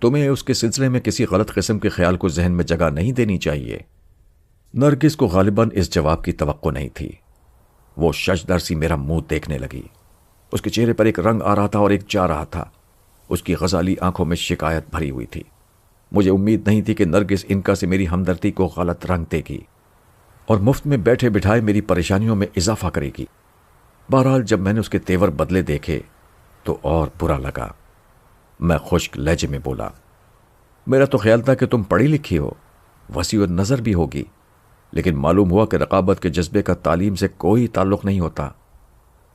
تمہیں اس کے سلسلے میں کسی غلط قسم کے خیال کو ذہن میں جگہ نہیں دینی چاہیے۔ نرگس کو غالباً اس جواب کی توقع نہیں تھی۔ وہ ششدر سی میرا منہ دیکھنے لگی۔ اس کے چہرے پر ایک رنگ آ رہا تھا اور ایک جا رہا تھا۔ اس کی غزالی آنکھوں میں شکایت بھری ہوئی تھی۔ مجھے امید نہیں تھی کہ نرگس انکا سے میری ہمدردی کو غلط رنگ دے گی اور مفت میں بیٹھے بٹھائے میری پریشانیوں میں اضافہ کرے گی۔ بہرحال جب میں نے اس کے تیور بدلے دیکھے تو اور برا لگا۔ میں خشک لہجے میں بولا، میرا تو خیال تھا کہ تم پڑھی لکھی ہو، وسیع نظر بھی ہوگی، لیکن معلوم ہوا کہ رقابت کے جذبے کا تعلیم سے کوئی تعلق نہیں ہوتا۔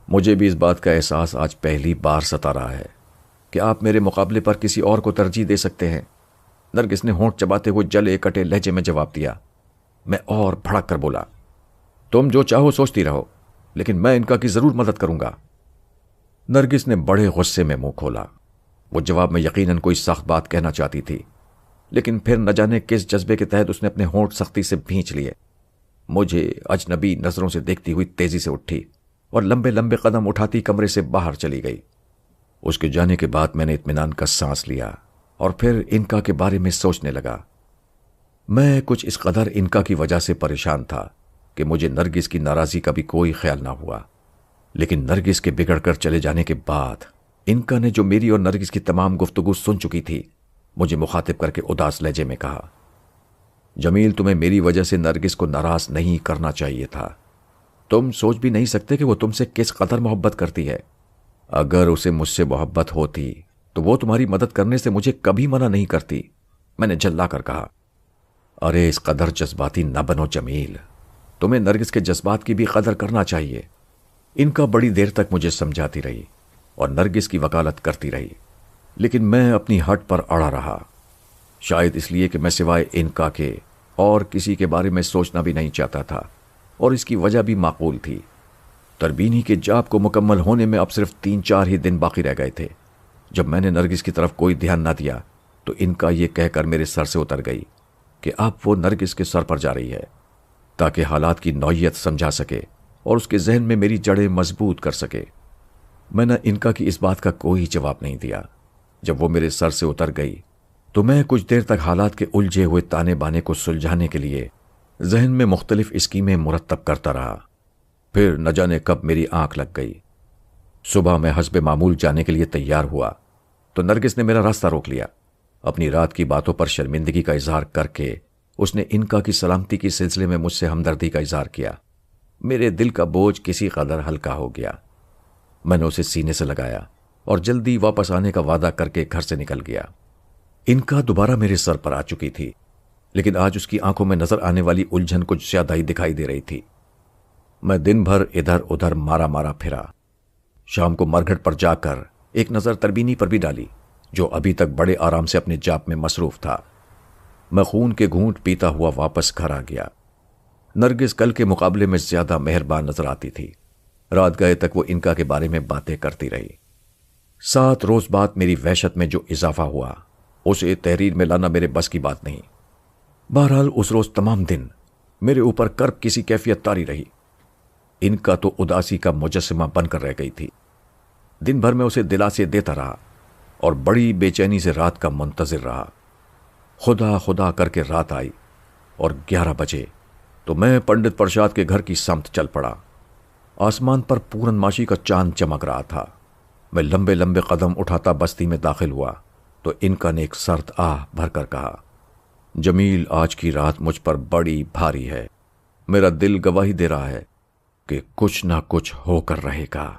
مجھے بھی اس بات کا احساس آج پہلی بار ستا رہا ہے کہ آپ میرے مقابلے پر کسی اور کو ترجیح دے سکتے ہیں۔ نرگس نے ہونٹ چباتے ہوئے جلے کٹے لہجے میں جواب دیا۔ میں اور بھڑک کر بولا، تم جو چاہو سوچتی رہو، لیکن میں انکا کی ضرور مدد کروں گا۔ نرگس نے بڑے غصے میں منہ کھولا۔ وہ جواب میں یقیناً کوئی سخت بات کہنا چاہتی تھی، لیکن پھر نہ جانے کس جذبے کے تحت اس نے اپنے ہونٹ سختی سے بھینچ لیے۔ مجھے اجنبی نظروں سے دیکھتی ہوئی تیزی سے اٹھی اور لمبے لمبے قدم اٹھاتی کمرے سے باہر چلی گئی۔ اس کے جانے کے بعد میں نے اطمینان کا سانس لیا اور پھر انکا کے بارے میں سوچنے لگا۔ میں کچھ اس قدر انکا کی وجہ سے پریشان تھا کہ مجھے نرگس کی ناراضی کا بھی کوئی خیال نہ ہوا، لیکن نرگس کے بگڑ کر چلے جانے کے بعد انکا نے جو میری اور نرگس کی تمام گفتگو سن چکی تھی، مجھے مخاطب کر کے اداس لہجے میں کہا، جمیل، تمہیں میری وجہ سے نرگس کو ناراض نہیں کرنا چاہیے تھا۔ تم سوچ بھی نہیں سکتے کہ وہ تم سے کس قدر محبت کرتی ہے۔ اگر اسے مجھ سے محبت ہوتی تو وہ تمہاری مدد کرنے سے مجھے کبھی منع نہیں کرتی۔ میں نے جھلا کر کہا، ارے اس قدر جذباتی نہ بنو جمیل، تمہیں نرگس کے جذبات کی بھی قدر کرنا چاہیے۔ انکا بڑی دیر تک مجھے سمجھاتی رہی اور نرگس کی وکالت کرتی رہی، لیکن میں اپنی ہٹ پر اڑا رہا، شاید اس لیے کہ میں سوائے انکا کے اور کسی کے بارے میں سوچنا بھی نہیں چاہتا تھا، اور اس کی وجہ بھی معقول تھی۔ تربینی کے جاب کو مکمل ہونے میں اب صرف 3-4 ہی دن باقی رہ گئے تھے۔ جب میں نے نرگس کی طرف کوئی دھیان نہ دیا تو انکا یہ کہہ کر میرے سر سے اتر گئی کہ اب وہ نرگس کے سر پر جا رہی ہے تاکہ حالات کی نوعیت سمجھا سکے اور اس کے ذہن میں میری جڑیں مضبوط کر سکے۔ میں نے انکا کی اس بات کا کوئی جواب نہیں دیا۔ جب وہ میرے سر سے اتر گئی تو میں کچھ دیر تک حالات کے الجھے ہوئے تانے بانے کو سلجھانے کے لیے ذہن میں مختلف اسکیمیں مرتب کرتا رہا۔ پھر نہ جانے کب میری آنکھ لگ گئی۔ صبح میں حسب معمول جانے کے لیے تیار ہوا تو نرگس نے میرا راستہ روک لیا۔ اپنی رات کی باتوں پر شرمندگی کا اظہار کر کے اس نے انکا کی سلامتی کے سلسلے میں مجھ سے ہمدردی کا اظہار کیا۔ میرے دل کا بوجھ کسی قدر ہلکا ہو گیا۔ میں نے اسے سینے سے لگایا اور جلدی واپس آنے کا وعدہ کر کے گھر سے نکل گیا۔ انکا دوبارہ میرے سر پر آ چکی تھی، لیکن آج اس کی آنکھوں میں نظر آنے والی الجھن کچھ زیادہ ہی دکھائی دے رہی تھی۔ میں دن بھر ادھر ادھر مارا مارا پھرا۔ شام کو مرگھٹ پر جا کر ایک نظر تربینی پر بھی ڈالی، جو ابھی تک بڑے آرام سے اپنے جاپ میں مصروف تھا۔ میں خون کے گھونٹ پیتا ہوا واپس گھر آ گیا۔ نرگس کل کے مقابلے میں زیادہ مہربان نظر آتی تھی۔ رات گئے تک وہ انکا کے بارے میں باتیں کرتی رہی۔ 7 روز بعد میری وحشت میں جو اضافہ ہوا اسے تحریر میں لانا میرے بس کی بات نہیں۔ بہرحال اس روز تمام دن میرے اوپر کرب کسی کیفیت طاری رہی۔ انکا تو اداسی کا مجسمہ بن کر رہ گئی تھی۔ دن بھر میں اسے دلاسے دیتا رہا اور بڑی بے چینی سے رات کا منتظر رہا۔ خدا خدا کر کے رات آئی اور 11 بجے تو میں پنڈت پرشاد کے گھر کی سمت چل پڑا۔ آسمان پر پورن ماشی کا چاند چمک رہا تھا۔ میں لمبے لمبے قدم اٹھاتا بستی میں داخل ہوا تو انکا نے ایک سرد آہ بھر کر کہا، جمیل، آج کی رات مجھ پر بڑی بھاری ہے۔ میرا دل گواہی دے رہا ہے کہ کچھ نہ کچھ ہو کر رہے گا۔